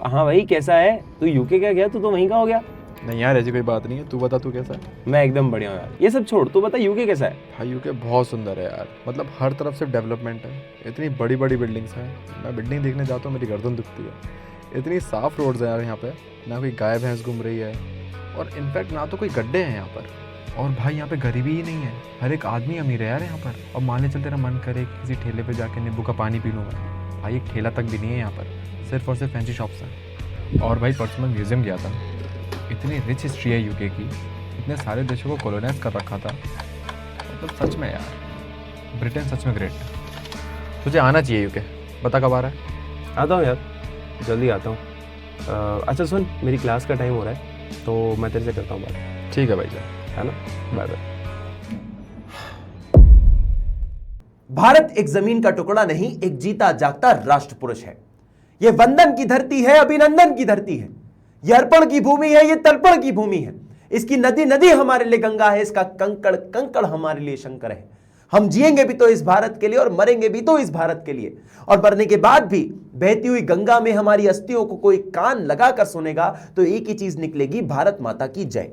हाँ भाई कैसा है तू? यूके क्या गया? तू तो वहीं का हो गया। नहीं यार ऐसी कोई बात नहीं है, तू बता तू कैसा है। मैं एकदम बढ़िया हूँ यार। ये सब छोड़, तू बता यूके कैसा है? भाई यूके बहुत सुंदर है यार, मतलब हर तरफ से डेवलपमेंट है, इतनी बड़ी बड़ी बिल्डिंग्स हैं। मैं बिल्डिंग देखने जाता हूँ मेरी गर्दन दुखती है। इतनी साफ़ रोड्स हैं यार यहाँ पे, ना कोई गाय भैंस घूम रही है और इनफैक्ट ना तो कोई गड्ढे हैं यहाँ पर। और भाई यहाँ पे गरीबी ही नहीं है, हर एक आदमी अमीर है यार यहाँ पर। अब मान ले चल तेरा मन करे किसी ठेले पे जाके नींबू का पानी पी लूँ मैं, भाई एक ठेला तक भी नहीं है यहाँ पर, सिर्फ और सिर्फ फैंसी शॉप्स हैं। और भाई परसों मैं म्यूज़ियम गया था, इतनी रिच हिस्ट्री है यूके की, इतने सारे देशों को कॉलोनाइज कर रखा था। मतलब सच में यार ब्रिटेन सच में ग्रेट है। तुझे आना चाहिए यूके, बता कब आ रहा है? आता हूँ यार, जल्दी आता हूँ। अच्छा सुन, मेरी क्लास का टाइम हो रहा है तो मैं तेरे से करता हूँ बात। ठीक है भाई जान, है ना? Bye bye. भारत एक जमीन का टुकड़ा नहीं, एक जीता जागता राष्ट्र पुरुष है। यह वंदन की धरती है, अभिनंदन की धरती है। यह अर्पण की भूमि है, यह तर्पण की भूमि है। इसकी नदी नदी हमारे लिए गंगा है, इसका कंकड़ कंकड़ हमारे लिए शंकर है। हम जिएंगे भी तो इस भारत के लिए और मरेंगे भी तो इस भारत के लिए। और मरने के बाद भी बहती हुई गंगा में हमारी अस्थियों को कोई कान लगाकर सुनेगा तो एक ही चीज निकलेगी, भारत माता की जय।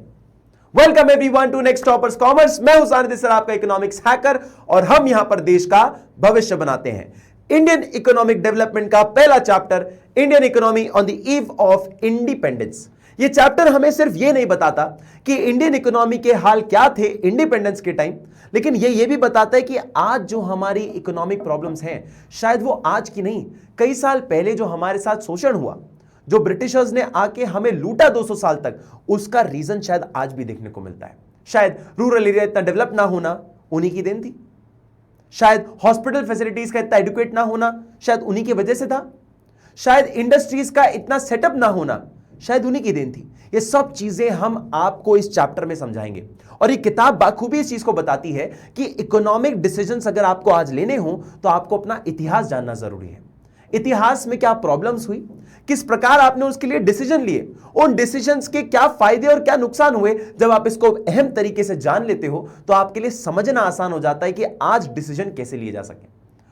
Welcome everyone to next toppers commerce. मैं हूं सानिध्य सर, आपका इकोनॉमिक्स हैकर, और हम यहां पर देश का भविष्य बनाते हैं। इंडियन इकोनॉमिक डेवलपमेंट का पहला chapter, Indian economy on the eve of independence. यह चैप्टर हमें सिर्फ यह नहीं बताता कि इंडियन इकोनॉमी के हाल क्या थे इंडिपेंडेंस के टाइम, लेकिन यह भी बताता है कि आज जो हमारी इकोनॉमिक प्रॉब्लम्स हैं, शायद वो आज की नहीं, कई साल पहले जो हमारे साथ शोषण हुआ, जो ब्रिटिशर्स ने आके हमें लूटा 200 साल तक, उसका रीजन शायद आज भी देखने को मिलता है। शायद रूरल एरिया इतना डेवलप ना होना उन्हीं की देन थी। शायद हॉस्पिटल फैसिलिटीज का इतना एडुकेट ना होना शायद उन्हीं की वजह से था। शायद इंडस्ट्रीज का इतना सेटअप ना होना शायद उन्हीं की देन थी। ये सब चीजें हम आपको इस चैप्टर में समझाएंगे। और ये किताब बाखूबी इस चीज को बताती है कि इकोनॉमिक डिसीजंस अगर आपको आज लेने हो तो आपको अपना इतिहास जानना जरूरी है। इतिहास में क्या प्रॉब्लम्स हुई, किस प्रकार आपने उसके लिए डिसीजन लिए, उन डिसीजंस के क्या फायदे और क्या नुकसान हुए। जब आप इसको अहम तरीके से जान लेते हो तो आपके लिए समझना आसान हो जाता है कि आज डिसीजन कैसे लिए जा सके।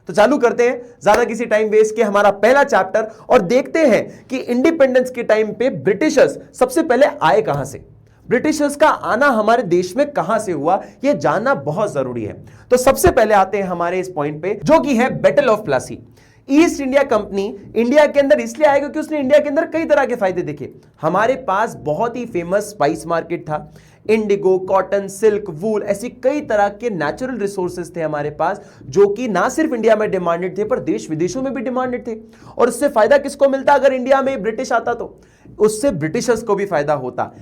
तो चालू करते हैं ज्यादा किसी टाइम वेस्ट के हमारा पहला चैप्टर और देखते हैं कि इंडिपेंडेंस के टाइम पे ब्रिटिशर्स सबसे पहले आए कहां से। ब्रिटिशर्स का आना हमारे देश में कहां से हुआ, यह जानना बहुत जरूरी है। तो सबसे पहले आते हैं हमारे इस पॉइंट पे, जो कि है battle of Plassey. East India company India के अंदर इसलिए आएगा क्योंकि उसने इंडिया के अंदर कई तरह के फायदे देखे। हमारे पास बहुत ही फेमस स्पाइस मार्केट था, इंडिगो, कॉटन, सिल्क, वूल, ऐसी कई तरह के नेचुरल रिसोर्सेज थे हमारे पास, जो कि ना सिर्फ इंडिया में डिमांडेड थे पर देश विदेशों में भी डिमांडेड थे। और उससे फायदा किसको मिलता? अगर इंडिया में ब्रिटिश आता तो उससे ब्रिटिशर्स को भी फायदा होता।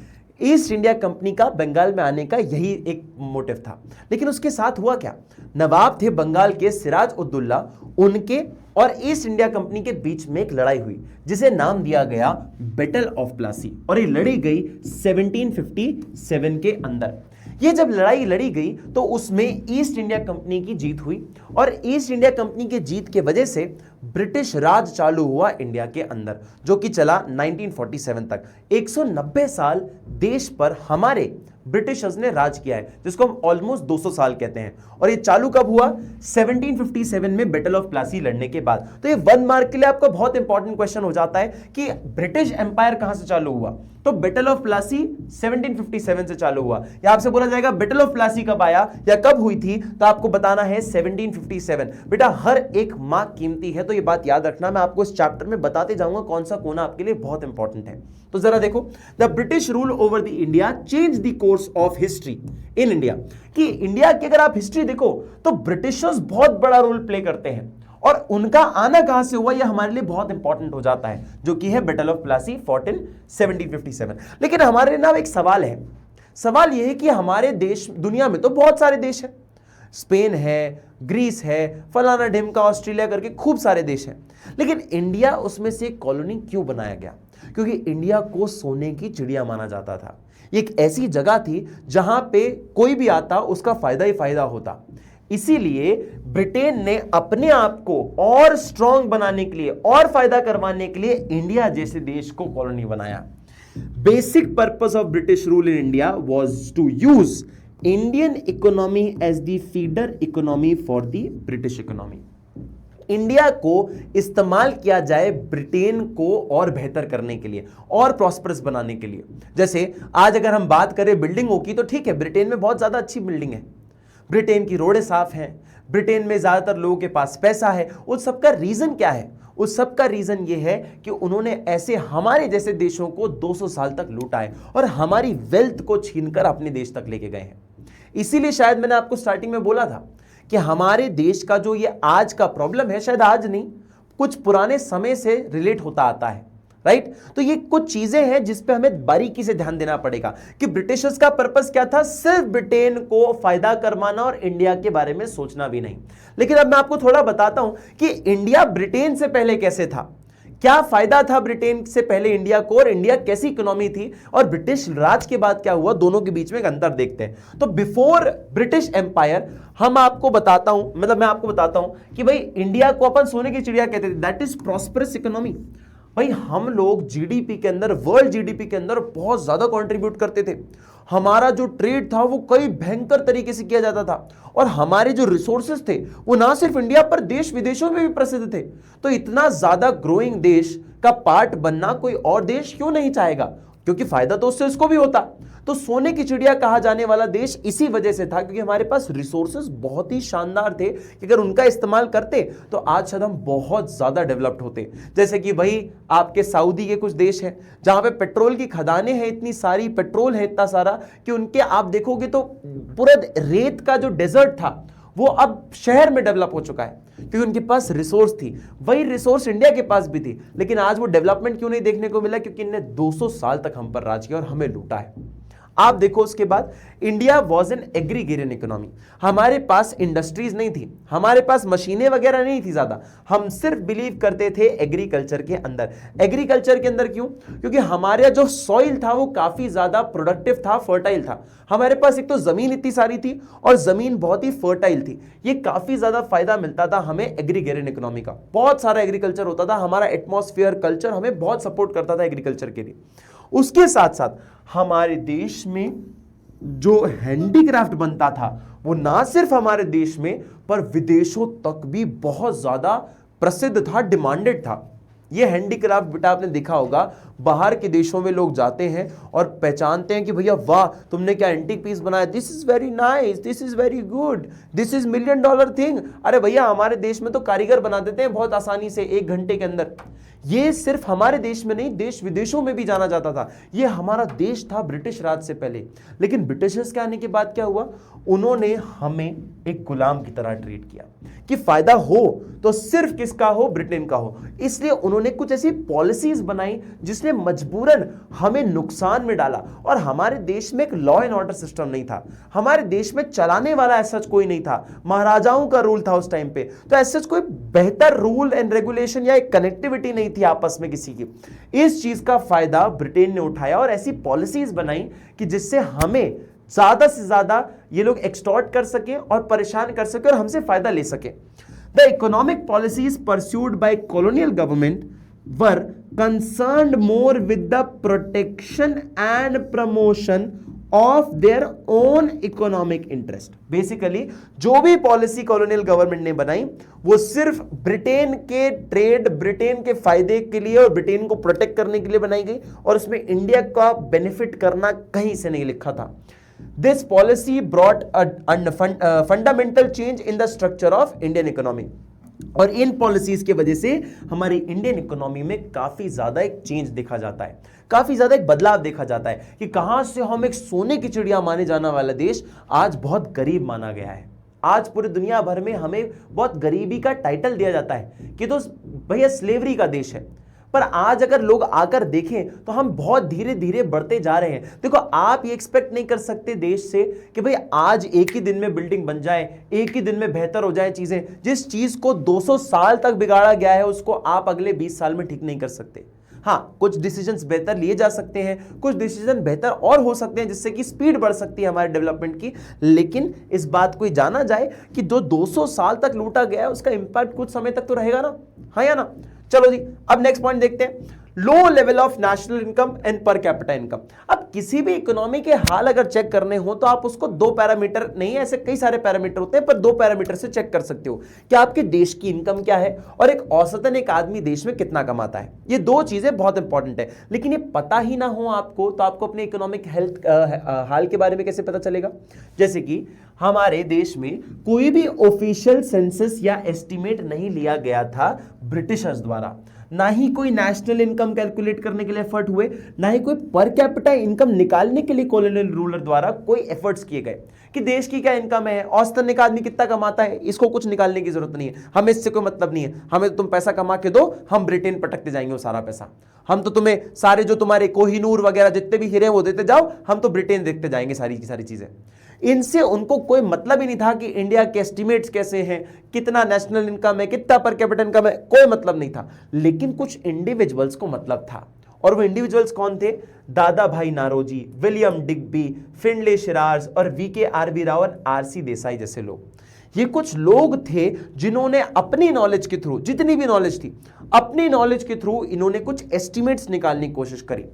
ईस्ट इंडिया कंपनी का बंगाल में आने का यही एक मोटिव था। लेकिन उसके साथ हुआ क्या? नवाब थे बंगाल के सिराज उद्दौला, उनके और ईस्ट इंडिया कंपनी के बीच में एक लड़ाई हुई जिसे नाम दिया गया बैटल ऑफ प्लासी। और ये लड़ी गई 1757 के अंदर। ये जब लड़ाई लड़ी गई तो उसमें ईस्ट इंडिया कंपनी की जीत हुई और ईस्ट इंडिया कंपनी की जीत के वजह से ब्रिटिश राज चालू हुआ इंडिया के अंदर, जो कि चला 1947 तक। 190 साल देश पर हमारे ब्रिटिशर्स ने राज किया है, जिसको हम ऑलमोस्ट 200 साल कहते हैं। और ये चालू कब हुआ? 1757 में बैटल ऑफ प्लासी लड़ने के बाद। तो ये 1 मार्क के लिए आपका बहुत इंपॉर्टेंट क्वेश्चन हो जाता है कि ब्रिटिश एम्पायर कहां से चालू हुआ। तो बैटल ऑफ प्लासी 1757 से चालू हुआ। या आपसे बोला जाएगा बैटल ऑफ प्लासी कब आया या कब हुई थी, तो आपको बताना है 1757। बेटा हर एक मार्क कीमती है, तो ये बात याद रखना। मैं आपको इस चैप्टर में बताते जाऊंगा कौन सा कोना आपके लिए बहुत इंपॉर्टेंट है। तो जरा देखो, the British rule over the India change the course of history in India. कि इंडिया की अगर आप हिस्ट्री देखो तो ब्रिटिशर्स बहुत बड़ा रोल प्ले करते हैं और उनका आना कहां से हुआ यह हमारे लिए बहुत इंपॉर्टेंट हो जाता है, जो कि है बैटल ऑफ प्लासी 1757। लेकिन हमारे ना एक सवाल है। सवाल यह है कि हमारे देश, दुनिया में तो बहुत सारे देश हैं, स्पेन है, ग्रीस है, फलाना ढिमका, ऑस्ट्रेलिया करके खूब सारे देश हैं, लेकिन इंडिया उसमें से एक कॉलोनी क्यों बनाया गया? क्योंकि इंडिया को सोने की चिड़िया माना जाता था। एक ऐसी जगह थी जहां पे कोई भी आता उसका फायदा ही फायदा होता। इसीलिए ब्रिटेन ने अपने आप को और स्ट्रांग बनाने के लिए और फायदा करवाने के लिए इंडिया जैसे देश को कॉलोनी बनाया। Basic purpose of British rule in India was to use Indian economy as the feeder economy for the British economy. India को इस्तेमाल किया जाए ब्रिटेन को और बेहतर करने के लिए और प्रॉस्परस बनाने के लिए। जैसे आज अगर हम बात करें बिल्डिंगों की, तो ठीक है, ब्रिटेन में बहुत ज्यादा अच्छी बिल्डिंग है, ब्रिटेन की रोडें साफ हैं, ब्रिटेन में ज्यादातर लोगों के पास पैसा है। उस सबका रीजन क्या है? उस सब का रीजन ये है कि उन्होंने ऐसे हमारे जैसे देशों को 200 साल तक लूटा है और हमारी वेल्थ को छीनकर अपने देश तक लेके गए हैं। इसीलिए शायद मैंने आपको स्टार्टिंग में बोला था कि हमारे देश का जो ये आज का प्रॉब्लम है, शायद आज नहीं, कुछ पुराने समय से रिलेट होता आता है, राइट? तो ये कुछ चीजें हैं जिस पे हमें बारीकी से ध्यान देना पड़ेगा कि ब्रिटिशर्स का पर्पस क्या था? सिर्फ ब्रिटेन को फायदा करवाना और इंडिया के बारे में सोचना भी नहीं। लेकिन अब मैं आपको थोड़ा बताता हूं कि इंडिया ब्रिटेन से पहले कैसे था, क्या फायदा था ब्रिटेन से पहले इंडिया को, और इंडिया कैसी इकोनॉमी थी, और ब्रिटिश राज के बाद क्या हुआ, दोनों के बीच में एक अंतर देखते हैं। तो बिफोर ब्रिटिश एम्पायर हम आपको बताता हूं, मतलब मैं आपको बताता हूं कि भाई इंडिया को अपन सोने की चिड़िया कहते थे, दैट इज प्रॉस्परस इकोनॉमी। भाई हम लोग जीडीपी के अंदर, वर्ल्ड जीडीपी के अंदर बहुत ज्यादा कंट्रीब्यूट करते थे। हमारा जो ट्रेड था वो कई भयंकर तरीके से किया जाता था, और हमारे जो रिसोर्सेज थे वो ना सिर्फ इंडिया पर देश विदेशों में भी प्रसिद्ध थे। तो इतना ज्यादा ग्रोइंग देश का पार्ट बनना कोई और देश क्यों नहीं चाहेगा, क्योंकि फायदा तो उससे उसको भी होता। तो सोने की चिड़िया कहा जाने वाला देश इसी वजह से था, क्योंकि हमारे पास रिसोर्सेज बहुत ही शानदार थे कि अगर उनका इस्तेमाल करते तो आज शायद हम बहुत ज्यादा डेवलप्ड होते। जैसे कि वही आपके सऊदी के कुछ देश हैं जहां पे पेट्रोल की खदानें हैं, इतनी सारी पेट्रोल है, इतना सारा कि उनके आप देखोगे तो पूरा रेत का जो डेजर्ट था वो अब शहर में डेवलप हो चुका है, क्योंकि उनके पास रिसोर्स थी। वही रिसोर्स इंडिया के पास भी थी, लेकिन आज वो डेवलपमेंट क्यों नहीं देखने को मिला? क्योंकि इनने 200 साल तक हम पर राज किया और हमें लूटा है। आप देखो उसके बाद India was an agrarian economy. हमारे पास इंडस्ट्रीज नहीं थी, हमारे पास मशीनें वगैरह नहीं थी ज्यादा, हम सिर्फ बिलीव करते थे एग्रीकल्चर के अंदर। एग्रीकल्चर के अंदर क्यों? क्योंकि हमारा जो सॉइल था वो काफी ज्यादा प्रोडक्टिव था, फर्टाइल था। हमारे पास एक तो जमीन इतनी सारी थी और जमीन बहुत ही फर्टाइल थी, ये काफी ज्यादा फायदा मिलता था हमें एग्रीगेरियन इकोनॉमी का। बहुत सारा एग्रीकल्चर होता था, हमारा एटमॉस्फेयर, कल्चर हमें बहुत सपोर्ट करता था एग्रीकल्चर के लिए। उसके साथ साथ हमारे देश में जो हैंडीक्राफ्ट बनता था वो ना सिर्फ हमारे देश में पर विदेशों तक भी बहुत ज्यादा प्रसिद्ध था, डिमांडेड था। ये हैंडीक्राफ्ट बेटा आपने देखा होगा, बाहर के देशों में लोग जाते हैं और पहचानते हैं कि भैया वाह तुमने क्या एंटीक पीस बनाया, this is very nice, this is very good, this is $1 million thing. अरे भैया हमारे देश में तो कारीगर बना देते हैं बहुत आसानी से 1 घंटे के अंदर। ये सिर्फ हमारे देश में नहीं, देश विदेशों में भी जाना जाता था। ये हमारा देश था ब्रिटिश राज से पहले। लेकिन ब्रिटिशर्स के आने के बाद क्या हुआ? उन्होंने हमें एक गुलाम की तरह ट्रीट किया कि फायदा हो तो सिर्फ किसका हो? ब्रिटेन का हो। इसलिए उन्होंने कुछ ऐसी पॉलिसीज बनाई जिसने मजबूरन हमें नुकसान में डाला। और हमारे देश में एक लॉ एंड ऑर्डर सिस्टम नहीं था, हमारे देश में चलाने वाला ऐसा कोई नहीं था, महाराजाओं का रूल था उस टाइम पे। तो ऐसा कोई बेहतर रूल एंड रेगुलेशन या एक कनेक्टिविटी नहीं थी आपस में किसी की। इस चीज का फायदा ब्रिटेन ने उठाया और ऐसी पॉलिसीज बनाई कि जिससे हमें ज्यादा से ज्यादा ये लोग एक्सटॉर्ट कर सके और परेशान कर सके और हमसे फायदा ले सके। The economic policies pursued by colonial government were concerned more with the protection and promotion of their own economic interest. Basically जो भी पॉलिसी कॉलोनियल गवर्नमेंट ने बनाई वो सिर्फ ब्रिटेन के ट्रेड, ब्रिटेन के फायदे के लिए और ब्रिटेन को प्रोटेक्ट करने के लिए बनाई गई, और उसमें इंडिया का बेनिफिट करना कहीं से नहीं लिखा था। This policy brought a fundamental change in the structure of Indian economy. और इन पॉलिसीज के वजह से हमारी इंडियन इकोनॉमी में काफी ज्यादा एक चेंज देखा जाता है, काफी ज्यादा एक बदलाव देखा जाता है कि कहां से हम एक सोने की चिड़िया माने जाने वाला देश आज बहुत गरीब माना गया है। आज पूरी दुनिया भर में हमें बहुत गरीबी का टाइटल दिया जाता है कि तो भैया स्लेवरी का देश है। पर आज अगर लोग आकर देखें तो हम बहुत धीरे धीरे बढ़ते जा रहे हैं। देखो आप ये एक्सपेक्ट नहीं कर सकते देश से कि भाई आज एक ही दिन में बिल्डिंग बन जाए, एक ही दिन में बेहतर हो जाए चीजें। जिस चीज को 200 साल तक बिगाड़ा गया है उसको आप अगले 20 साल में ठीक नहीं कर सकते। हाँ, कुछ डिसीजंस बेहतर लिए जा सकते हैं, कुछ डिसीजन बेहतर और हो सकते हैं जिससे कि स्पीड बढ़ सकती है हमारे डेवलपमेंट की। लेकिन इस बात को जाना जाए कि जो 200 साल तक लूटा गया है उसका इंपैक्ट कुछ समय तक तो रहेगा ना, हाँ या ना। चलो जी, अब नेक्स्ट पॉइंट देखते हैं। लो level of national income and per capita income. अब किसी भी इकोनॉमी के हाल अगर चेक करने हो तो आप उसको दो पैरामीटर नहीं, ऐसे कई सारे पैरामीटर होते हैं, पर दो पैरामीटर से चेक कर सकते हो कि आपके देश की इनकम क्या है और एक औसतन एक आदमी देश में कितना कमाता है। ये दो चीजें बहुत इंपॉर्टेंट है, लेकिन ये पता ही ना हो आपको तो आपको अपने इकोनॉमिक हेल्थ हाल के बारे में कैसे पता चलेगा। जैसे कि हमारे देश में कोई भी ऑफिशियल सेंसस या एस्टिमेट नहीं लिया गया था ब्रिटिशर्स द्वारा, ना ही कोई नेशनल इनकम कैलकुलेट करने के लिए एफर्ट हुए, ना ही कोई पर कैपिटा इनकम निकालने के लिए कॉलोनियल रूलर द्वारा कोई एफर्ट्स किए गए कि देश की क्या इनकम है, औसतन एक आदमी कितना कमाता है, इसको कुछ निकालने की जरूरत नहीं है, हमें इससे कोई मतलब नहीं है, हमें तुम पैसा कमा के दो, हम ब्रिटेन पटकते जाएंगे वो सारा पैसा, हम तो तुम्हें सारे जो तुम्हारे कोहिनूर वगैरह जितने भी हीरे वो देते जाओ, हम तो ब्रिटेन देखते जाएंगे सारी की सारी चीजें। इनसे उनको कोई मतलब ही नहीं था कि इंडिया के एस्टिमेट्स कैसे हैं, कितना नेशनल इनकम है, कितना पर कैपिटा इनकम है, कोई मतलब नहीं था। लेकिन कुछ इंडिविजुअल्स को मतलब था, और वो इंडिविजुअल्स कौन थे? दादा भाई नारोजी, विलियम डिग्बी, फिंडले शिरार्स और वीके आरवी राव और आरसी देसाई जैसे लोग। ये कुछ लोग थे जिन्होंने अपनी नॉलेज के थ्रू, जितनी भी नॉलेज थी, अपनी नॉलेज के थ्रू इन्होंने कुछ एस्टिमेट्स निकालने की कोशिश करी।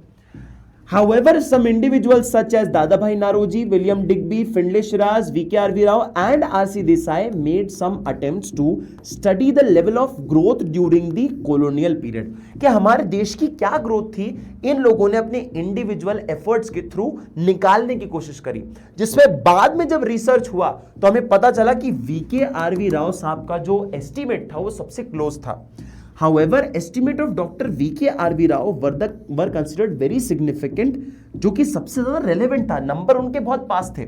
However, some individuals such as Dadabhai Naroji, William Digby, Findlay Shiraz, V.K.R.V. Rao and R.C. Desai made some attempts to study the level of growth during the colonial period. कि हमारे देश की क्या ग्रोथ थी, इन लोगों ने अपने इंडिविजुअल एफर्ट्स के थ्रू निकालने की कोशिश करी, जिसमें बाद में जब रिसर्च हुआ तो हमें पता चला कि V.K.R.V. राव साहब का जो एस्टीमेट था वो सबसे क्लोज था। However, estimate of Dr. V.K.R.V. Rao were considered very significant, जो कि सबसे ज्यादा relevant था, नंबर उनके बहुत पास थे।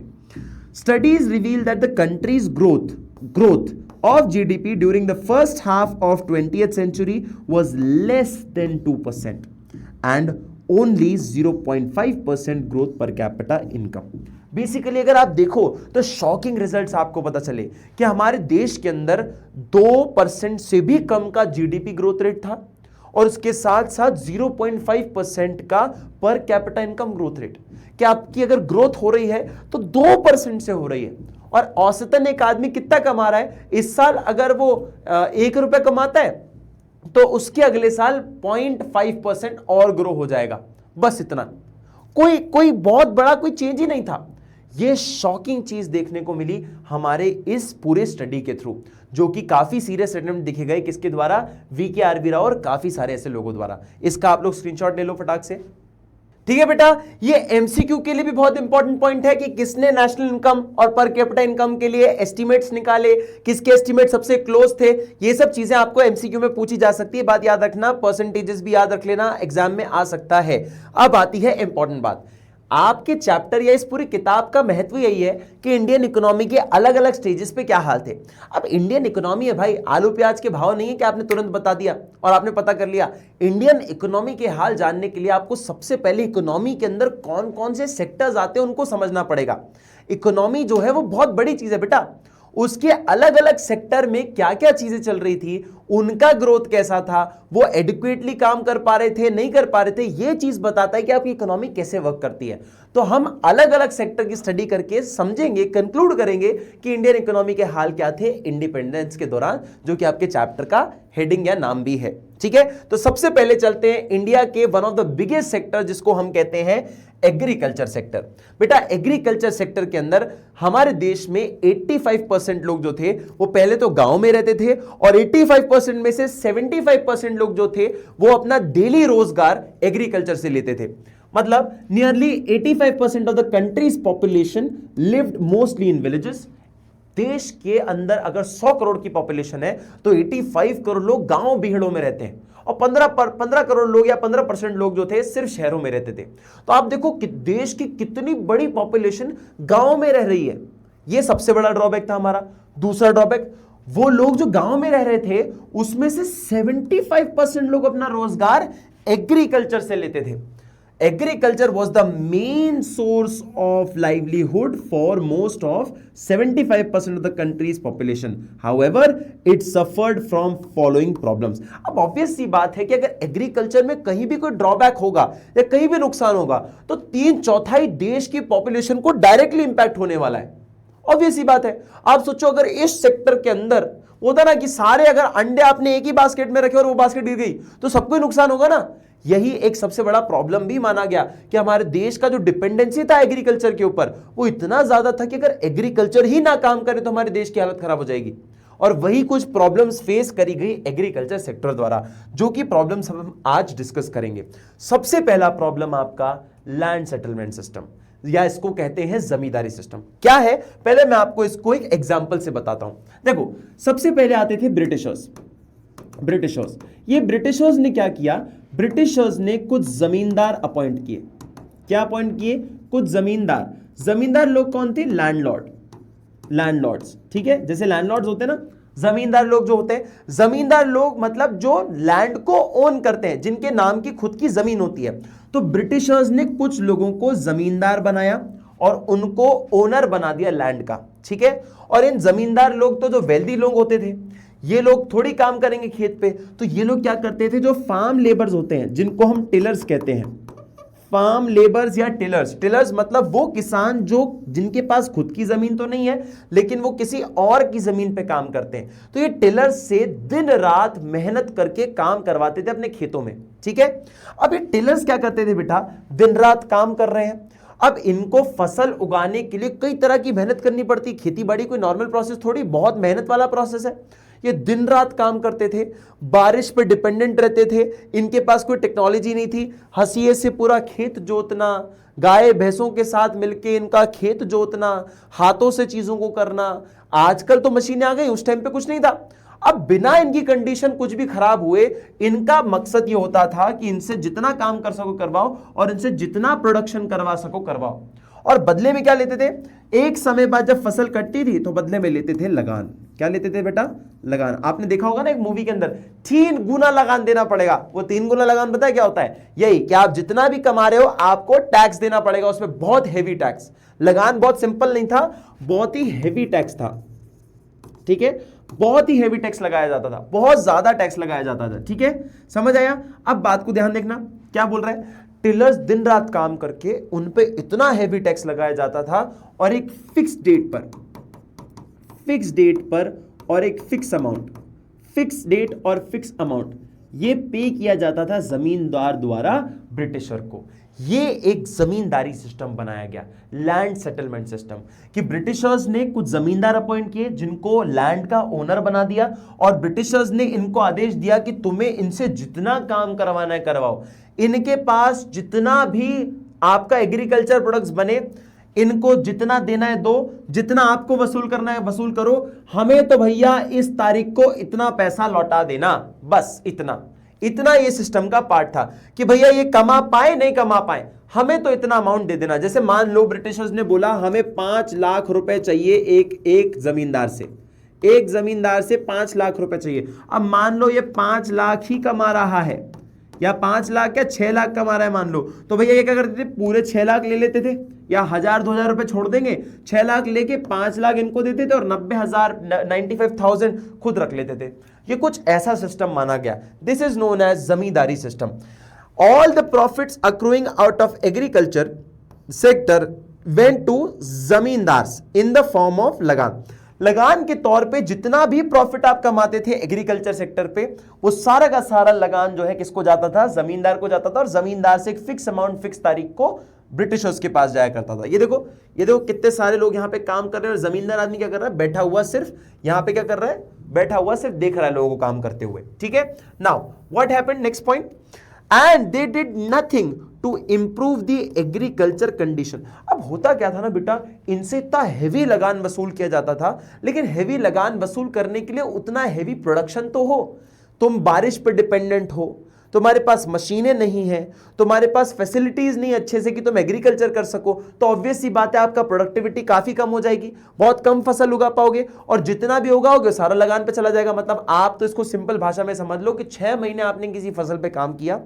Studies reveal that the country's growth of GDP during the first half of 20th century was less than 2% and only 0.5% growth per capita income। Basically अगर आप देखो तो शॉकिंग रिजल्ट्स आपको पता चले कि हमारे देश के अंदर 2% से भी कम का जीडीपी ग्रोथ रेट था और उसके साथ साथ 0.5% का per capita income growth rate. कि आपकी अगर ग्रोथ हो रही है तो 2% से हो रही है, और औसतन एक आदमी कितना कमा रहा है, इस साल अगर वो 1 रुपया कमाता है तो उसके अगले साल 0.5% और ग्रो हो जाएगा, बस इतना। कोई बहुत बड़ा कोई चेंज ही नहीं था। ये शॉकिंग चीज देखने को मिली हमारे इस पूरे स्टडी के थ्रू, जो कि काफी सीरियस अटेम्प्ट दिखे गए किसके द्वारा? V.K.R.V. राव और काफी सारे ऐसे लोगों द्वारा। इसका आप लोग स्क्रीनशॉट ले लो फटाक से। ठीक है बेटा, ये एमसीक्यू के लिए भी बहुत इंपॉर्टेंट पॉइंट है कि किसने नेशनल इनकम और पर कैपिटा इनकम के लिए एस्टिमेट्स निकाले, किसके एस्टिमेट सबसे क्लोज थे। ये सब चीजें आपको एमसीक्यू में पूछी जा सकती है, बात याद रखना, परसेंटेजेस भी याद रख लेना, एग्जाम में आ सकता है। अब आती है इंपॉर्टेंट बात, आपके चैप्टर या इस पूरी किताब का महत्व यही है कि इंडियन इकोनॉमी के अलग अलग स्टेजेस पे क्या हाल थे। अब इंडियन इकोनॉमी है भाई, आलू प्याज के भाव नहीं है कि आपने तुरंत बता दिया और आपने पता कर लिया। इंडियन इकोनॉमी के हाल जानने के लिए आपको सबसे पहले इकोनॉमी के अंदर कौन कौन से सेक्टर्स आते हैं उनको समझना पड़ेगा। इकोनॉमी जो है वो बहुत बड़ी चीज है बेटा, उसके अलग अलग सेक्टर में क्या क्या चीजें चल रही थी, उनका ग्रोथ कैसा था, वो एडिक्वेटली काम कर पा रहे थे, नहीं कर पा रहे थे, ये चीज बताता है कि आपकी इकोनॉमी कैसे वर्क करती है। तो हम अलग अलग सेक्टर की स्टडी करके समझेंगे, कंक्लूड करेंगे कि इंडियन इकोनॉमी के हाल क्या थे इंडिपेंडेंस के दौरान, जो कि आपके चैप्टर का हेडिंग या नाम भी है। ठीक है, तो सबसे पहले चलते हैं इंडिया के one of the biggest sector जिसको हम कहते हैं एग्रीकल्चर सेक्टर। बेटा एग्रीकल्चर सेक्टर के अंदर हमारे देश में 85% लोग जो थे वो पहले तो गांव में रहते थे, और 85% में से 75% लोग जो थे वो अपना डेली रोजगार एग्रीकल्चर से लेते थे। मतलब nearly 85% of the countries population lived mostly in villages. देश के अंदर अगर 100 करोड़ की पॉपुलेशन है तो 85 करोड़ लोग गांव बिहड़ों में रहते हैं, और 15 करोड़ लोग या 15% लोग जो थे सिर्फ शहरों में रहते थे। तो आप देखो कि देश की कितनी बड़ी पॉपुलेशन गांव में रह रही है। यह सबसे बड़ा ड्रॉबैक था हमारा। दूसरा ड्रॉबैक, वो लोग जो गांव में रह रहे थे उसमें से 75% लोग अपना रोजगार एग्रीकल्चर से लेते थे। Agriculture was the main source of livelihood for most of 75% of the country's population. However, it suffered from following problems. अब ऑब्वियस सी बात है कि अगर एग्रीकल्चर में कहीं भी कोई ड्रॉबैक होगा या कहीं भी नुकसान होगा तो 3/4 देश की पॉपुलेशन को डायरेक्टली इंपैक्ट होने वाला है। ऑब्वियस सी बात है। आप सोचो अगर इस सेक्टर के अंदर होता ना कि सारे अगर अंडे आपने एक ही बास्केट में रखे और वो बास्केट गिर गई तो सबको नुकसान होगा ना। यही एक सबसे बड़ा प्रॉब्लम भी माना गया कि हमारे देश का जो डिपेंडेंसी था एग्रीकल्चर के ऊपर वो इतना ज्यादा था कि अगर एग्रीकल्चर ही ना काम करे तो हमारे देश की हालत खराब हो जाएगी। और वही कुछ प्रॉब्लम्स फेस करी गई एग्रीकल्चर सेक्टर द्वारा, जो कि प्रॉब्लम्स हम आज डिस्कस करेंगे। सबसे पहला प्रॉब्लम आपका लैंड सेटलमेंट सिस्टम, या इसको कहते हैं जमींदारी सिस्टम। क्या है, पहले मैं आपको इसको एक एग्जांपल से बताता हूं। देखो, सबसे पहले आते थे ब्रिटिशर्स। ये ब्रिटिशर्स ने क्या किया, ब्रिटिशर्स ने कुछ जमींदार अपॉइंट किए। क्या अपॉइंट किए, कुछ जमींदार लोग कौन थे, लैंडलॉर्ड्स, ठीक है। जैसे लैंडलॉर्ड्स होते हैं ना, जमींदार लोग जो होते हैं, जमींदार लोग मतलब जो लैंड को ओन करते हैं, जिनके नाम की खुद की जमीन होती है। तो ब्रिटिशर्स ने कुछ लोगों को जमींदार बनाया और उनको ओनर बना दिया लैंड का, ठीक है। और इन जमींदार लोग तो जो वेल्दी लोग होते थे, ये लोग थोड़ी काम करेंगे खेत पे, तो ये लोग क्या करते थे, जो फार्म लेबर्स होते हैं, जिनको हम टिलर्स कहते हैं, फार्म लेबर्स या टिलर्स मतलब वो किसान जो जिनके पास खुद की जमीन तो नहीं है लेकिन वो किसी और की जमीन पे काम करते हैं। तो ये टिलर्स से दिन रात मेहनत करके काम करवाते थे अपने खेतों में, ठीक है। अब ये टिलर्स क्या करते थे बेटा, दिन रात काम कर रहे हैं। अब इनको फसल उगाने के लिए कई तरह की मेहनत करनी पड़ती। खेती बाड़ी कोई नॉर्मल प्रोसेस थोड़ी, बहुत मेहनत वाला प्रोसेस है। ये दिन रात काम करते थे, बारिश पे डिपेंडेंट रहते थे, इनके पास कोई टेक्नोलॉजी नहीं थी। हंसिए से पूरा खेत जोतना, गाय भैंसों के साथ मिलके इनका खेत जोतना, हाथों से चीजों को करना। आजकल तो मशीनें आ गई, उस टाइम पे कुछ नहीं था। अब बिना इनकी कंडीशन कुछ भी खराब हुए, इनका मकसद ये होता था कि इनसे जितना काम कर सको करवाओ और इनसे जितना प्रोडक्शन करवा सको करवाओ। और बदले में क्या लेते थे, एक समय बाद जब फसल कटती थी तो बदले में लेते थे लगान। क्या लेते थे बेटा, लगान। आपने देखा होगा ना एक मूवी के अंदर 3 गुना लगान देना पड़ेगा। वो 3 गुना लगान पता है क्या होता है, यही कि आप जितना भी कमा रहे हो आपको टैक्स देना पड़ेगा, उसमें बहुत हेवी टैक्स। लगान बहुत सिंपल नहीं था, बहुत ही हेवी टैक्स था, ठीक है। बहुत ही हेवी टैक्स लगाया जाता था, बहुत ज्यादा टैक्स लगाया जाता था, ठीक है। समझ आया। अब बात को ध्यान देखना, क्या बोल रहा है, टिलर्स दिन रात काम करके उन पे इतना हेवी टैक्स लगाया जाता था और एक फिक्स डेट पर और एक फिक्स अमाउंट ये पे किया जाता था जमींदार द्वारा ब्रिटिशर को। ये एक जमींदारी सिस्टम बनाया गया, लैंड सेटलमेंट सिस्टम, कि ब्रिटिशर्स ने कुछ जमींदार अपॉइंट किए जिनको लैंड का ओनर बना दिया और ब्रिटिशर्स ने इनको आदेश दिया कि तुम्हें इनसे जितना काम करवाना है करवाओ, इनके पास जितना भी आपका एग्रीकल्चर प्रोडक्ट्स बने इनको जितना देना है दो, जितना आपको वसूल करना है वसूल करो, हमें तो भैया इस तारीख को इतना पैसा लौटा देना, बस इतना ये सिस्टम का पार्ट था कि भैया ये कमा पाए नहीं कमा पाए हमें तो इतना अमाउंट दे देना। जैसे मान लो ब्रिटिशर्स ने बोला हमें 5 लाख रुपए चाहिए एक जमींदार से 5 लाख रुपए चाहिए। अब मान लो ये 5 लाख ही कमा रहा है, या 5 लाख क्या 6 लाख कमा रहा है मान लो, तो भैया ये क्या करते थे, पूरे 6 लाख ले लेते थे, या 1000-2000 रुपए छोड़ देंगे, 6 लाख लेके 5 लाख इनको देते थे और 95,000 खुद रख लेते थे। ये कुछ ऐसा सिस्टम माना गया। This is known as zamindari system. All the profits accruing out of agriculture sector went to zamindars in the form of lagaan के तौर पे जितना भी प्रॉफिट आप कमाते थे एग्रीकल्चर सेक्टर पे, वो सारा का सारा लगान जो है किसको जाता था, जमींदार को जाता था। और जमींदार से एक फिक्स अमाउंट फिक्स तारीख को ब्रिटिशर्स के पास जाया करता था। ये देखो कितने सारे लोग यहाँ पे काम कर रहे हैं और जमींदार आदमी क्या कर रहा है, बैठा हुआ सिर्फ यहाँ पे क्या कर रहा है, बैठा हुआ सिर्फ देख रहा है लोगों को काम करते हुए, ठीक है। Now what happened, next point, and they did nothing to improve the agriculture condition. अब होता क्या था ना बेटा, इनसे इतना हेवी लगान वसूल किया जाता था, लेकिन हेवी लगान वसूल करने के लिए उतना हेवी प्रोडक्शन तो हो, तुम बारिश पे डिपेंडेंट हो, तुम्हारे पास मशीनें नहीं है, तुम्हारे पास फैसिलिटीज नहीं अच्छे से कि तुम एग्रीकल्चर कर सको, तो ऑब्वियस सी बात है आपका प्रोडक्टिविटी काफी कम हो जाएगी, बहुत कम फसल उगा पाओगे और जितना भी उगाओगे सारा लगान पे चला जाएगा। मतलब आप तो इसको सिंपल भाषा में समझ लो कि 6 महीने आपने किसी फसल पे काम किया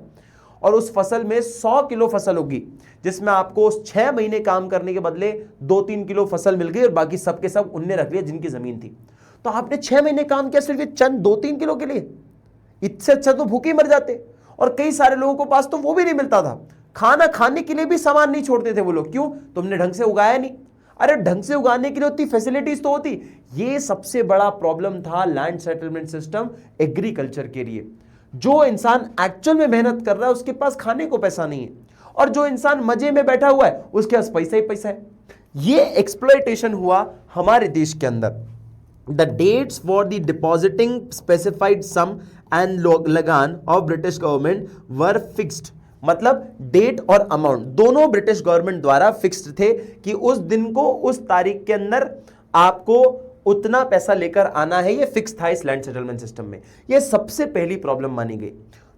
और उस फसल में 100 किलो फसल होगी, जिसमें आपको उस 6 महीने काम करने के बदले 2-3 किलो फसल मिल गई और बाकी सबके सब उनने रख लिया जिनकी जमीन थी। तो आपने 6 महीने काम किया सिर्फ चंद 2-3 किलो के लिए, इससे अच्छा तो भूखे मर जाते। और कई सारे लोगों को पास तो वो भी नहीं मिलता था, खाना खाने के लिए भी सामान नहीं छोड़ते थे वो लोग। क्यों? तुमने ढंग से उगाया नहीं। अरे ढंग से उगाने के लिए उतनी फैसिलिटीज तो होती। ये सबसे बड़ा प्रॉब्लम था लैंड सेटलमेंट सिस्टम एग्रीकल्चर के लिए। जो इंसान एक्चुअल में मेहनत कर रहा है उसके पास खाने को पैसा नहीं है, और जो इंसान मजे में बैठा हुआ है उसके पास पैसा ही पैसा है। ये एक्सप्लॉयटेशन हुआ हमारे देश के अंदर। The dates for the depositing specified sum and lagaan of British government were fixed, मतलब डेट और अमाउंट दोनों ब्रिटिश गवर्नमेंट द्वारा फिक्स्ड थे कि उस दिन को उस तारीख के अंदर आपको उतना पैसा लेकर आना है। ये फिक्स था इस लैंड सेटलमेंट सिस्टम में। ये सबसे पहली प्रॉब्लम मानी गई।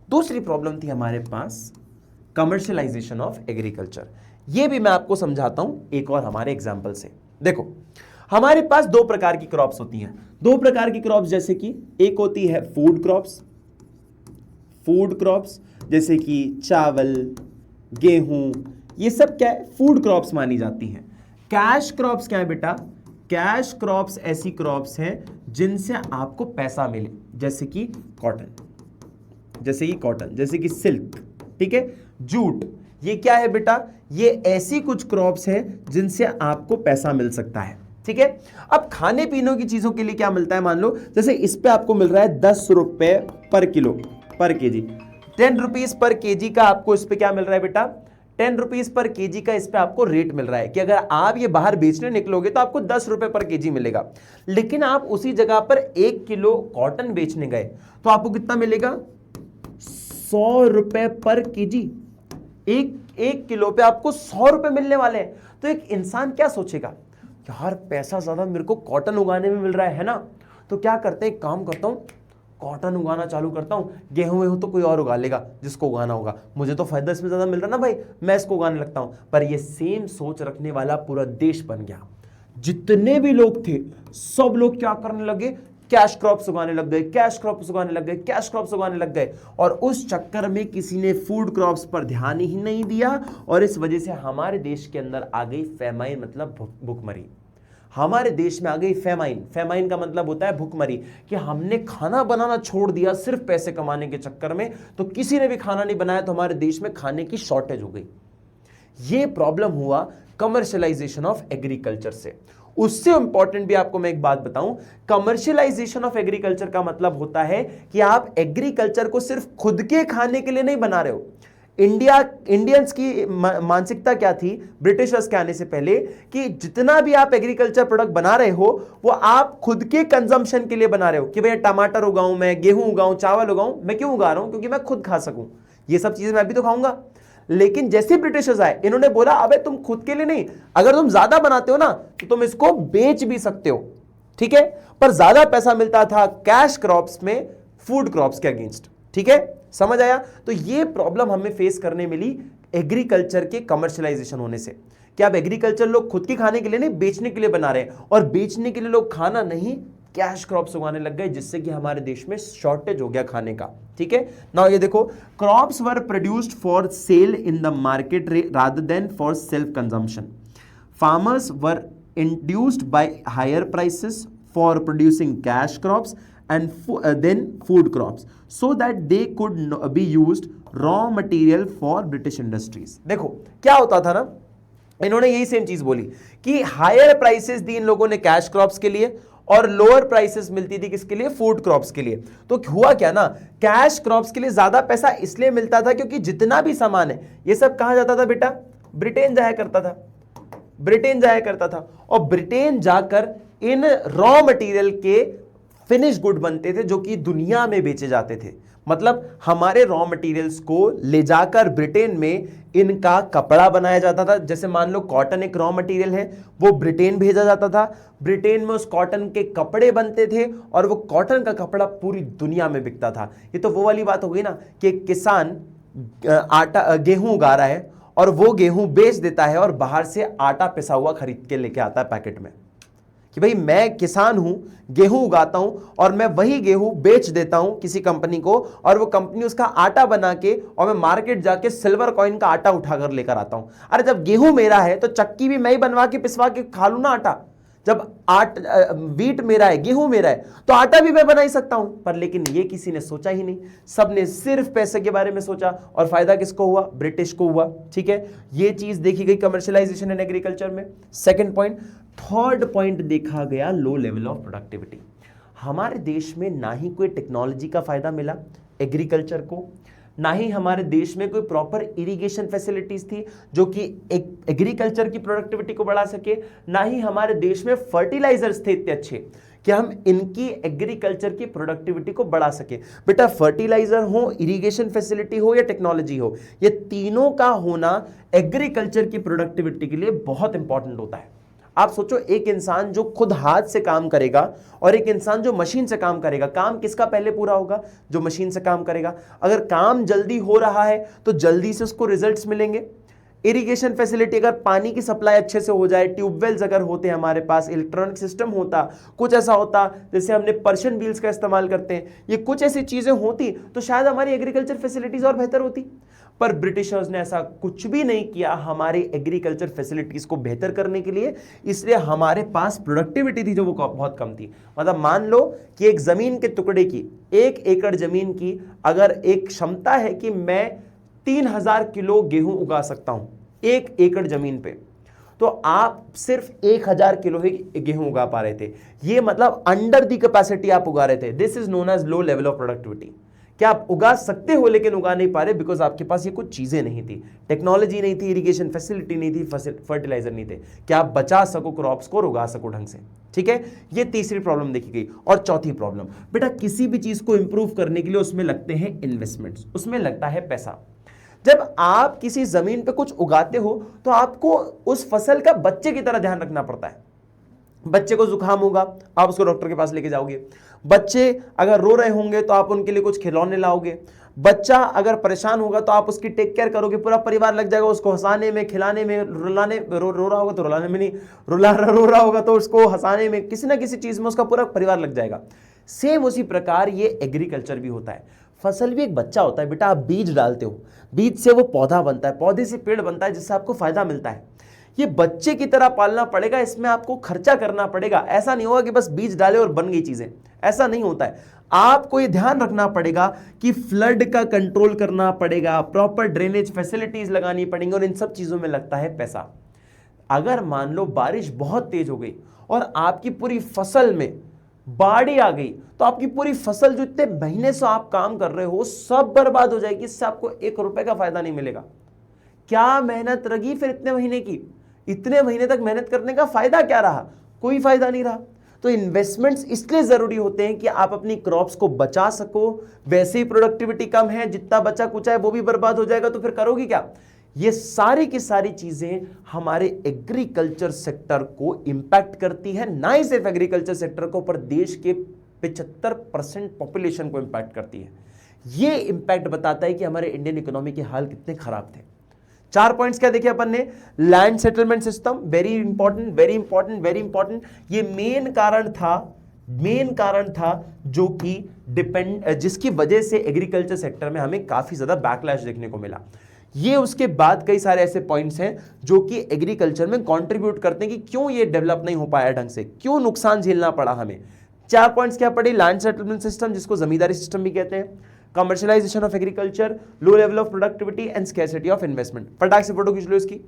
दूसरी प्रॉब्लम थी हमारे पास कमर्शियलाइजेशन ऑफ एग्रीकल्चर। ये भी मैं आपको समझाता हूं एक और हमारे एग्जाम्पल से। देखो, हमारे पास दो प्रकार की क्रॉप्स होती हैं। दो प्रकार की क्रॉप्स जैसे कि एक होती है फूड क्रॉप्स, फूड क्रॉप्स जैसे कि चावल, गेहूं, ये सब क्या है, फूड क्रॉप्स मानी जाती हैं। कैश क्रॉप्स क्या है बेटा, कैश क्रॉप्स ऐसी क्रॉप्स हैं जिनसे आपको पैसा मिले, जैसे कि कॉटन, जैसे कि कॉटन, जैसे कि सिल्क, ठीक है, जूट। ये क्या है बेटा, ये ऐसी कुछ क्रॉप्स हैं जिनसे आपको पैसा मिल सकता है, ठीक है। अब खाने पीने की चीजों के लिए क्या मिलता है, मान लो जैसे इस पे आपको मिल रहा है 10 रुपए पर किलो, पर केजी, 10 रुपीज पर केजी का आपको इस पे क्या मिल रहा है बेटा, 10 रुपीज पर केजी का इस पे आपको रेट मिल रहा है कि अगर आप ये बाहर बेचने निकलोगे तो आपको 10 रुपए पर केजी मिलेगा। लेकिन आप उसी जगह पर 1 किलो कॉटन बेचने गए तो आपको कितना मिलेगा, 100 रुपए पर केजी। एक किलो पे आपको 100 रुपए मिलने वाले हैं। तो एक इंसान क्या सोचेगा, यार पैसा ज्यादा मेरे को कॉटन उगाने में मिल रहा है ना, तो क्या करते हैं, एक काम करता हूं, कॉटन उगाना चालू करता हूं, गेहूं वेहूं तो कोई और उगा लेगा जिसको उगाना होगा, मुझे तो फायदा इसमें ज्यादा मिल रहा ना भाई, मैं इसको उगाने लगता हूं। पर ये सेम सोच रखने वाला पूरा देश बन गया। जितने भी लोग थे सब लोग क्या करने लगे, कैश क्रॉप्स उगाने लग गए, कैश क्रॉप्स उगाने लग गए, कैश क्रॉप्स उगाने लग गए। और उस चक्कर में किसी ने फूड क्रॉप्स पर ध्यान ही नहीं दिया, और इस वजह से हमारे देश के अंदर आ गई फेमाइन, मतलब भूखमरी। हमारे देश में आ गई फेमाइन। फेमाइन का मतलब होता है भूखमरी, कि हमने खाना बनाना छोड़ दिया सिर्फ पैसे कमाने के चक्कर में, तो किसी ने भी खाना नहीं बनाया तो हमारे देश में खाने की शॉर्टेज हो गई। ये प्रॉब्लम हुआ कमर्शियलाइजेशन ऑफ एग्रीकल्चर से। उससे इंपॉर्टेंट भी आपको मैं एक बात बताऊं, कमर्शियलाइजेशन ऑफ एग्रीकल्चर का मतलब होता है कि आप एग्रीकल्चर को सिर्फ खुद के खाने के लिए नहीं बना रहे हो। इंडियंस की मानसिकता क्या थी ब्रिटिशर्स के आने से पहले, कि जितना भी आप एग्रीकल्चर प्रोडक्ट बना रहे हो वो आप खुद के कंजम्पशन के लिए बना रहे हो, कि भैया टमाटर उगाऊं, मैं गेहूं उगाऊं, चावल उगाऊं, मैं क्यों उगा रहा हूं, क्योंकि मैं खुद खा सकूं, ये सब चीजें मैं भी तो खाऊंगा। लेकिन जैसे ब्रिटिशर्स आए, इन्होंने बोला अबे तुम खुद के लिए नहीं, अगर तुम ज्यादा बनाते हो ना तो तुम इसको बेच भी सकते हो, ठीक है। पर ज्यादा पैसा मिलता था कैश क्रॉप्स में फूड क्रॉप्स के अगेंस्ट, ठीक है, समझ आया। तो ये प्रॉब्लम हमें फेस करने मिली एग्रीकल्चर के कमर्शियलाइजेशन होने से, कि अब एग्रीकल्चर लोग खुद के खाने के लिए नहीं, बेचने के लिए बना रहे हैं, और बेचने के लिए लोग खाना नहीं कैश क्रॉप्स उगाने लग गए, जिससे कि हमारे देश में शॉर्टेज हो गया खाने का, ठीक है। नाउ ये देखो, crops were produced for sale in the market rather than for self consumption. Farmers were induced by higher prices for producing cash crops and then food crops so that they could be used raw material for British industries। देखो क्या होता था ना, इन्होंने यही same चीज बोली कि हायर प्राइसेस दी इन लोगों ने कैश क्रॉप्स के लिए, और लोअर प्राइसेस मिलती थी किसके लिए, फूड क्रॉप्स के लिए। तो हुआ क्या ना, कैश क्रॉप्स के लिए ज्यादा पैसा इसलिए मिलता था क्योंकि जितना भी सामान है ये सब कहां जाता था बेटा, ब्रिटेन जाया करता था, ब्रिटेन जाया करता था। और ब्रिटेन जाकर इन रॉ मटेरियल के फिनिश गुड बनते थे जो कि दुनिया में बेचे जाते थे। मतलब हमारे रॉ मटेरियल्स को ले जाकर ब्रिटेन में इनका कपड़ा बनाया जाता था। जैसे मान लो कॉटन एक रॉ मटेरियल है, वो ब्रिटेन भेजा जाता था, ब्रिटेन में उस कॉटन के कपड़े बनते थे, और वो कॉटन का कपड़ा पूरी दुनिया में बिकता था। ये तो वो वाली बात हो गई ना कि एक किसान गेहूं उगा रहा है और वो गेहूं बेच देता है और बाहर से आटा पिसा हुआ खरीद के लेके आता है पैकेट में, कि भाई मैं किसान हूं, गेहूं उगाता हूं और मैं वही गेहूं बेच देता हूं किसी कंपनी को, और वो कंपनी उसका आटा बना के, और मैं मार्केट जाके सिल्वर कॉइन का आटा उठाकर लेकर आता हूं। अरे जब गेहूं मेरा है तो चक्की भी मैं ही बनवा के पिसवा के खा लूं ना आटा। जब वीट मेरा है, गेहूं मेरा है, तो आटा भी मैं बना ही सकता हूं। पर लेकिन ये किसी ने सोचा ही नहीं, सबने सिर्फ पैसे के बारे में सोचा, और फायदा किसको हुआ, ब्रिटिश को हुआ, ठीक है। ये चीज देखी गई कमर्शियलाइजेशन इन एग्रीकल्चर में। Second point. थर्ड पॉइंट देखा गया लो लेवल ऑफ प्रोडक्टिविटी। हमारे देश में ना ही कोई टेक्नोलॉजी का फायदा मिला, एग्रीकल्चर को, ना ही हमारे देश में कोई प्रॉपर इरिगेशन फैसिलिटीज थी जो कि एग्रीकल्चर की प्रोडक्टिविटी को बढ़ा सके, ना ही हमारे देश में फर्टिलाइजर्स थे इतने अच्छे कि हम इनकी एग्रीकल्चर की प्रोडक्टिविटी को बढ़ा सके। बेटा फर्टिलाइजर हो, इरिगेशन फैसिलिटी हो या टेक्नोलॉजी हो, ये तीनों का होना एग्रीकल्चर की प्रोडक्टिविटी के लिए बहुत इंपॉर्टेंट होता है। आप सोचो, एक इंसान जो खुद हाथ से काम करेगा और एक इंसान जो मशीन से काम करेगा, काम किसका पहले पूरा होगा? जो मशीन से काम करेगा। अगर काम जल्दी हो रहा है तो जल्दी से उसको रिजल्ट्स मिलेंगे। इरिगेशन फैसिलिटी, अगर पानी की सप्लाई अच्छे से हो जाए, ट्यूबवेल्स अगर होते हमारे पास, इलेक्ट्रॉनिक सिस्टम होता, कुछ ऐसा होता जैसे हमने पर्शियन व्हील्स का इस्तेमाल करते हैं, ये कुछ ऐसी चीजें होती तो शायद हमारी एग्रीकल्चर फैसिलिटीज और बेहतर होती। पर ब्रिटिशर्स ने ऐसा कुछ भी नहीं किया हमारी एग्रीकल्चर फैसिलिटीज को बेहतर करने के लिए, इसलिए हमारे पास प्रोडक्टिविटी थी जो वो बहुत कम थी। मतलब मान लो कि एक जमीन के टुकड़े की, 1 एकड़ जमीन की अगर एक क्षमता है कि मैं 3000 किलो गेहूं उगा सकता हूं 1 एकड़ जमीन पे, तो आप सिर्फ 1000 किलो ही गेहूं उगा पा रहे थे। ये मतलब अंडर दी कैपेसिटी आप उगा रहे थे। This is known as low level of productivity. क्या आप उगा सकते हो लेकिन उगा नहीं पा रहे बिकॉज आपके पास ये कुछ चीजें नहीं थी, टेक्नोलॉजी नहीं थी, इरिगेशन फैसिलिटी नहीं थी, फर्टिलाइजर नहीं थे। क्या आप बचा सको क्रॉप्स को और उगा सको ढंग से? ठीक है, ये तीसरी प्रॉब्लम देखी गई। और चौथी प्रॉब्लम, बेटा किसी भी चीज को इंप्रूव करने के लिए उसमें लगते हैं इन्वेस्टमेंट्स, उसमें लगता है पैसा। जब आप किसी जमीन पे कुछ उगाते हो तो आपको उस फसल का बच्चे की तरह ध्यान रखना पड़ता है। बच्चे को जुकाम होगा, आप उसको डॉक्टर के पास लेके जाओगे। बच्चे अगर रो रहे होंगे तो आप उनके लिए कुछ खिलौने लाओगे। बच्चा अगर परेशान होगा तो आप उसकी टेक केयर करोगे, पूरा परिवार लग जाएगा उसको हंसाने में, खिलाने में, रुलाने, रो रहा होगा तो रुलाने में नहीं, रो रहा होगा तो उसको हंसाने में, किसी ना किसी चीज में उसका पूरा परिवार लग जाएगा। सेम उसी प्रकार ये एग्रीकल्चर भी होता है। फसल भी एक बच्चा होता है। बेटा आप बीज डालते हो, बीज से वो पौधा बनता है, पौधे से पेड़ बनता है जिससे आपको फायदा मिलता है। ये बच्चे की तरह पालना पड़ेगा, इसमें आपको खर्चा करना पड़ेगा। ऐसा नहीं होगा कि बस बीज डाले और बन गई चीजें, ऐसा नहीं होता है। आपको ये ध्यान रखना पड़ेगा कि फ्लड का कंट्रोल करना पड़ेगा, प्रॉपर ड्रेनेज फैसिलिटीज लगानी पड़ेंगी और इन सब चीजों में लगता है पैसा। अगर मान लो बारिश बहुत तेज हो गई और आपकी पूरी फसल में बाढ़ आ गई तो आपकी पूरी फसल जो इतने महीने से आप काम कर रहे हो सब बर्बाद हो जाएगी। इससे आपको 1 रुपए का फायदा नहीं मिलेगा। क्या मेहनत रही फिर इतने महीने की? इतने महीने तक मेहनत करने का फायदा क्या रहा? कोई फायदा नहीं रहा। तो इन्वेस्टमेंट्स इसलिए जरूरी होते हैं कि आप अपनी क्रॉप्स को बचा सको। वैसे ही प्रोडक्टिविटी कम है, जितना बचा कुचा है वो भी बर्बाद हो जाएगा, तो फिर करोगे क्या? ये सारी की सारी चीजें हमारे एग्रीकल्चर सेक्टर को इंपैक्ट करती है। ना ही सिर्फ एग्रीकल्चर सेक्टर को, पर देश के 75% पॉपुलेशन को इंपैक्ट करती है। ये इंपैक्ट बताता है कि हमारे इंडियन इकोनॉमी के हाल कितने खराब थे। 4 पॉइंट्स क्या देखे अपन ने? Land settlement system, very important, very important, very important. ये मेन कारण था जो कि जिसकी वजह से एग्रीकल्चर सेक्टर में हमें काफी ज्यादा बैकलैश देखने को मिला। ये उसके बाद कई सारे ऐसे पॉइंट्स हैं जो कि एग्रीकल्चर में कंट्रीब्यूट करते हैं कि क्यों ये डेवलप नहीं हो पाया ढंग से, क्यों नुकसान झेलना पड़ा हमें। 4 पॉइंट्स क्या पड़े? लैंड सेटलमेंट सिस्टम, जिसको जमींदारी सिस्टम भी कहते हैं, commercialisation of agriculture, low level of productivity and scarcity of investment. फटाक से फोटो खींच लो इसकी।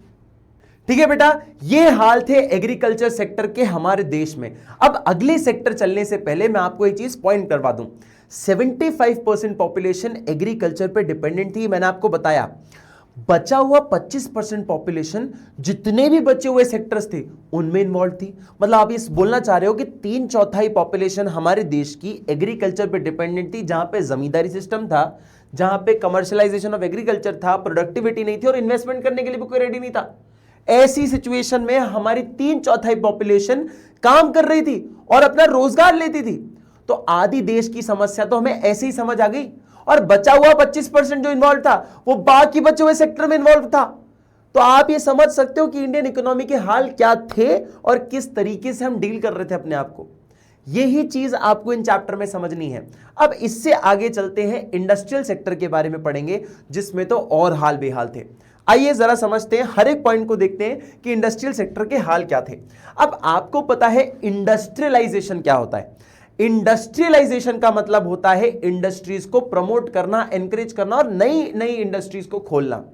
ठीक है बेटा, ये हाल थे एग्रीकल्चर सेक्टर के हमारे देश में। अब अगले सेक्टर चलने से पहले मैं आपको एक चीज पॉइंट करवा दूं। 75% पॉपुलेशन एग्रीकल्चर पे डिपेंडेंट थी। मैंने आपको बताया बचा हुआ 25% पॉपुलेशन जितने भी बचे हुए सेक्टर्स थे उनमें इन्वॉल्व थी। मतलब आप ये बोलना चाह रहे हो कि 3/4 पॉपुलेशन हमारे देश की एग्रीकल्चर पे डिपेंडेंट थी, जहां पे जमींदारी सिस्टम था, जहां पे कमर्शियलाइजेशन ऑफ एग्रीकल्चर था, प्रोडक्टिविटी नहीं थी और इन्वेस्टमेंट करने के लिए भी कोई रेडी नहीं था। ऐसी सिचुएशन में हमारी 3/4 पॉपुलेशन काम कर रही थी और अपना रोजगार लेती थी। तो आधी देश की समस्या तो हमें ऐसे ही समझ आ गई, और बचा हुआ 25% जो इन्वॉल्व था वो बाकी बचे हुए सेक्टर में इन्वॉल्व था। तो आप ये समझ सकते हो कि इंडियन इकोनॉमी के हाल क्या थे और किस तरीके से हम डील कर रहे थे अपने आप को। यही चीज आपको इन चैप्टर में समझनी है। अब इससे आगे चलते हैं, इंडस्ट्रियल सेक्टर के बारे में पढ़ेंगे, जिसमें तो और हाल बेहाल थे। आइए जरा समझते हैं, हर एक पॉइंट को देखते हैं कि इंडस्ट्रियल सेक्टर के हाल क्या थे। अब आपको पता है इंडस्ट्रियलाइजेशन क्या होता है। इंडस्ट्रियलाइजेशन का मतलब होता है इंडस्ट्रीज को प्रमोट करना, एनकरेज करना और नई नई इंडस्ट्रीज को खोलना।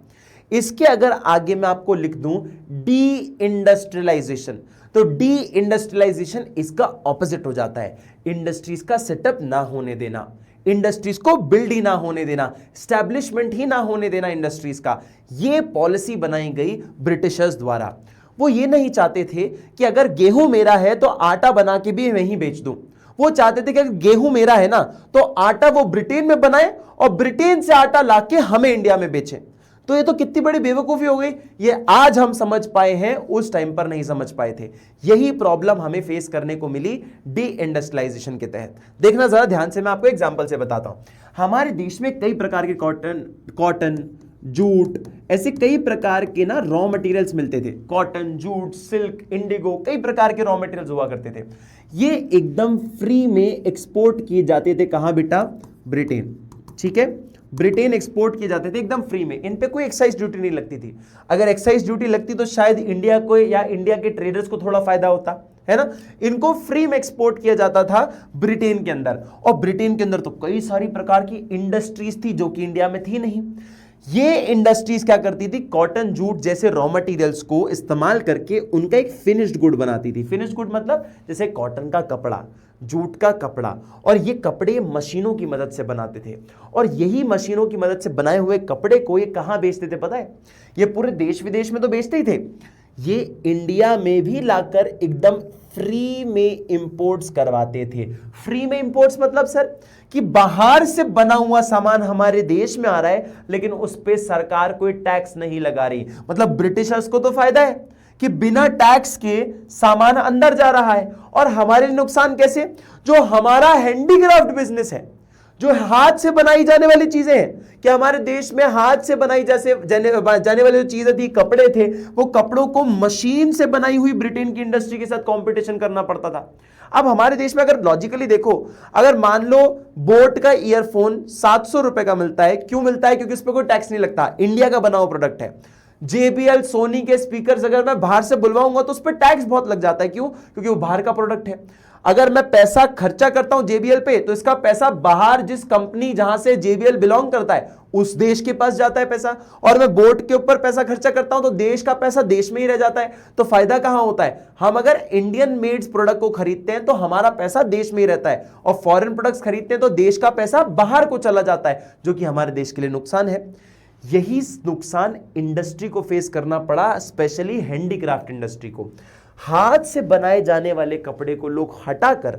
इसके अगर आगे मैं आपको लिख दूं डी इंडस्ट्रियलाइजेशन, तो डी इंडस्ट्रियलाइजेशन इसका ऑपोजिट हो जाता है, इंडस्ट्रीज का सेटअप ना होने देना। इंडस्ट्रीज को बिल्ड ही ना होने देना, स्टैब्लिशमेंट ही ना होने देना इंडस्ट्रीज का। यह पॉलिसी बनाई गई ब्रिटिशर्स द्वारा। वो ये नहीं चाहते थे कि अगर गेहूं मेरा है तो आटा बना के भी वहीं बेच दूं। वो चाहते थे कि अगर गेहूं मेरा है ना तो आटा वो ब्रिटेन में बनाए और ब्रिटेन से आटा लाके हमें इंडिया में बेचे। तो ये तो कितनी बड़ी बेवकूफी हो गई। ये आज हम समझ पाए हैं, उस टाइम पर नहीं समझ पाए थे। यही प्रॉब्लम हमें फेस करने को मिली डी इंडस्ट्रियलाइजेशन के तहत। देखना जरा ध्यान से, मैं आपको एग्जांपल से बताता हूं। हमारे देश में कई प्रकार के कॉटन, जूट, ऐसे कई प्रकार के ना रॉ मटेरियल्स मिलते थे। कॉटन, जूट, सिल्क, इंडिगो, कई प्रकार के रॉ मटेरियल्स हुआ करते थे। ये एकदम फ्री में एक्सपोर्ट किए जाते थे। कहां बेटा? ब्रिटेन। ठीक है, ब्रिटेन एक्सपोर्ट किए जाते थे एकदम फ्री में। इन पे कोई एक्साइज ड्यूटी नहीं लगती थी। अगर एक्साइज ड्यूटी लगती तो शायद इंडिया को या इंडिया के ट्रेडर्स को थोड़ा फायदा होता, है ना। इनको फ्री में एक्सपोर्ट किया जाता था ब्रिटेन के अंदर। और ब्रिटेन के अंदर तो कई सारी प्रकार की इंडस्ट्रीज थी जो कि इंडिया में थी नहीं। ये इंडस्ट्रीज क्या करती थी? कॉटन, जूट जैसे रॉ मटेरियल्स को इस्तेमाल करके उनका एक फिनिश्ड गुड बनाती थी। फिनिश्ड गुड मतलब जैसे कॉटन का कपड़ा, जूट का कपड़ा, और ये कपड़े मशीनों की मदद से बनाते थे। और यही मशीनों की मदद से बनाए हुए कपड़े को ये कहां बेचते थे पता है? ये पूरे देश विदेश में तो बेचते ही थे, ये इंडिया में भी लाकर एकदम फ्री में इंपोर्ट्स करवाते थे। फ्री में इंपोर्ट्स मतलब सर कि बाहर से बना हुआ सामान हमारे देश में आ रहा है लेकिन उस पे सरकार कोई टैक्स नहीं लगा रही। मतलब ब्रिटिशर्स को तो फायदा है कि बिना टैक्स के सामान अंदर जा रहा है, और हमारे लिए नुकसान कैसे? जो हमारा हैंडीक्राफ्ट बिजनेस है, जो हाथ से बनाई जाने वाली चीजें हैं, कि हमारे देश में हाथ से बनाई जाने वाली जो चीजें थी, कपड़े थे, वो कपड़ों को मशीन से बनाई हुई ब्रिटेन की इंडस्ट्री के साथ कंपटीशन करना पड़ता था। अब हमारे देश में अगर लॉजिकली देखो, अगर मान लो बोट का ईयरफोन 700 रुपए का मिलता है, क्यों मिलता है? क्योंकि उस पर कोई टैक्स नहीं लगता, इंडिया का बना हुआ प्रोडक्ट है। JBL, सोनी के स्पीकर्स अगर मैं बाहर से बुलवाऊंगा तो उस पर टैक्स बहुत लग जाता है। क्यों? क्योंकि वो बाहर का प्रोडक्ट है। अगर मैं पैसा खर्चा करता हूं JBL पे तो इसका पैसा बाहर जिस कंपनी जहां से JBL बिलोंग करता है उस देश के पास जाता है पैसा, और मैं बोट के ऊपर पैसा खर्चा करता हूं तो देश का पैसा देश में ही रह जाता है। तो फायदा कहां होता है? हम अगर इंडियन मेड्स प्रोडक्ट को खरीदते हैं तो हमारा पैसा देश में ही रहता है, और फॉरेन प्रोडक्ट्स खरीदते हैं तो देश का पैसा बाहर को चला जाता है, जो कि हमारे देश के लिए नुकसान है। यही नुकसान इंडस्ट्री को फेस करना पड़ा, स्पेशली हैंडीक्राफ्ट इंडस्ट्री को। हाथ से बनाए जाने वाले कपड़े को लोग हटाकर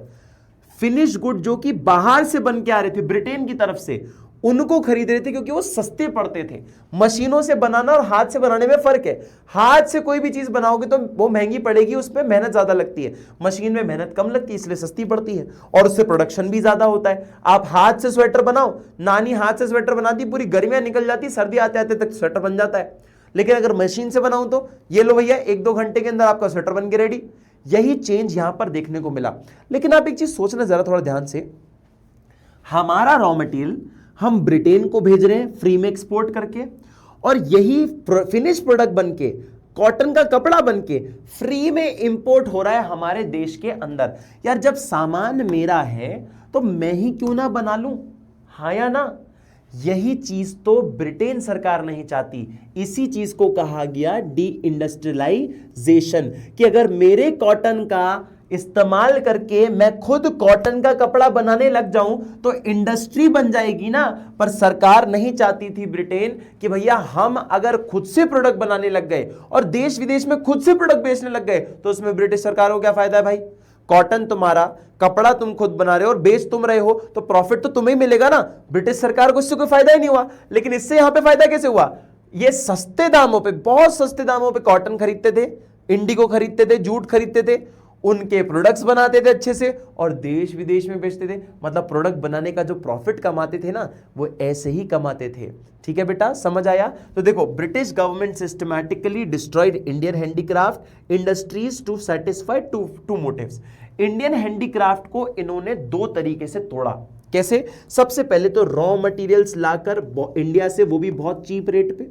फिनिश गुड जो कि बाहर से बन के आ रहे थे ब्रिटेन की तरफ से, उनको खरीद रहे थे क्योंकि वो सस्ते पड़ते थे। मशीनों से बनाना और हाथ से बनाने में फर्क है। हाथ से कोई भी चीज बनाओगे तो वो महंगी पड़ेगी, उस पर मेहनत ज्यादा लगती है। मशीन में मेहनत कम लगती है इसलिए सस्ती पड़ती है, और उससे प्रोडक्शन भी ज्यादा होता है। आप हाथ से स्वेटर बनाओ, नानी हाथ से स्वेटर बनाती, पूरी गर्मियां निकल जाती, सर्दी आते आते तक स्वेटर बन जाता है। लेकिन अगर मशीन से बनाऊं तो ये लो भैया, 1-2 घंटे के अंदर आपका स्वेटर बन के रेडी। यही चेंज यहां पर देखने को मिला। लेकिन आप एक चीज सोचना जरा थोड़ा ध्यान से, हमारा रॉ मटेरियल हम ब्रिटेन को भेज रहे हैं फ्री में एक्सपोर्ट करके, और यही फिनिश प्रोडक्ट बनके, कॉटन का कपड़ा बनके फ्री में इंपोर्ट हो रहा है हमारे देश के अंदर। यार जब सामान मेरा है तो मैं ही क्यों ना बना लूं, हाँ या ना? यही चीज तो ब्रिटेन सरकार नहीं चाहती। इसी चीज को कहा गया डी इंडस्ट्रियलाइजेशन, कि अगर मेरे कॉटन का इस्तेमाल करके मैं खुद कॉटन का कपड़ा बनाने लग जाऊं तो इंडस्ट्री बन जाएगी ना। पर सरकार नहीं चाहती थी ब्रिटेन कि भैया हम अगर खुद से प्रोडक्ट बनाने लग गए और देश विदेश में खुद से प्रोडक्ट बेचने लग गए तो उसमें ब्रिटिश सरकार को क्या फायदा है भाई? कॉटन तुम्हारा, कपड़ा तुम खुद बना रहे हो और बेच तुम रहे हो तो प्रॉफिट तो तुम्हें ही मिलेगा ना। ब्रिटिश सरकार को इससे कोई फायदा ही नहीं हुआ। लेकिन इससे यहां पे फायदा कैसे हुआ? ये सस्ते दामों पे, बहुत सस्ते दामों पे कॉटन खरीदते थे, इंडिगो खरीदते थे, जूट खरीदते थे, उनके प्रोडक्ट्स बनाते थे अच्छे से और देश विदेश में बेचते थे। मतलब प्रोडक्ट बनाने का जो प्रॉफिट कमाते थे ना, वो ऐसे ही कमाते थे। ठीक है बेटा, समझ आया? तो देखो, British government systematically destroyed Indian handicraft industries to satisfy two motives. Indian handicraft को इन्होंने 2 तरीके से तोड़ा। कैसे? सबसे पहले तो रॉ मटेरियल्स लाकर इंडिया से, वो भी बहुत चीप रेट पे,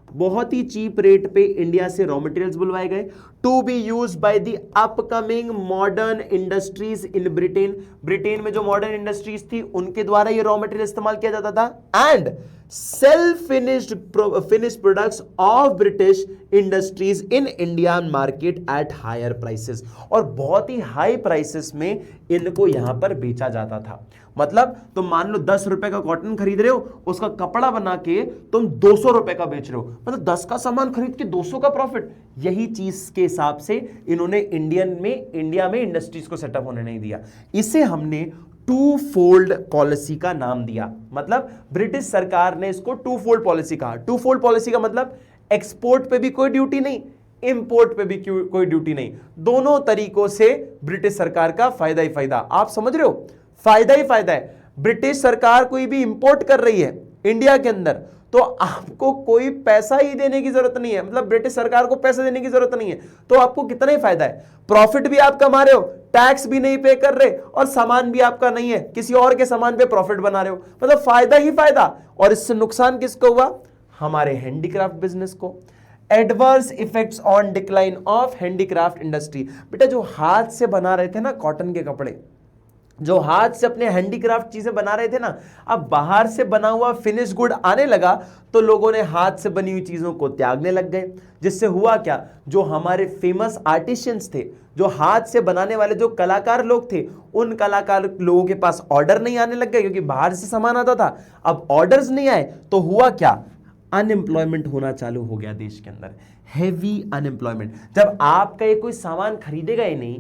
बहुत ही चीप रेट पे इंडिया से रॉ मटेरियल्स बुलवाए गए। To be use by the upcoming modern industries in Britain. Britain में जो मॉडर्न इंडस्ट्रीज थी उनके द्वारा ये रॉ मटेरियल इस्तेमाल किया जाता था। And sell finished products of British industries in Indian market at higher prices, और बहुत ही हाई प्राइसेस में इनको यहां पर बेचा जाता था। मतलब तुम मान लो 10 रुपए का कॉटन खरीद रहे हो, उसका कपड़ा बना के तुम 200 रुपए का बेच रहे हो, मतलब 10 का सामान खरीद के 200 का प्रॉफिट। यही चीज के हिसाब से इन्होंने इंडिया में इंडस्ट्रीज को सेटअप होने नहीं दिया। इसे हमने टू फोल्ड पॉलिसी का नाम दिया। मतलब ब्रिटिश सरकार ने इसको टू फोल्ड पॉलिसी कहा। टू फोल्ड पॉलिसी का मतलब एक्सपोर्ट पे भी कोई ड्यूटी नहीं, इंपोर्ट पे भी कोई ड्यूटी नहीं, दोनों तरीकों से ब्रिटिश सरकार का फायदा ही फायदा। आप समझ रहे हो, फायदा ही फायदा है। ब्रिटिश सरकार कोई भी इंपोर्ट कर रही है इंडिया के अंदर तो आपको कोई पैसा ही देने की जरूरत नहीं है, मतलब ब्रिटिश सरकार को पैसा देने की जरूरत नहीं है, तो आपको कितना ही फायदा है। प्रॉफिट भी आप कमा रहे हो, टैक्स भी नहीं पे कर रहे, और सामान भी आपका नहीं है, किसी और के सामान पे प्रॉफिट बना रहे हो, मतलब फायदा ही फायदा। और इससे नुकसान किसको हुआ? हमारे हैंडीक्राफ्ट बिजनेस को। Adverse effects on decline of handicraft industry. बेटा जो हाथ से बना रहे थे ना कॉटन के कपड़े, जो हाथ से अपने हैंडीक्राफ्ट चीजें बना रहे थे ना, अब बाहर से बना हुआ फिनिश गुड आने लगा तो लोगों ने हाथ से बनी हुई चीजों को त्यागने लग गए। जिससे हुआ क्या, जो हमारे फेमस आर्टिशियंस थे, जो हाथ से बनाने वाले जो कलाकार लोग थे, उन कलाकार लोगों के पास ऑर्डर नहीं आने लग गए क्योंकि बाहर से सामान आता था। अब ऑर्डर्स नहीं आए तो हुआ क्या, अनएम्प्लॉयमेंट होना चालू हो गया देश के अंदर, हेवी अनएम्प्लॉयमेंट। जब आपका ये कोई सामान खरीदेगा ही नहीं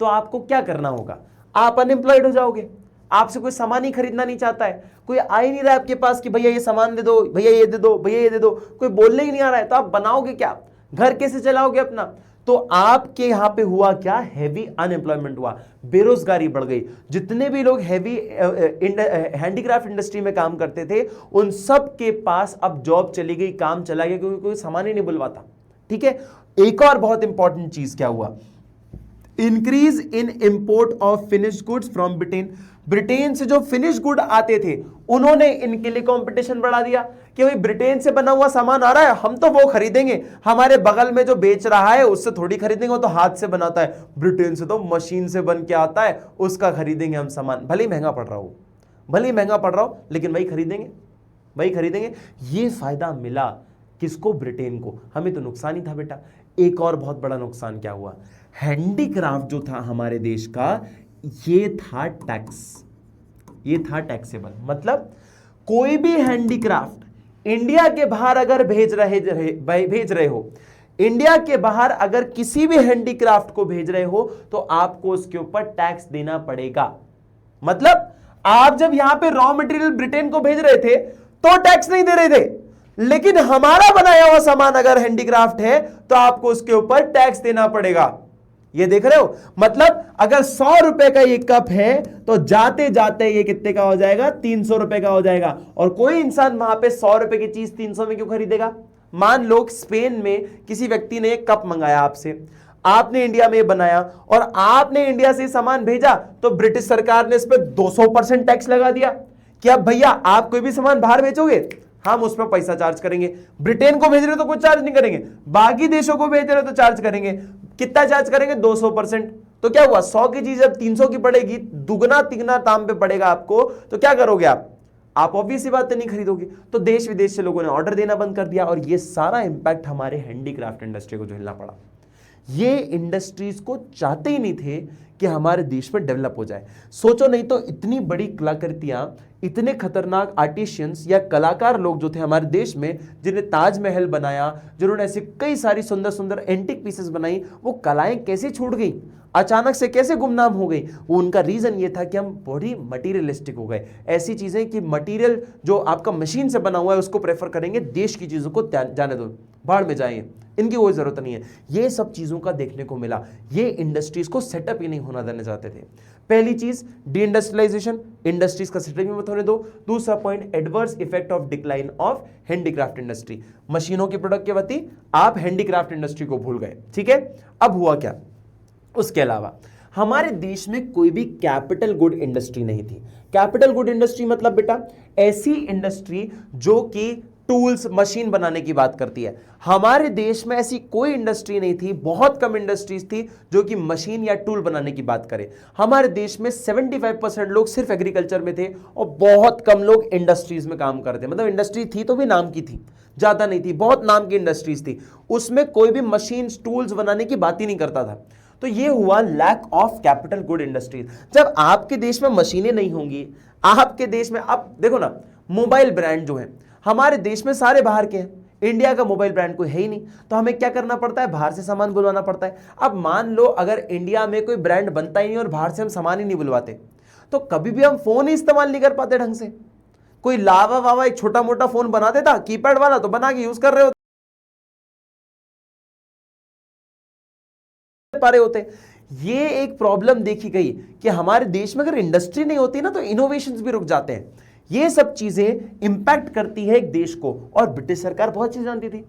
तो आपको क्या करना होगा, आप अनएम्प्लॉयड हो जाओगे। आपसे कोई सामान ही खरीदना नहीं चाहता है, कोई आ ही नहीं रहा है आपके पास कि भैया ये सामान दे दो, भैया ये दे दो, भैया ये दे दो, कोई बोलने ही नहीं आ रहा है, तो आप बनाओगे क्या, घर कैसे चलाओगे अपना? तो आपके यहां पे हुआ क्या, हेवी अनएम्प्लॉयमेंट हुआ, बेरोजगारी बढ़ गई। जितने भी लोग हेवी हैंडीक्राफ्ट इंडस्ट्री में काम करते थे उन सब के पास अब जॉब चली गई, काम चला गया, क्योंकि कोई सामान ही नहीं बुलवाता। ठीक है। एक और बहुत इंपॉर्टेंट चीज क्या हुआ, increase in import of finish goods from Britain. Britain से जो फिनिश गुड आते थे उन्होंने इनके लिए कंपटीशन बढ़ा दिया कि भाई ब्रिटेन से बना हुआ सामान आ रहा है, हम तो वो खरीदेंगे, हमारे बगल में जो बेच रहा है उससे थोड़ी खरीदेंगे, वो तो हाथ से बनाता है, ब्रिटेन से तो मशीन से बन के आता है, उसका खरीदेंगे हम सामान, भले ही महंगा पड़ रहा हो, भले ही महंगा पड़ रहा हो, लेकिन वही खरीदेंगे, वही खरीदेंगे। ये फायदा मिला किसको, ब्रिटेन को। हमें तो नुकसान ही था बेटा। एक और बहुत बड़ा नुकसान क्या हुआ, हैंडीक्राफ्ट जो था हमारे देश का, ये था टैक्स, ये था टैक्सेबल। मतलब कोई भी हैंडीक्राफ्ट इंडिया के बाहर अगर भेज रहे हो, इंडिया के बाहर अगर किसी भी हैंडीक्राफ्ट को भेज रहे हो तो आपको उसके ऊपर टैक्स देना पड़ेगा। मतलब आप जब यहां पे रॉ मटेरियल ब्रिटेन को भेज रहे थे तो टैक्स नहीं दे रहे थे, लेकिन हमारा बनाया हुआ सामान अगर हैंडीक्राफ्ट है तो आपको उसके ऊपर टैक्स देना पड़ेगा। ये देख रहे हो, मतलब अगर 100 रुपए का ये कप है तो जाते जाते ये कितने का हो जाएगा, 300 रुपए का हो जाएगा। और कोई इंसान वहां पे 100 रुपए की चीज 300 में क्यों खरीदेगा? मान लो स्पेन में किसी व्यक्ति ने एक कप मंगाया आपसे, आपने इंडिया में बनाया और आपने इंडिया से सामान भेजा, तो ब्रिटिश सरकार ने इस पर 200% टैक्स लगा दिया कि अब भैया आप कोई भी सामान बाहर बेचोगे हम उस पर पैसा चार्ज करेंगे। ब्रिटेन को भेज रहे हो तो कोई चार्ज नहीं करेंगे, बाकी देशों को भेज रहे हो तो चार्ज करेंगे। कितना चार्ज करेंगे? 200%। तो क्या हुआ, 100 की चीज जब 300 की पड़ेगी, दुगना तिगना दाम पे पड़ेगा आपको, तो क्या करोगे आप ऑब्वियस सी बात नहीं खरीदोगे। तो देश विदेश से लोगों ने ऑर्डर देना बंद कर दिया और ये सारा इंपैक्ट हमारे हैंडीक्राफ्ट इंडस्ट्री को झेलना पड़ा। ये इंडस्ट्रीज को चाहते ही नहीं थे कि हमारे देश में डेवलप हो जाए। सोचो नहीं तो इतनी बड़ी कलाकृतियां, इतने खतरनाक आर्टिशियंस या कलाकार लोग जो थे हमारे देश में, जिन्हें ताजमहल बनाया, जिन्होंने ऐसे कई सारी सुंदर सुंदर एंटिक पीसेस बनाई, वो कलाएं कैसे छूट गई, अचानक से कैसे गुमनाम हो गई? वो उनका रीजन ये था कि हम बड़ी मटीरियलिस्टिक हो गए। ऐसी चीजें कि मटीरियल जो आपका मशीन से बना हुआ है उसको प्रेफर करेंगे, देश की चीजों को जाने दो, बाहर में जाएंगे, इनकी कोई जरूरत नहीं है। ये सब चीजों का देखने को मिला। ये इंडस्ट्रीज को सेटअप ही नहीं होना देना चाहते थे। पहली चीज डी इंडस्ट्रियलाइजेशन, इंडस्ट्रीज का सेटअप ही मत होने दो। दूसरा point, adverse effect of decline of handicraft industry. मशीनों की प्रोडक्ट के प्रति आप हैंडीक्राफ्ट इंडस्ट्री को भूल गए। ठीक है, अब हुआ क्या, उसके अलावा हमारे देश में कोई भी कैपिटल गुड इंडस्ट्री नहीं थी। कैपिटल गुड इंडस्ट्री मतलब बेटा ऐसी इंडस्ट्री जो कि टूल्स, मशीन बनाने की बात करती है। हमारे देश में ऐसी कोई इंडस्ट्री नहीं थी, बहुत कम इंडस्ट्रीज थी जो कि मशीन या टूल बनाने की बात करे। हमारे देश में 75% लोग सिर्फ एग्रीकल्चर में थे और बहुत कम लोग इंडस्ट्रीज में काम करते। मतलब इंडस्ट्री थी तो भी नाम की थी, ज्यादा नहीं थी, बहुत नाम की इंडस्ट्रीज थी, उसमें कोई भी मशीन टूल्स बनाने की बात ही नहीं करता था। तो ये हुआ lack of capital good industries. जब आपके देश में मशीनें नहीं होंगी, आपके देश में, अब देखो ना, मोबाइल ब्रांड जो है हमारे देश में सारे बाहर के हैं, इंडिया का मोबाइल ब्रांड कोई है ही नहीं, तो हमें क्या करना पड़ता है, बाहर से सामान बुलवाना पड़ता है। अब मान लो अगर इंडिया में कोई ब्रांड बनता ही नहीं और बाहर से हम सामान ही नहीं बुलवाते, तो कभी भी हम फोन ही इस्तेमाल नहीं कर पाते ढंग से। कोई लावा वावा एक छोटा मोटा फोन बना देता कीपैड वाला, तो बना के यूज कर रहे होते। ये एक प्रॉब्लम देखी गई कि हमारे देश में अगर इंडस्ट्री नहीं होती ना तो इनोवेशंस भी रुक जाते हैं। ये सब चीजें इंपैक्ट करती है एक देश को, और ब्रिटिश सरकार बहुत चीज जानती थी।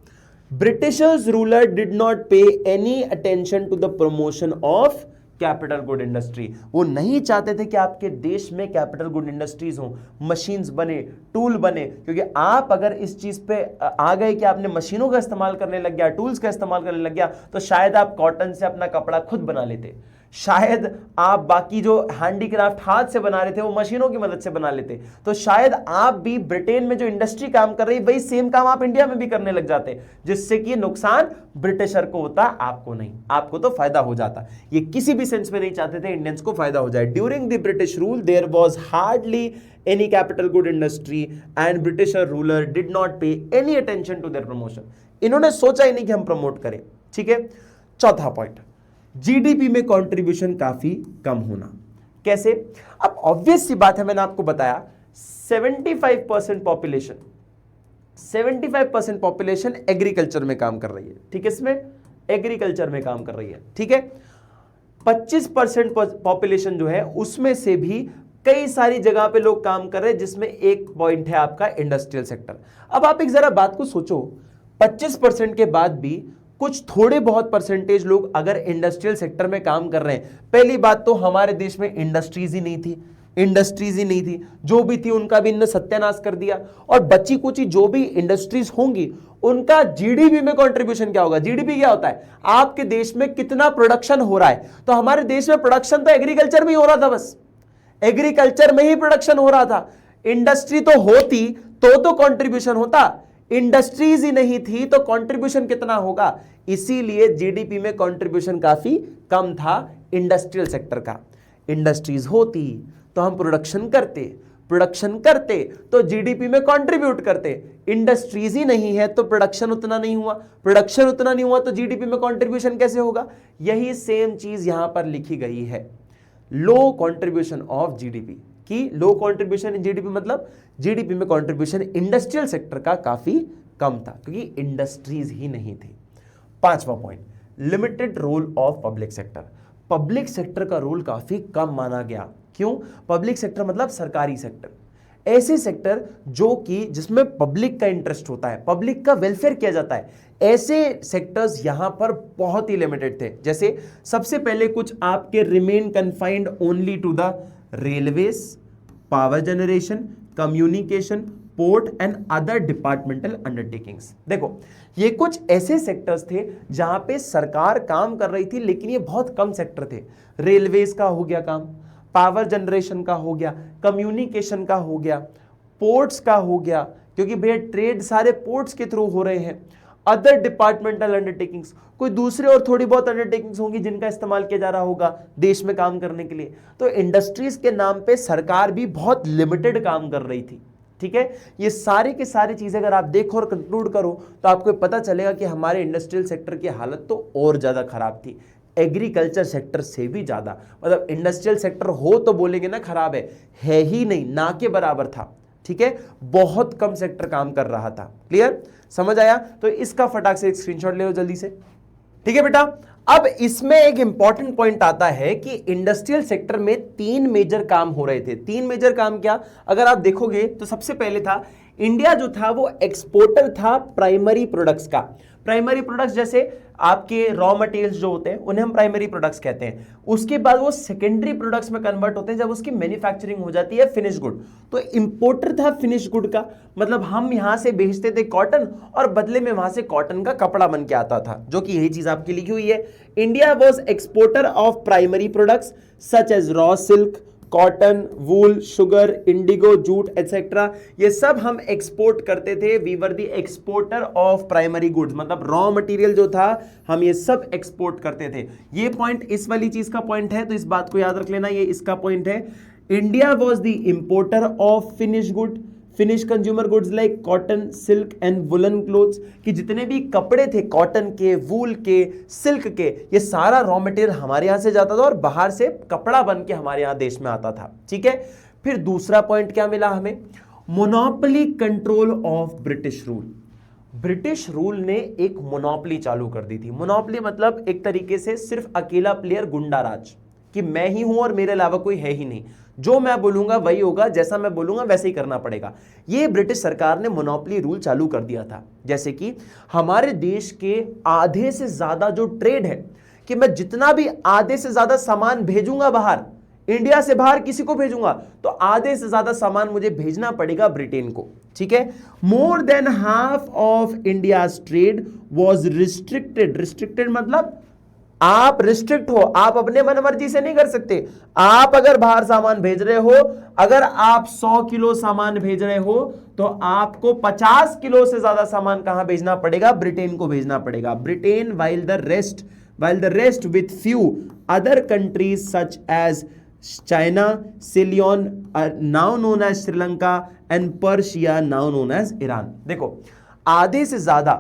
Britishers ruler did not pay any attention to the promotion of capital good industry. वो नहीं चाहते थे कि आपके देश में कैपिटल गुड इंडस्ट्रीज हो, मशीन्स बने, टूल बने, क्योंकि आप अगर इस चीज पे आ गए कि आपने मशीनों का इस्तेमाल करने लग गया, टूल्स का इस्तेमाल करने लग गया, तो शायद आप कॉटन से अपना कपड़ा खुद बना लेते, शायद आप बाकी जो हैंडीक्राफ्ट हाथ से बना रहे थे वो मशीनों की मदद से बना लेते, तो शायद आप भी ब्रिटेन में जो इंडस्ट्री काम कर रही है वही सेम काम आप इंडिया में भी करने लग जाते, जिससे कि नुकसान ब्रिटिशर को होता, आपको नहीं, आपको तो फायदा हो जाता। ये किसी भी सेंस में नहीं चाहते थे इंडियंस को फायदा हो जाए। During the British rule there was hardly any capital good industry and Britisher ruler did not pay any attention to their promotion. इन्होंने सोचा ही नहीं कि हम प्रमोट करें। ठीक है, चौथा पॉइंट, जीडीपी में कंट्रीब्यूशन काफी कम होना। कैसे? अब ऑब्वियस सी बात है, मैंने आपको बताया 75% पॉपुलेशन एग्रीकल्चर में काम कर रही है। ठीक है, इसमें एग्रीकल्चर में काम कर रही है। ठीक है, 25% पॉपुलेशन जो है उसमें से भी कई सारी जगह पे लोग काम कर रहे हैं, जिसमें एक पॉइंट है आपका इंडस्ट्रियल सेक्टर। अब आप एक जरा बात को सोचो, 25% के बाद भी कुछ थोड़े बहुत परसेंटेज लोग अगर इंडस्ट्रियल सेक्टर में काम कर रहे हैं, पहली बात तो हमारे देश में इंडस्ट्रीज ही नहीं थी, जो भी थी उनका भी इन्होंने सत्यानाश कर दिया, और बची कुची जो भी इंडस्ट्रीज होंगी उनका जीडीपी में कंट्रीब्यूशन क्या होगा? जीडीपी क्या होता है? आपके देश में कितना प्रोडक्शन हो रहा है। तो हमारे देश में प्रोडक्शन तो एग्रीकल्चर में ही हो रहा था, बस एग्रीकल्चर में ही प्रोडक्शन हो रहा था। इंडस्ट्री तो होती तो कंट्रीब्यूशन होता, इंडस्ट्रीज ही नहीं थी तो कंट्रीब्यूशन कितना होगा? इसीलिए जीडीपी में कंट्रीब्यूशन काफी कम था इंडस्ट्रियल सेक्टर का। इंडस्ट्रीज होती तो हम प्रोडक्शन करते तो जीडीपी में कंट्रीब्यूट करते। इंडस्ट्रीज ही नहीं है तो प्रोडक्शन उतना नहीं हुआ तो जीडीपी में कंट्रीब्यूशन कैसे होगा? यही सेम चीज यहां पर लिखी गई है। लो कंट्रीब्यूशन ऑफ जीडीपी की, लो कंट्रीब्यूशन इन जीडीपी मतलब जीडीपी में कंट्रीब्यूशन इंडस्ट्रियल सेक्टर का काफी कम था, क्योंकि इंडस्ट्रीज ही नहीं थी। पांचवा point, limited role of public sector. Public sector का रोल काफी कम माना गया। क्यों? पब्लिक सेक्टर मतलब सरकारी सेक्टर, ऐसे सेक्टर जो कि जिसमें पब्लिक का इंटरेस्ट होता है, पब्लिक का वेलफेयर किया जाता है, ऐसे सेक्टर्स यहां पर बहुत ही लिमिटेड थे। जैसे सबसे पहले कुछ आपके remain confined only to the railways, power generation, communication, port and other departmental undertakings. देखो, ये कुछ ऐसे सेक्टर्स थे जहां पे सरकार काम कर रही थी, लेकिन ये बहुत कम सेक्टर थे। रेलवेज का हो गया काम, पावर जनरेशन का हो गया, कम्युनिकेशन का हो गया, पोर्ट्स का हो गया, क्योंकि भैया ट्रेड सारे पोर्ट्स के थ्रू हो रहे हैं। अदर डिपार्टमेंटल अंडरटेकिंग्स, कोई दूसरे और थोड़ी बहुत अंडरटेकिंग्स होंगी जिनका इस्तेमाल किया जा रहा होगा देश में काम करने के लिए। तो इंडस्ट्रीज के नाम पे सरकार भी बहुत लिमिटेड काम कर रही थी। ठीक है, ये सारी की सारी चीजें अगर आप देखो और कंक्लूड करो तो आपको पता चलेगा कि हमारे इंडस्ट्रियल सेक्टर की हालत तो और ज्यादा खराब थी, एग्रीकल्चर सेक्टर से भी ज्यादा। मतलब इंडस्ट्रियल सेक्टर हो तो बोलेंगे ना खराब है ही नहीं, ना के बराबर था। ठीक है, बहुत कम सेक्टर काम कर रहा था। क्लियर, समझ आया? तो इसका फटाक से एक स्क्रीनशॉट ले लो जल्दी से। ठीक है बेटा, अब इसमें एक इंपॉर्टेंट पॉइंट आता है कि इंडस्ट्रियल सेक्टर में 3 मेजर काम हो रहे थे। 3 मेजर काम क्या? अगर आप देखोगे तो सबसे पहले था, इंडिया जो था वो एक्सपोर्टर था प्राइमरी प्रोडक्ट्स का। प्राइमरी प्रोडक्ट्स जैसे आपके रॉ मटेरियल्स जो होते हैं उन्हें हम प्राइमरी प्रोडक्ट्स कहते हैं। उसके बाद वो सेकेंडरी प्रोडक्ट्स में कन्वर्ट होते हैं जब उसकी मैन्युफैक्चरिंग हो जाती है फिनिश गुड। तो इंपोर्टर था फिनिश गुड का, मतलब हम यहां से बेचते थे कॉटन और बदले में वहां से कॉटन का कपड़ा बन के आता था, जो कि यही चीज आपकी लिखी हुई है। India was exporter of primary products such as raw silk, cotton, wool, sugar, indigo, jute etcetera, ये सब हम एक्सपोर्ट करते थे। We were the exporter of primary goods, मतलब रॉ मटेरियल जो था हम ये सब एक्सपोर्ट करते थे। ये पॉइंट इस वाली चीज का पॉइंट है, तो इस बात को याद रख लेना, ये इसका पॉइंट है। India was the importer of finish good, finish consumer goods like cotton, silk and woollen clothes, कि जितने भी कपड़े थे कॉटन के, वूल के, सिल्क के, ये सारा रॉ मटेरियल हमारे यहां से जाता था और बाहर से कपड़ा बन के हमारे यहां देश में आता था। ठीक है, फिर दूसरा पॉइंट क्या मिला हमें, monopoly control of British rule. British rule ने एक मोनोपोली चालू कर दी थी। मोनोपोली मतलब एक तरीके से सिर्फ अकेला प्लेयर, गुंडा राज, कि मैं ही हूं और मेरे अलावा कोई है ही नहीं, जो मैं बोलूंगा वही होगा, जैसा मैं बोलूंगा वैसे ही करना पड़ेगा। ये ब्रिटिश सरकार ने मोनोपोली रूल चालू कर दिया था। जैसे कि हमारे देश के आधे से ज्यादा जो ट्रेड है, कि मैं जितना भी आधे से ज्यादा सामान भेजूंगा बाहर, इंडिया से बाहर किसी को भेजूंगा, तो आधे से ज्यादा सामान मुझे भेजना पड़ेगा ब्रिटेन को। ठीक है, more than half of India's trade was restricted. Restricted मतलब आप रिस्ट्रिक्ट हो, आप अपने मन मर्जी से नहीं कर सकते। आप अगर बाहर सामान भेज रहे हो, अगर आप 100 किलो सामान भेज रहे हो, तो आपको 50 किलो से ज्यादा सामान कहां भेजना पड़ेगा, ब्रिटेन को भेजना पड़ेगा। Britain while the rest with few other countries such as China, Ceylon, now known as Sri Lanka, and Persia, now known as Iran। देखो, आधे से ज्यादा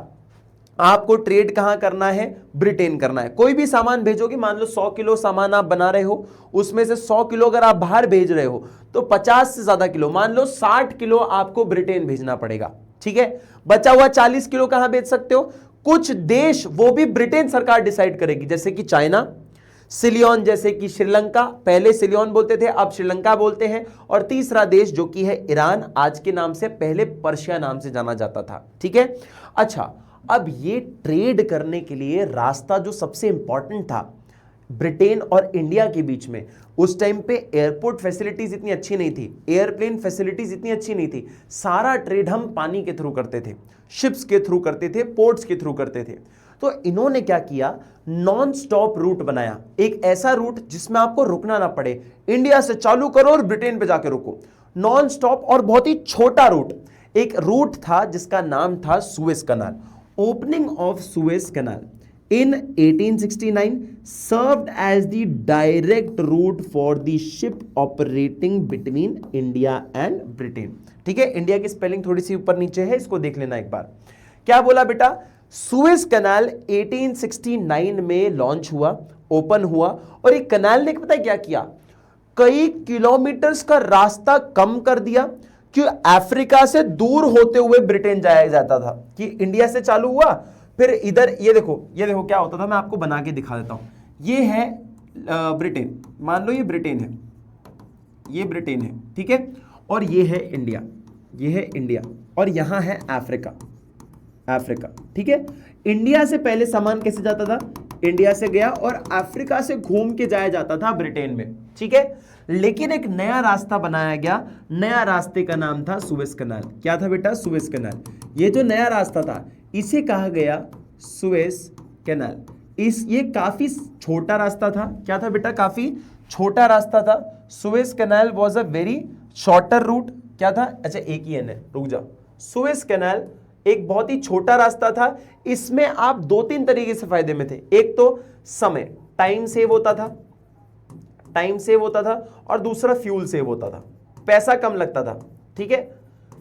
आपको ट्रेड कहां करना है, ब्रिटेन करना है। कोई भी सामान भेजोगे, मान लो 100 किलो सामान आप बना रहे हो, उसमें से 100 किलो अगर आप बाहर भेज रहे हो, तो 50 से ज्यादा किलो, मान लो 60 किलो आपको ब्रिटेन भेजना पड़ेगा। ठीक है, बचा हुआ 40 किलो कहां भेज सकते हो, कुछ देश वो भी ब्रिटेन सरकार डिसाइड करेगी, जैसे कि चाइना, सिलियन, जैसे कि श्रीलंका, पहले सिलियन बोलते थे अब श्रीलंका बोलते हैं, और तीसरा देश जो कि है ईरान, आज के नाम से पहले पर्शिया नाम से जाना जाता था। ठीक है, अच्छा, अब ये ट्रेड करने के लिए रास्ता जो सबसे इंपॉर्टेंट था ब्रिटेन और इंडिया के बीच में, उस टाइम पे एयरपोर्ट फैसिलिटीज इतनी अच्छी नहीं थी, एयरप्लेन फैसिलिटीज इतनी अच्छी नहीं थी, सारा ट्रेड हम पानी के थ्रू करते थे, शिप्स के थ्रू करते थे, पोर्ट्स के थ्रू करते थे। तो इन्होंने क्या किया, नॉन स्टॉप रूट बनाया, एक ऐसा रूट जिसमें आपको रुकना ना पड़े, इंडिया से चालू करो और ब्रिटेन पे जाके रुको, नॉन स्टॉप और बहुत ही छोटा रूट। एक रूट था जिसका नाम था Suez canal. Opening of Suez Canal in 1869 served as the direct route for the ship operating between India and Britain। ठीक है, इंडिया की स्पेलिंग थोड़ी सी ऊपर नीचे है, इसको देख लेना एक बार। क्या बोला बेटा, सुएज कनाल 1869 में लॉन्च हुआ, ओपन हुआ, और एक कनाल ने पता है क्या किया, कई किलोमीटर्स का रास्ता कम कर दिया, कि अफ्रीका से दूर होते हुए ब्रिटेन जाया जाता था, कि इंडिया से चालू हुआ, फिर इधर ये देखो क्या होता था, मैं आपको बना के दिखा देता हूं। ये है ब्रिटेन, मान लो ये ब्रिटेन है, ये ब्रिटेन है, ठीक है, और ये है इंडिया, ये है इंडिया, और यहां है अफ्रीका, ठीक है। इंडिया से पहले सामान कैसे जाता था, इंडिया से गया और अफ्रीका से घूम के जाया जाता था ब्रिटेन में। ठीक है, लेकिन एक नया रास्ता बनाया गया, नया रास्ते का नाम था सुएज कनाल। क्या था बेटा, सुएज कनाल। ये जो नया रास्ता था इसे कहा गया सुएज कनाल। ये काफी छोटा रास्ता था। क्या था बेटा, काफी छोटा रास्ता था। Suez canal was a very shorter route. क्या था, अच्छा एक ही है, रुक जा। सुएज कनाल एक बहुत ही छोटा रास्ता था, इसमें आप दो तीन तरीके से फायदे में थे। एक तो समय, टाइम सेव होता था, और दूसरा फ्यूल सेव होता था, पैसा कम लगता था। ठीक है,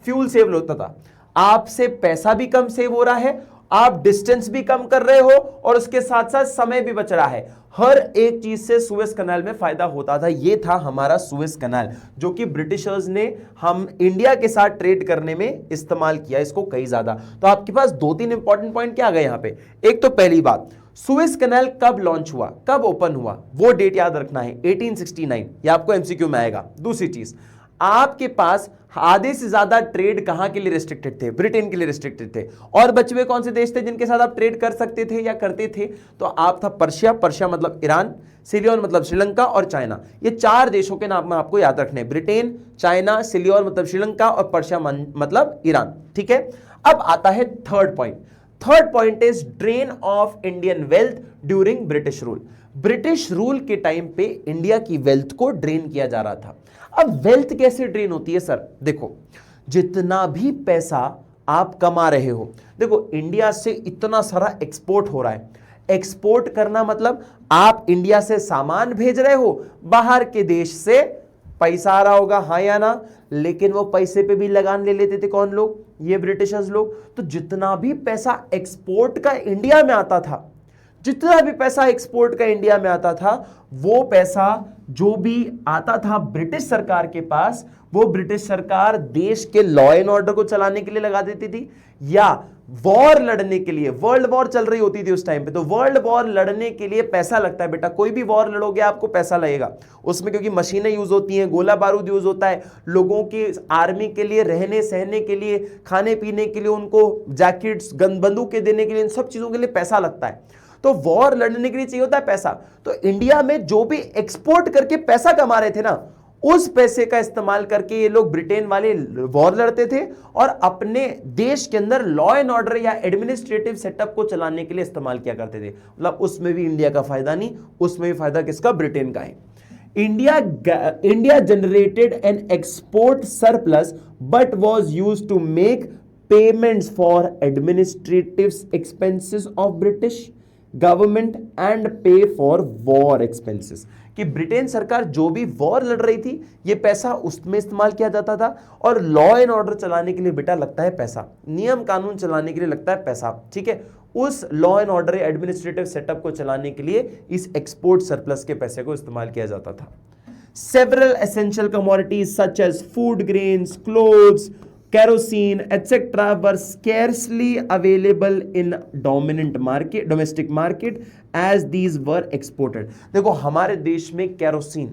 फ्यूल सेव होता था, आपसे पैसा भी कम सेव हो रहा है, आप डिस्टेंस भी कम कर रहे हो, और उसके साथ साथ समय भी बच रहा है। हर एक चीज से सुएज कनाल में फायदा होता था। ये था हमारा सुएज कनाल, जो कि ब्रिटिशर्स ने हम इंडिया के साथ ट्रेड करने में इस्तेमाल किया इसको कई ज्यादा। तो आपके पास दो तीन इंपॉर्टेंट पॉइंट क्या आ गए यहां पे। एक तो पहली बात, सुएज कनाल कब लॉन्च हुआ, कब ओपन हुआ, वो डेट याद रखना है, 1869, ये आपको एमसीक्यू में आएगा। दूसरी चीज, आपके पास आधे से ज्यादा ट्रेड कहां के लिए रिस्ट्रिक्टेड थे? ब्रिटेन के लिए रिस्ट्रिक्टेड थे। और बचे हुए कौन से देश थे जिनके साथ आप ट्रेड कर सकते थे या करते थे? तो आप था पर्शिया, पर्शिया मतलब ईरान, सिलियन मतलब श्रीलंका और चाइना। ये 4 देशों के नाम आपको याद रखने हैं, ब्रिटेन, चाइना, सिलियन मतलब श्रीलंका और पर्शिया मतलब ईरान। ठीक है, अब आता है third point. Third point is drain of Indian wealth during British rule. British rule के टाइम पे इंडिया की वेल्थ को ड्रेन किया जा रहा था। अब वेल्थ कैसे ड्रेन होती है सर? देखो, जितना भी पैसा आप कमा रहे हो, देखो इंडिया से इतना सारा एक्सपोर्ट हो रहा है। एक्सपोर्ट करना मतलब आप इंडिया से सामान भेज रहे हो, बाहर के देश से पैसा आ रहा होगा, हाँ या ना? लेकिन वो पैसे पे भी लगान ले लेते थे कौन लोग? ये ब्रिटिशर्स लोग। तो जितना भी पैसा एक्सपोर्ट का इंडिया में आता था, जितना भी पैसा एक्सपोर्ट का इंडिया में आता था, वो पैसा जो भी आता था ब्रिटिश सरकार के पास, वो ब्रिटिश सरकार देश के लॉ एंड ऑर्डर को चलाने के लिए लगा देती थी, या वॉर लड़ने के लिए। वर्ल्ड वॉर चल रही होती थी उस टाइम पे, तो वर्ल्ड वॉर लड़ने के लिए पैसा लगता है बेटा। कोई भी वॉर लड़ोगे आपको पैसा लगेगा उसमें, क्योंकि मशीनें यूज होती हैं, गोला बारूद यूज होता है, लोगों की आर्मी के लिए रहने सहने के लिए, खाने पीने के लिए, उनको जैकेट्स बंदूकें देने के लिए, इन सब चीजों के लिए पैसा लगता है। तो वॉर लड़ने के लिए चाहिए होता है पैसा। तो इंडिया में जो भी एक्सपोर्ट करके पैसा कमा रहे थे ना, उस पैसे का इस्तेमाल करके ये लोग ब्रिटेन वाले वॉर लड़ते थे और अपने देश के अंदर लॉ एंड ऑर्डर या एडमिनिस्ट्रेटिव सेटअप को चलाने के लिए इस्तेमाल किया करते थे। मतलब उसमें भी इंडिया का फायदा नहीं, उसमें भी फायदा किसका? ब्रिटेन का है। India generated an export surplus but was use to make payments for administrative expenses of British government and pay for war expenses. कि ब्रिटेन सरकार जो भी वॉर लड़ रही थी, ये पैसा उसमें इस्तेमाल किया जाता था। और लॉ एंड ऑर्डर चलाने के लिए बेटा लगता है पैसा, नियम कानून चलाने के लिए लगता है पैसा। ठीक है, उस law and order administrative setup को चलाने के लिए इस एक्सपोर्ट सरप्लस के पैसे को इस्तेमाल किया जाता था। Several essential commodities such as food grains, clothes, kerosene etc were scarcely available in domestic market as these were exported। देखो, हमारे देश में केरोसिन,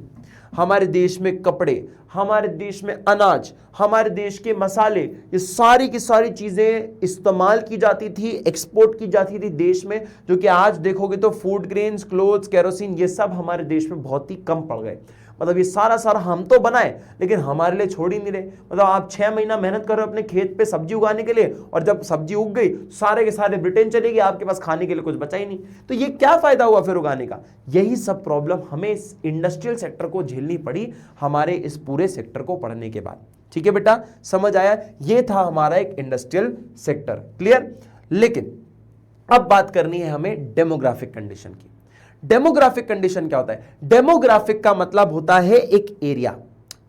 हमारे देश में कपड़े, हमारे देश में अनाज, हमारे देश के मसाले, ये सारी की सारी चीजें इस्तेमाल की जाती थी, एक्सपोर्ट की जाती थी देश में। जो कि आज देखोगे तो फूड ग्रेन्स, क्लोथ्स, केरोसिन, ये सब हमारे देश में बहुत ही कम पड़ गए। मतलब ये सारा हम तो बनाए लेकिन हमारे लिए छोड़ ही नहीं रहे। मतलब आप 6 महीना मेहनत कर रहे हो अपने खेत पे सब्जी उगाने के लिए, और जब सब्जी उग गई सारे के सारे ब्रिटेन चले गए, आपके पास खाने के लिए कुछ बचा ही नहीं। तो ये क्या फायदा हुआ फिर उगाने का? यही सब प्रॉब्लम हमें इस इंडस्ट्रियल सेक्टर को झेलनी पड़ी हमारे इस पूरे सेक्टर को पढ़ने के बाद। ठीक है बेटा, समझ आया? ये था हमारा एक इंडस्ट्रियल सेक्टर। क्लियर? लेकिन अब बात करनी है हमें डेमोग्राफिक कंडीशन की। डेमोग्राफिक कंडीशन क्या होता है? डेमोग्राफिक का मतलब होता है एक एरिया।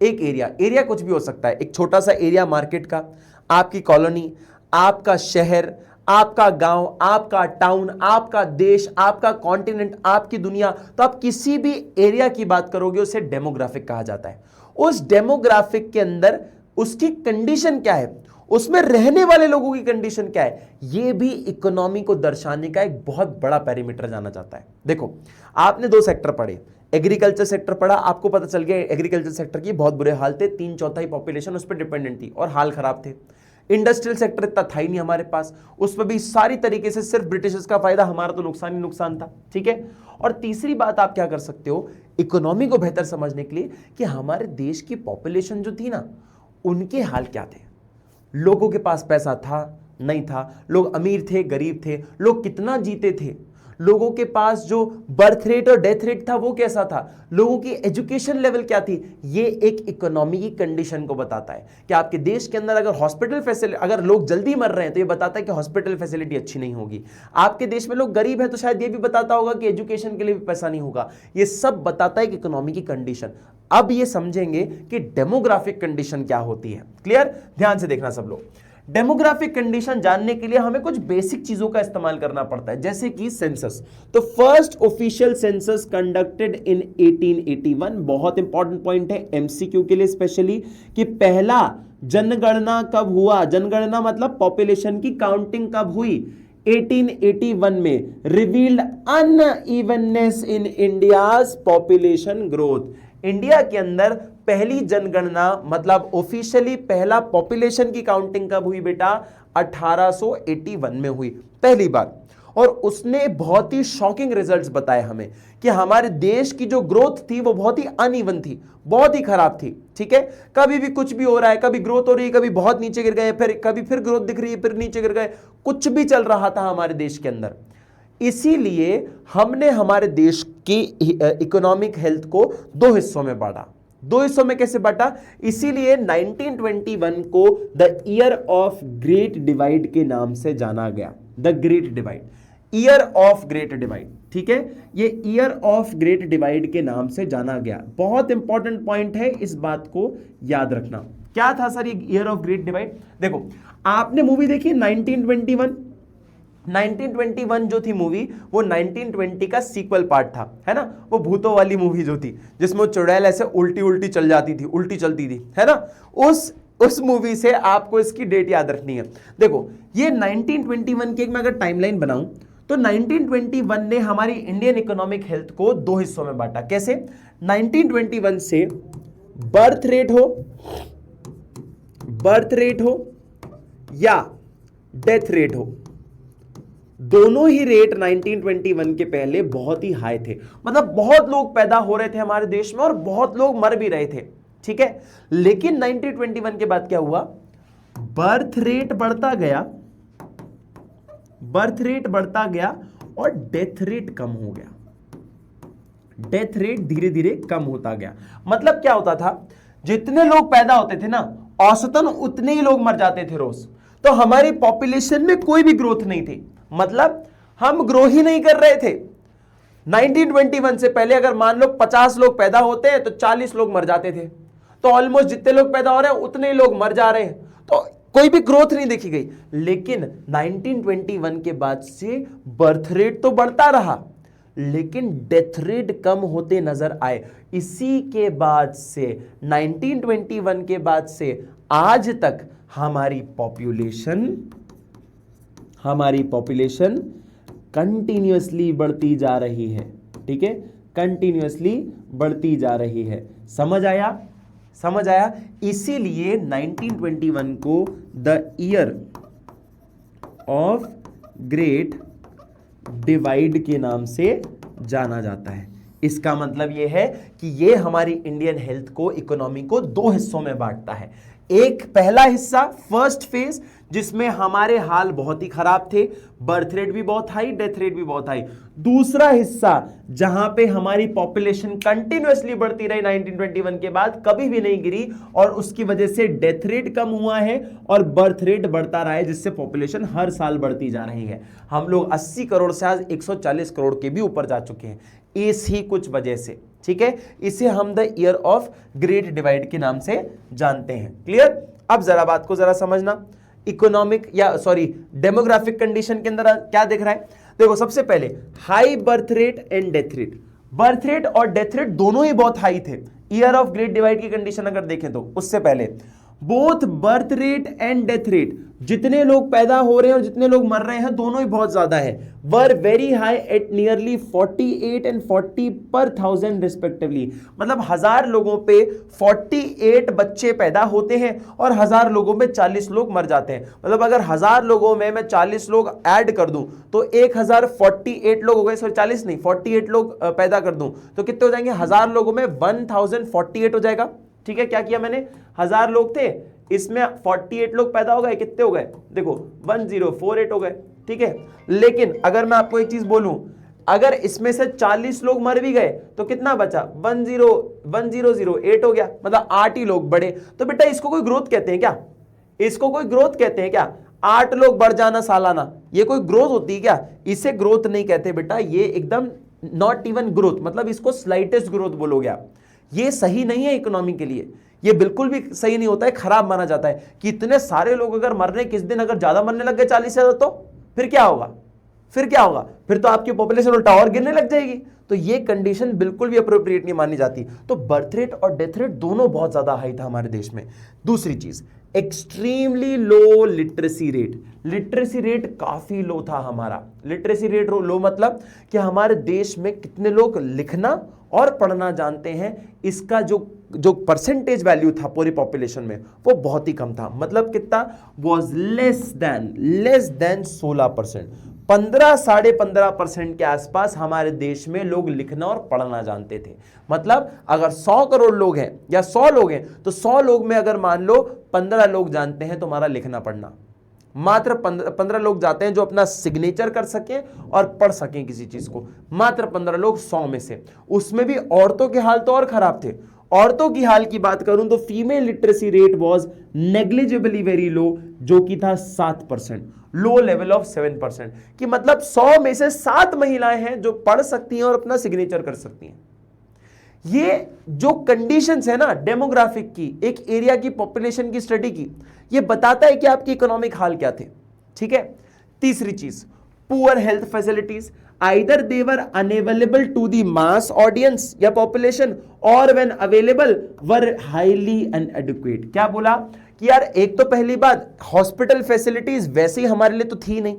एक एरिया कुछ भी हो सकता है, एक छोटा सा एरिया मार्केट का, आपकी कॉलोनी, आपका शहर, आपका गांव, आपका टाउन, आपका देश, आपका कॉन्टिनेंट, आपकी दुनिया। तो आप किसी भी एरिया की बात करोगे उसे डेमोग्राफिक कहा जाता है। उस डेमोग्राफिक के अंदर उसकी कंडीशन क्या है, उसमें रहने वाले लोगों की कंडीशन क्या है, यह भी इकोनॉमी को दर्शाने का एक बहुत बड़ा पैरामीटर जाना जाता है। देखो, आपने 2 सेक्टर पढ़े, एग्रीकल्चर सेक्टर पढ़ा, आपको पता चल गया एग्रीकल्चर सेक्टर की बहुत बुरे हाल थे, 3/4 पॉपुलेशन उस पर डिपेंडेंट थी और हाल खराब थे। इंडस्ट्रियल सेक्टर इतना था ही नहीं हमारे पास, उसमें भी सारी तरीके से सिर्फ ब्रिटिशर्स का फायदा, हमारा तो नुकसान ही नुकसान था। ठीक है, और तीसरी बात आप क्या कर सकते हो इकोनॉमी को बेहतर समझने के लिए, कि हमारे देश की पॉपुलेशन जो थी ना, उनके हाल क्या थे। लोगों के पास पैसा था नहीं था, लोग अमीर थे गरीब थे, लोग कितना जीते थे, लोगों के पास जो बर्थ रेट और डेथ रेट था वो कैसा था, लोगों की एजुकेशन लेवल क्या थी। ये एक इकोनॉमी की कंडीशन को बताता है कि आपके देश के अंदर अगर हॉस्पिटल फैसिलिटी, अगर लोग जल्दी मर रहे हैं तो ये बताता है कि हॉस्पिटल फैसिलिटी अच्छी नहीं होगी। आपके देश में लोग गरीब है तो शायद ये भी बताता होगा कि एजुकेशन के लिए भी पैसा नहीं होगा। ये सब बताता है कि इकोनॉमी की कंडीशन। अब ये समझेंगे कि डेमोग्राफिक कंडीशन क्या होती है। क्लियर? ध्यान से देखना सब लोग। डेमोग्राफिक कंडीशन जानने के लिए हमें कुछ बेसिक चीजों का इस्तेमाल करना पड़ता है, जैसे कि सेंसस। तो first official census conducted in 1881, बहुत इंपॉर्टेंट पॉइंट है एमसीक्यू के लिए स्पेशली, कि पहला जनगणना कब हुआ। जनगणना मतलब पॉपुलेशन की काउंटिंग कब हुई? 1881 में। Revealed unevenness in India's population growth. India के अंदर पहली जनगणना मतलब ऑफिशियली पहला पॉपुलेशन की काउंटिंग कब हुई बेटा? 1881 में हुई पहली बार। और उसने बहुत ही शॉकिंग रिजल्ट्स बताए हमें कि हमारे देश की जो ग्रोथ थी वो बहुत ही अनइवन थी, बहुत ही खराब थी। ठीक है, कभी भी कुछ भी हो रहा है, कभी ग्रोथ हो रही है, कभी बहुत नीचे गिर गए, फिर कभी फिर ग्रोथ दिख रही है, फिर नीचे गिर गए, कुछ भी चल रहा था हमारे देश के अंदर। इसीलिए हमने हमारे देश की इकोनॉमिक हेल्थ को दो हिस्सों में बांटा। दो हिस्सों में कैसे बांटा? इसीलिए 1921 को the year of great divide के नाम से जाना गया। The great divide, year of great divide. ठीक है, ये ईयर ऑफ ग्रेट डिवाइड के नाम से जाना गया। बहुत इंपॉर्टेंट पॉइंट है, इस बात को याद रखना। क्या था सर ये ईयर ऑफ ग्रेट डिवाइड? देखो, आपने मूवी देखी 1921? 1921 जो थी मूवी, वो 1920 का सीक्वल पार्ट था, है ना? वो भूतों वाली मूवी जो थी, जिसमें चुड़ैल ऐसे उल्टी उल्टी चल जाती थी, उल्टी चलती थी, है ना? उस मूवी से आपको इसकी डेट याद रखनी है। देखो, ये 1921 की एक मैं अगर टाइमलाइन बनाऊं तो 1921 ने हमारी इंडियन इकोनॉमिक हेल्थ को दो हिस्सों में बांटा। कैसे? 1921 से बर्थ रेट हो या डेथ रेट हो, दोनों ही रेट 1921 के पहले बहुत ही हाई थे। मतलब बहुत लोग पैदा हो रहे थे हमारे देश में और बहुत लोग मर भी रहे थे। ठीक है, लेकिन 1921 के बाद क्या हुआ? बर्थ रेट बढ़ता गया और डेथ रेट कम हो गया। डेथ रेट धीरे धीरे कम होता गया। मतलब क्या होता था? जितने लोग पैदा होते थे ना, औसतन उतने ही लोग मर जाते थे रोज। तो हमारी पॉपुलेशन में कोई भी ग्रोथ नहीं थी, मतलब हम ग्रो ही नहीं कर रहे थे। 1921 से पहले अगर मान लो 50 लोग पैदा होते हैं तो 40 लोग मर जाते थे। तो ऑलमोस्ट जितने लोग पैदा हो रहे हैं उतने ही लोग मर जा रहे हैं, तो कोई भी ग्रोथ नहीं देखी गई। लेकिन 1921 के बाद से बर्थ रेट तो बढ़ता रहा, लेकिन डेथ रेट कम होते नजर आए। इसी के बाद से 1921 के बाद से आज तक हमारी पॉपुलेशन कंटिन्यूअसली बढ़ती जा रही है। ठीक है, कंटिन्यूअसली बढ़ती जा रही है। समझ आया? इसीलिए 1921 को the year of great divide के नाम से जाना जाता है। इसका मतलब यह है कि यह हमारी इंडियन हेल्थ को, इकोनॉमी को दो हिस्सों में बांटता है। एक पहला हिस्सा, फर्स्ट फेज, जिसमें हमारे हाल बहुत ही खराब थे, बर्थ रेट भी बहुत हाई, डेथ रेट भी बहुत हाई। दूसरा हिस्सा जहां पे हमारी पॉपुलेशन कंटिन्यूअसली बढ़ती रही 1921 के बाद, कभी भी नहीं गिरी, और उसकी वजह से डेथ रेट कम हुआ है और बर्थ रेट बढ़ता रहा है, जिससे पॉपुलेशन हर साल बढ़ती जा रही है। हम लोग 80 करोड़ से आज 140 करोड़ के भी ऊपर जा चुके हैं, इस ही कुछ वजह से। ठीक है, इसे हम the year of great divide के नाम से जानते हैं। क्लियर? अब जरा बात को जरा समझना। इकोनॉमिक डेमोग्राफिक कंडीशन के अंदर क्या दिख रहा है? देखो, सबसे पहले high birth rate and death rate. Birth rate और डेथ रेट दोनों ही बहुत हाई थे। ईयर ऑफ ग्रेट डिवाइड की कंडीशन अगर देखें तो उससे पहले both birth rate and death rate, जितने लोग पैदा हो रहे हैं और जितने लोग मर रहे हैं, दोनों ही बहुत ज्यादा है। Were very high at nearly 48 and 40 पर 1000 रिस्पेक्टिवली। मतलब 1000 लोगों पे 48 बच्चे पैदा होते हैं और 1000 लोगों में 40 लोग मर जाते हैं। मतलब अगर 1000 लोगों में मैं 40 लोग ऐड कर दूं तो 1048 लोग हो गए। सॉरी, 40 नहीं, 48 लोग पैदा कर दूं तो कितने हो जाएंगे? 1000 लोगों में 1048 हो जाएगा। ठीक है, क्या किया मैंने? 1000 लोग थे, इसमें 48 लोग पैदा हो गए। कितने हो गए? देखो, 1048 हो गए। ठीक है, लेकिन अगर मैं आपको एक चीज बोलूं, अगर इसमें से 40 लोग मर भी गए तो कितना बचा? 1008 हो गया, मतलब 8 ही लोग बढ़े। तो बेटा इसको कोई ग्रोथ कहते हैं क्या? इसको कोई ग्रोथ कहते हैं क्या? 8 लोग बढ़ जाना सालाना, ये कोई ग्रोथ होती है क्या? इसे ग्रोथ नहीं कहते बेटा, ये एकदम नॉट इवन ग्रोथ, मतलब इसको स्लाइटेस्ट ग्रोथ बोलोगे आप। ये सही नहीं है इकोनॉमी के लिए, ये बिल्कुल भी सही नहीं होता है, खराब माना जाता है कि इतने सारे लोग अगर मर रहे, किस दिन अगर ज्यादा मरने लग गए 40 से ज्यादा, तो फिर क्या होगा? फिर तो आपकी पॉपुलेशन उल्टा और गिरने लग जाएगी। तो ये कंडीशन बिल्कुल भी अप्रोप्रिएट नहीं मानी जाती। तो बर्थ रेट और डेथ रेट दोनों बहुत ज्यादा हाई था हमारे देश में। दूसरी चीज, extremely low literacy rate. Literacy rate काफी लो था हमारा। लिटरेसी रेट लो मतलब कि हमारे देश में कितने लोग लिखना और पढ़ना जानते हैं, इसका जो परसेंटेज वैल्यू था पूरी पॉपुलेशन में वो बहुत ही कम था। मतलब कितना? Was less than 16%। 15-15.5% के आसपास हमारे देश में लोग लिखना और पढ़ना जानते थे। मतलब अगर 100 करोड़ लोग हैं या 100 लोग हैं तो 100 लोग में अगर मान लो 15 लोग जानते हैं तुम्हारा लिखना पढ़ना। मात्र 15 लोग जाते हैं जो अपना सिग्नेचर कर सकें और पढ़ सकें किसी चीज को। मात्र 15 लोग 100 में से। उसमें भी औरतों के हाल तो और खराब थे। औरतों की हाल की बात करूं तो female literacy rate was negligibly very low, जो कि था 7%, लो लेवल ऑफ 7%। कि मतलब 100 में से 7 महिलाएं हैं जो पढ़ सकती हैं और अपना सिग्नेचर कर सकती हैं। ये जो कंडीशंस है ना डेमोग्राफिक की, एक एरिया की पॉपुलेशन की स्टडी की, ये बताता है कि आपके इकोनॉमिक हाल क्या थे। ठीक है। तीसरी चीज, poor health facilities, either they were unavailable to the mass audience या पॉपुलेशन और when available were highly inadequate. क्या बोला कि यार एक तो पहली बात हॉस्पिटल फैसिलिटीज वैसे ही हमारे लिए तो थी नहीं,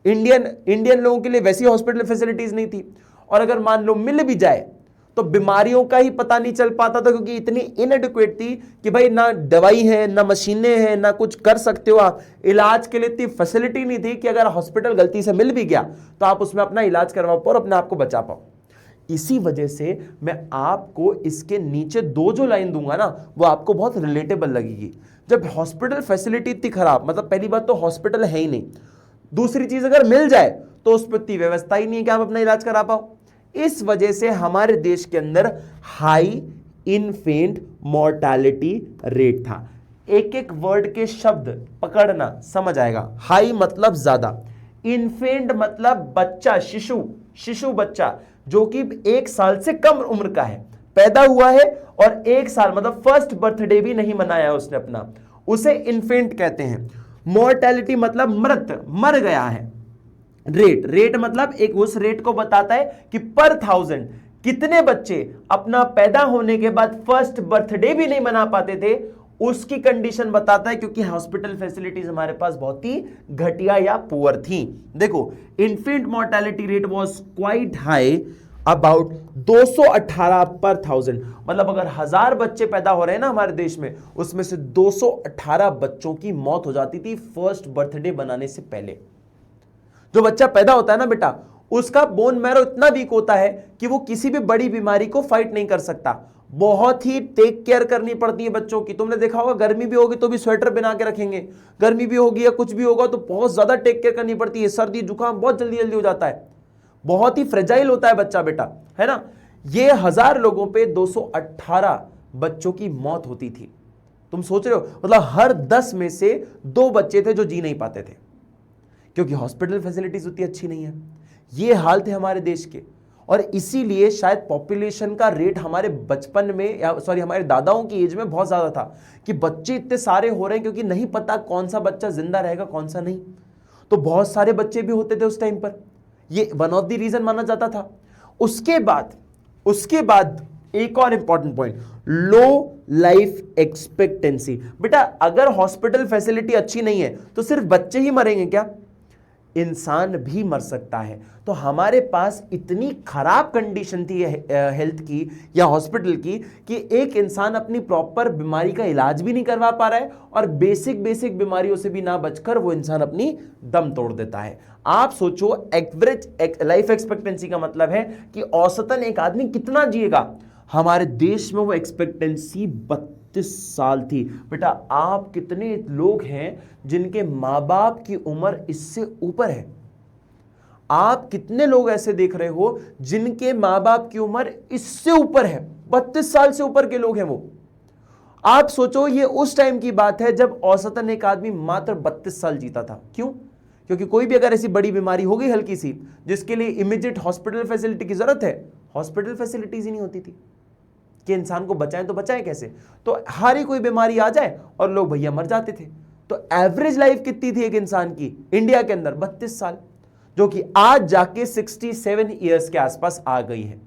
इंडियन लोगों के लिए वैसी हॉस्पिटल फैसिलिटीज नहीं थी, और अगर मान लो मिल भी जाए तो बीमारियों का ही पता नहीं चल पाता था, क्योंकि इतनी इनएडिक्वेट थी कि भाई ना दवाई है ना मशीनें हैं ना कुछ कर सकते हो आप। इलाज के लिए इतनी फैसिलिटी नहीं थी कि अगर हॉस्पिटल गलती से मिल भी गया तो आप उसमें अपना इलाज करवा पाओ और अपने आप को बचा पाओ। इसी वजह से मैं आपको इसके नीचे 2 जो लाइन दूंगा ना वो आपको बहुत रिलेटेबल लगेगी। जब हॉस्पिटल फैसिलिटी इतनी खराब, मतलब पहली बात तो हॉस्पिटल है ही नहीं, दूसरी चीज अगर मिल जाए तो उस पर इतनी व्यवस्था ही नहीं है कि आप अपना इलाज करा पाओ। इस वजह से हमारे देश के अंदर हाई इन्फेंट मोर्टालिटी रेट था। एक एक वर्ड के शब्द पकड़ना समझ आएगा। हाई मतलब ज्यादा, इन्फेंट मतलब बच्चा, शिशु बच्चा जो कि 1 साल से कम उम्र का है, पैदा हुआ है और 1 साल मतलब फर्स्ट बर्थडे भी नहीं मनाया उसने अपना, उसे इन्फेंट कहते हैं। मोर्टेलिटी मतलब मर गया है। रेट मतलब एक उस रेट को बताता है कि पर 1000 कितने बच्चे अपना पैदा होने के बाद फर्स्ट बर्थडे भी नहीं मना पाते थे, उसकी कंडीशन बताता है, क्योंकि हॉस्पिटल फैसिलिटीज हमारे पास बहुत ही घटिया या पुअर थी। देखो infant mortality rate was quite high, about 218 पर 1000। मतलब अगर 1000 बच्चे पैदा हो रहे हैं ना हमारे देश में, उसमें से 218 बच्चों की मौत हो जाती थी फर्स्ट बर्थडे बनाने से पहले। जो बच्चा पैदा होता है ना बेटा, उसका बोन मैरो इतना वीक होता है कि वो किसी भी बड़ी बीमारी को फाइट नहीं कर सकता। बहुत ही टेक केयर करनी पड़ती है बच्चों की। तुमने देखा होगा गर्मी भी होगी तो भी स्वेटर बना के रखेंगे, गर्मी भी होगी या कुछ भी होगा तो बहुत ज्यादा टेक केयर करनी पड़ती है। सर्दी जुकाम बहुत जल्दी हो जाता है, बहुत ही फ्रेजाइल होता है बच्चा बेटा, है ना। ये 1000 लोगों पे 218 बच्चों की मौत होती थी। तुम सोच रहे हो, मतलब हर 10 में से 2 बच्चे थे जो जी नहीं पाते थे, क्योंकि हॉस्पिटल फैसिलिटीज उतनी अच्छी नहीं है। ये हाल थे हमारे देश के, और इसीलिए शायद पॉपुलेशन का रेट हमारे बचपन में या हमारे दादाओं की एज में बहुत ज्यादा था कि बच्चे इतने सारे हो रहे हैं, क्योंकि नहीं पता कौन सा बच्चा जिंदा रहेगा कौन सा नहीं। तो बहुत सारे बच्चे भी होते थे उस टाइम पर, ये वन ऑफ द रीजन माना जाता था। उसके बाद एक और इंपॉर्टेंट पॉइंट, लो लाइफ एक्सपेक्टेंसी। बेटा अगर हॉस्पिटल फैसिलिटी अच्छी नहीं है तो सिर्फ बच्चे ही मरेंगे क्या? इंसान भी मर सकता है। तो हमारे पास इतनी खराब कंडीशन थी हेल्थ की या हॉस्पिटल की कि एक इंसान अपनी प्रॉपर बीमारी का इलाज भी नहीं करवा पा रहा है, और बेसिक बीमारियों से भी ना बचकर वो इंसान अपनी दम तोड़ देता है। आप सोचो, एवरेज लाइफ एक्सपेक्टेंसी का मतलब है कि औसतन एक आदमी कितना जिएगा। हमारे देश में वो एक्सपेक्टेंसी 32 साल थी। बेटा आप कितने लोग हैं जिनके माँ बाप की उम्र इससे ऊपर है? आप कितने लोग ऐसे देख रहे हो जिनके माँ बाप की उम्र इससे ऊपर है? 32 साल से ऊपर के लोग हैं वो। आप सोचो, ये उस टाइम की बात है जब औसतन एक आदमी मात्र 32 साल जीता था। क्यों? क्योंकि कोई भी अगर ऐसी बड़ी बीमारी हो गई हल्की सी जिसके लिए इमीडिएट हॉस्पिटल फैसिलिटी की जरूरत है, हॉस्पिटल फैसिलिटीज ही नहीं होती थी कि इंसान को बचाएं। तो बचाएं कैसे? तो हर ही कोई बीमारी आ जाए और लोग भैया मर जाते थे। तो एवरेज लाइफ कितनी थी एक इंसान की इंडिया के अंदर? 32 साल, जो कि आज जाके 67 ईयर्स के आसपास आ गई है।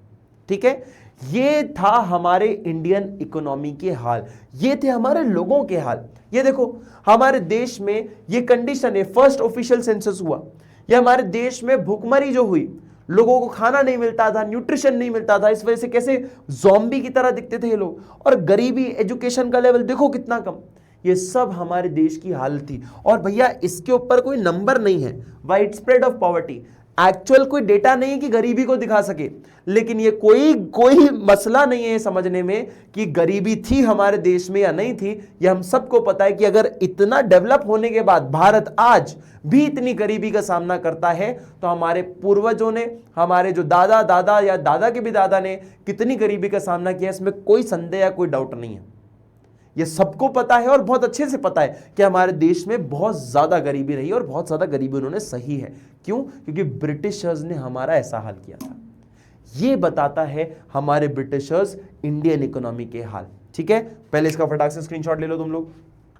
ठीक है, ये था हमारे इंडियन इकोनॉमी के हाल, ये थे हमारे लोगों के हाल। ये देखो हमारे देश में ये कंडीशन है, फर्स्ट ऑफिशियल सेंसस हुआ, ये हमारे देश में भूखमरी जो हुई, लोगों को खाना नहीं मिलता था, न्यूट्रिशन नहीं मिलता था, इस वजह से कैसे ज़ॉम्बी की तरह दिखते थे ये लोग, और गरीबी, एजुकेशन का लेवल देखो कितना कम। ये सब हमारे देश की हालत थी। और भैया इसके ऊपर कोई नंबर नहीं है, wide spread of poverty, actual कोई डेटा नहीं है कि गरीबी को दिखा सके, लेकिन ये कोई मसला नहीं है समझने में कि गरीबी थी हमारे देश में या नहीं थी। ये हम सबको पता है कि अगर इतना डेवलप होने के बाद भारत आज भी इतनी गरीबी का सामना करता है तो हमारे पूर्वजों ने, हमारे जो दादा दादा या दादा के भी दादा ने कितनी गरीबी का सामना किया, इसमें कोई संदेह या कोई डाउट नहीं है। ये सबको पता है और बहुत अच्छे से पता है कि हमारे देश में बहुत ज्यादा गरीबी रही और बहुत ज्यादा गरीबी उन्होंने सही है। क्यों? क्योंकि ब्रिटिशर्स ने हमारा ऐसा हाल किया था। ये बताता है हमारे ब्रिटिशर्स इंडियन इकोनॉमी के हाल। ठीक है, पहले इसका फटाक से स्क्रीनशॉट ले लो तुम लोग।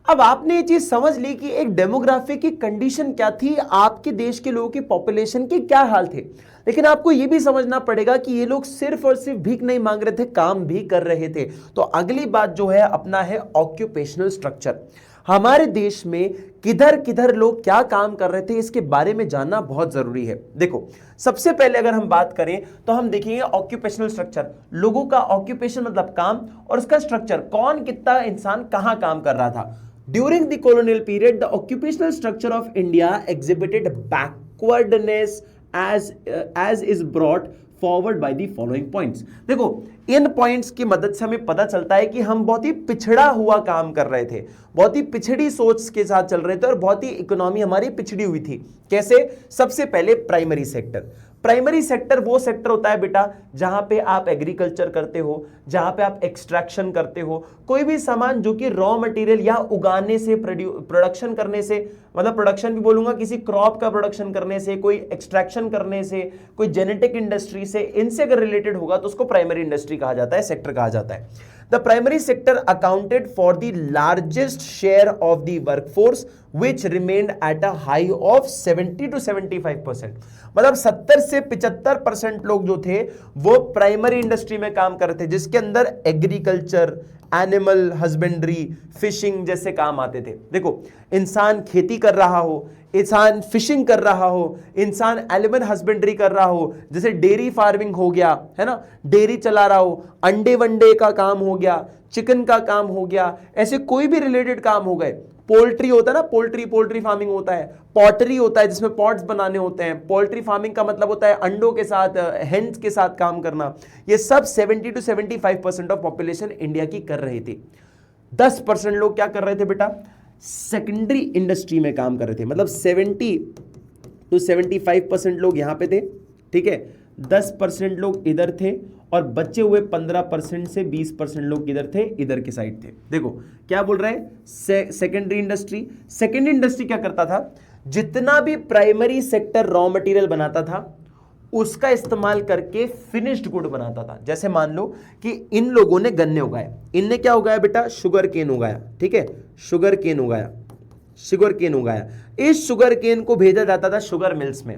अब आपने ये चीज समझ ली कि एक डेमोग्राफी की कंडीशन क्या थी, आपके देश के लोगों की पॉपुलेशन के क्या हाल थे, लेकिन आपको यह भी समझना पड़ेगा कि ये लोग सिर्फ और सिर्फ भीख नहीं मांग रहे थे, काम भी कर रहे थे। तो अगली बात जो है अपना है ऑक्यूपेशनल स्ट्रक्चर। हमारे देश में किधर किधर लोग क्या काम कर रहे थे, इसके बारे में जानना बहुत जरूरी है। देखो सबसे पहले अगर हम बात करें तो हम देखेंगे ऑक्यूपेशनल स्ट्रक्चर, लोगों का ऑक्यूपेशन मतलब काम, और उसका स्ट्रक्चर, कौन कितना इंसान कहां काम कर रहा था। During the colonial period, the occupational structure of India exhibited backwardness as is brought forward by the following points. देखो इन पॉइंट्स की मदद से हमें पता चलता है कि हम बहुत ही पिछड़ा हुआ काम कर रहे थे, बहुत ही पिछड़ी सोच के साथ चल रहे थे और बहुत ही इकोनॉमी हमारी पिछड़ी हुई थी। कैसे? सबसे पहले प्राइमरी सेक्टर। प्राइमरी सेक्टर वो सेक्टर होता है बेटा जहां पे आप एग्रीकल्चर करते हो, जहां पे आप एक्सट्रैक्शन करते हो, कोई भी सामान जो कि रॉ मटेरियल या उगाने से, प्रोडक्शन करने से, मतलब प्रोडक्शन भी बोलूंगा, किसी क्रॉप का प्रोडक्शन करने से, कोई एक्सट्रैक्शन करने से, कोई जेनेटिक इंडस्ट्री से, इनसे अगर रिलेटेड होगा तो उसको प्राइमरी इंडस्ट्री कहा जाता है, सेक्टर कहा जाता है। The primary sector accounted for the largest share of the workforce, which remained at a high of 70 to 75%। मतलब 70 से 75% लोग जो थे वो प्राइमरी इंडस्ट्री में काम कर रहे थे, जिसके अंदर एग्रीकल्चर, एनिमल हस्बेंड्री, फिशिंग जैसे काम आते थे। देखो इंसान खेती कर रहा हो, इंसान फिशिंग कर रहा हो, इंसान एनिमल हस्बेंड्री कर रहा हो, जैसे डेयरी फार्मिंग हो गया है ना, डेयरी चला रहा हो, अंडे वंडे का काम हो गया, चिकन का काम हो गया, ऐसे कोई भी रिलेटेड काम हो गए। पोल्ट्री होता है ना, पोल्ट्री फार्मिंग होता है, पॉटरी होता है जिसमें पॉट्स बनाने होते हैं। पोल्ट्री फार्मिंग का मतलब होता है अंडों के साथ, हेन्स के साथ काम करना। ये सब 70 to 75% ऑफ पॉपुलेशन इंडिया की कर रही थी। 10% लोग क्या कर रहे थे बेटा? सेकेंडरी इंडस्ट्री में काम कर रहे थे। मतलब 70 to 75% लोग यहां पे थे, ठीक है, 10% लोग इधर थे और बचे हुए 15% से 20% लोग इधर थे, इधर की साइड थे। देखो क्या बोल रहे हैं, सेकेंडरी इंडस्ट्री। सेकेंडरी इंडस्ट्री क्या करता था? जितना भी प्राइमरी सेक्टर रॉ मटेरियल बनाता था उसका इस्तेमाल करके फिनिश्ड गुड बनाता था। जैसे मान लो कि इन लोगों ने गन्ने उगाए, इनने क्या उगाया बेटा? शुगर केन उगाया, ठीक है, शुगर केन उगाया, शुगर केन उगाया। इस शुगर केन को भेजा जाता था शुगर मिल्स में।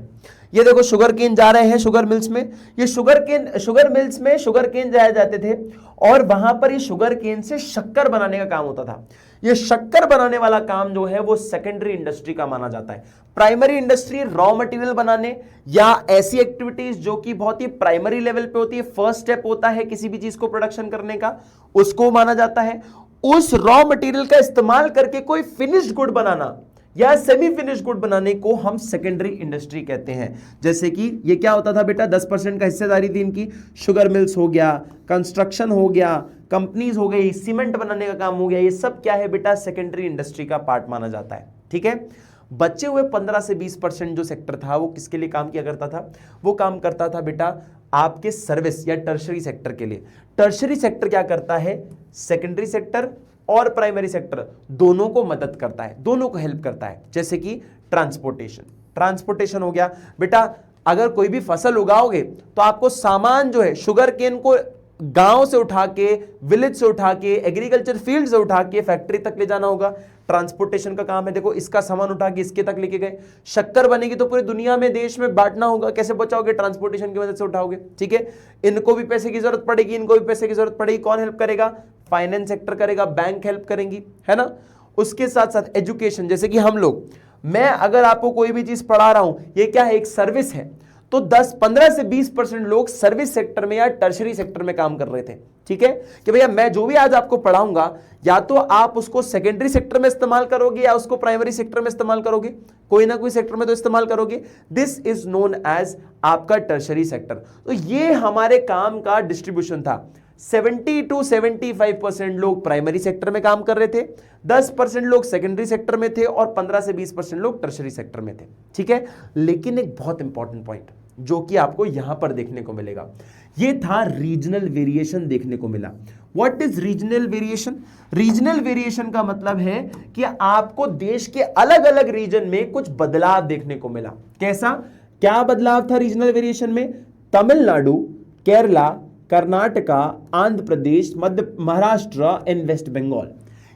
ये देखो शुगर केन जा रहे हैं शुगर मिल्स में, ये शुगर मिल्स में शुगर केन जाए जाते थे और वहां पर ये शुगर केन से शक्कर बनाने का काम होता था। ये शक्कर बनाने वाला काम जो है वो सेकेंडरी इंडस्ट्री का माना जाता है। प्राइमरी इंडस्ट्री रॉ मटेरियल बनाने या ऐसी एक्टिविटीज जो कि बहुत ही प्राइमरी लेवल पे होती है, फर्स्ट स्टेप होता है किसी भी चीज को प्रोडक्शन करने का, उसको माना जाता है। उस रॉ मटेरियल का इस्तेमाल करके कोई फिनिश्ड गुड बनाना या सेमी फिनिश्ड गुड बनाने को हम सेकेंडरी इंडस्ट्री कहते हैं। जैसे कि ये क्या होता था बेटा? 10% का हिस्सेदारी थी इनकी, शुगर मिल्स हो गया, कंस्ट्रक्शन हो गया, कंपनीज हो गई, सीमेंट बनाने का काम हो गया, ये सब क्या है बेटा? सेकेंडरी इंडस्ट्री का पार्ट माना जाता है। ठीक है, बचे हुए 15 से 20% जो सेक्टर था वो किसके लिए काम किया करता था? वो काम करता था बेटा आपके सर्विस या टर्शरी सेक्टर के लिए। टर्शरी सेक्टर क्या करता है? सेकेंडरी सेक्टर और प्राइमरी सेक्टर दोनों को मदद करता है, दोनों को हेल्प करता है। जैसे कि ट्रांसपोर्टेशन हो गया बेटा, अगर कोई भी फसल उगाओगे तो आपको सामान जो है शुगर केन को गांव से उठा के, विलेज से उठा के, एग्रीकल्चर फील्ड से उठा के फैक्ट्री तक ले जाना होगा। ट्रांसपोर्टेशन का काम है, देखो इसका सामान उठा के इसके तक लेके गए। शक्कर बनेगी तो पूरी दुनिया में, देश में बांटना होगा, कैसे बचाओगे? ट्रांसपोर्टेशन की मदद से उठाओगे, ठीक है। इनको भी पैसे की जरूरत पड़ेगी, इनको भी पैसे की जरूरत पड़ेगी, कौन हेल्प करेगा? फाइनेंस सेक्टर करेगा, बैंक हेल्प करेंगी, है ना। उसके साथ साथ एजुकेशन, जैसे कि हम लोग, मैं अगर आपको कोई भी चीज पढ़ा रहा हूं, ये क्या है? एक सर्विस है, तो 15 से 20% लोग सर्विस सेक्टर में या टर्शरी सेक्टर में काम कर रहे थे, ठीक है। कि भैया मैं जो भी आज आपको पढ़ाऊंगा, या तो आप उसको सेकेंडरी सेक्टर में इस्तेमाल करोगे या उसको प्राइमरी सेक्टर में इस्तेमाल करोगे, कोई ना कोई सेक्टर में तो इस्तेमाल करोगे। दिस इज नोन एज आपका टर्शरी सेक्टर। तो ये हमारे काम का डिस्ट्रीब्यूशन था। 70 to 75% लोग प्राइमरी सेक्टर में काम कर रहे थे, 10% लोग सेकेंडरी सेक्टर में थे और 15 से 20% लोग टर्शरी सेक्टर में थे, ठीक है। लेकिन एक बहुत इंपॉर्टेंट पॉइंट जो कि आपको यहां पर देखने को मिलेगा, ये था रीजनल वेरिएशन देखने को मिला। What is regional variation? Regional variation का मतलब है कि आपको देश के अलग अलग रीजन में कुछ बदलाव देखने को मिला। कैसा, क्या बदलाव था रीजनल वेरिएशन में? तमिलनाडु, केरला, कर्नाटका, आंध्र प्रदेश, महाराष्ट्र एंड वेस्ट बंगाल,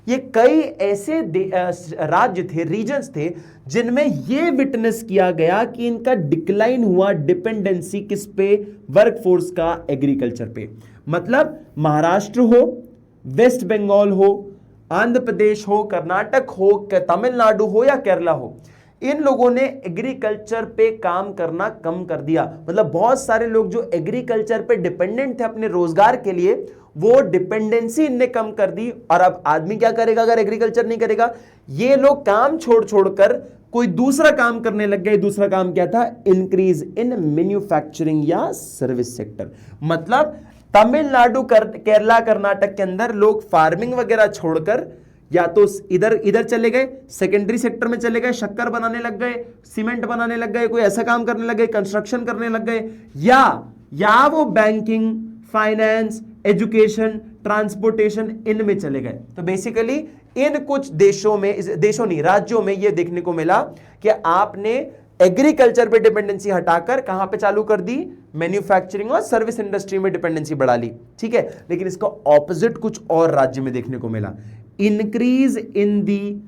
ये कई ऐसे राज्य थे, रीजन्स थे, जिनमें यह विटनेस किया गया कि इनका डिक्लाइन हुआ डिपेंडेंसी किस पे? वर्कफोर्स का, एग्रीकल्चर पे। मतलब महाराष्ट्र हो, वेस्ट बंगाल हो, आंध्र प्रदेश हो, कर्नाटक हो, तमिलनाडु हो या केरला हो, इन लोगों ने एग्रीकल्चर पे काम करना कम कर दिया। मतलब बहुत सारे लोग जो एग्रीकल्चर पे डिपेंडेंट थे अपने रोजगार के लिए, वो डिपेंडेंसी इनने कम कर दी। और अब आदमी क्या करेगा अगर एग्रीकल्चर नहीं करेगा? ये लोग काम छोड़ छोड़कर कोई दूसरा काम करने लग गए। दूसरा काम क्या था? इंक्रीज इन मैन्युफैक्चरिंग या सर्विस सेक्टर। मतलब तमिलनाडु, केरला, कर्नाटक के अंदर लोग फार्मिंग वगैरह छोड़कर या तो इधर चले गए, सेकेंडरी सेक्टर में चले गए, शक्कर बनाने लग गए, सीमेंट बनाने लग गए, कोई ऐसा काम करने लग गए, कंस्ट्रक्शन करने लग गए, या वो बैंकिंग, फाइनेंस, एजुकेशन, ट्रांसपोर्टेशन, इनमें चले गए। तो बेसिकली इन कुछ देशों नहीं, राज्यों में यह देखने को मिला कि आपने एग्रीकल्चर पे डिपेंडेंसी हटाकर कहां पे चालू कर दी? मैन्युफैक्चरिंग और सर्विस इंडस्ट्री में डिपेंडेंसी बढ़ा ली, ठीक है। लेकिन इसका ऑपोजिट कुछ और राज्य में देखने को मिला, increase in the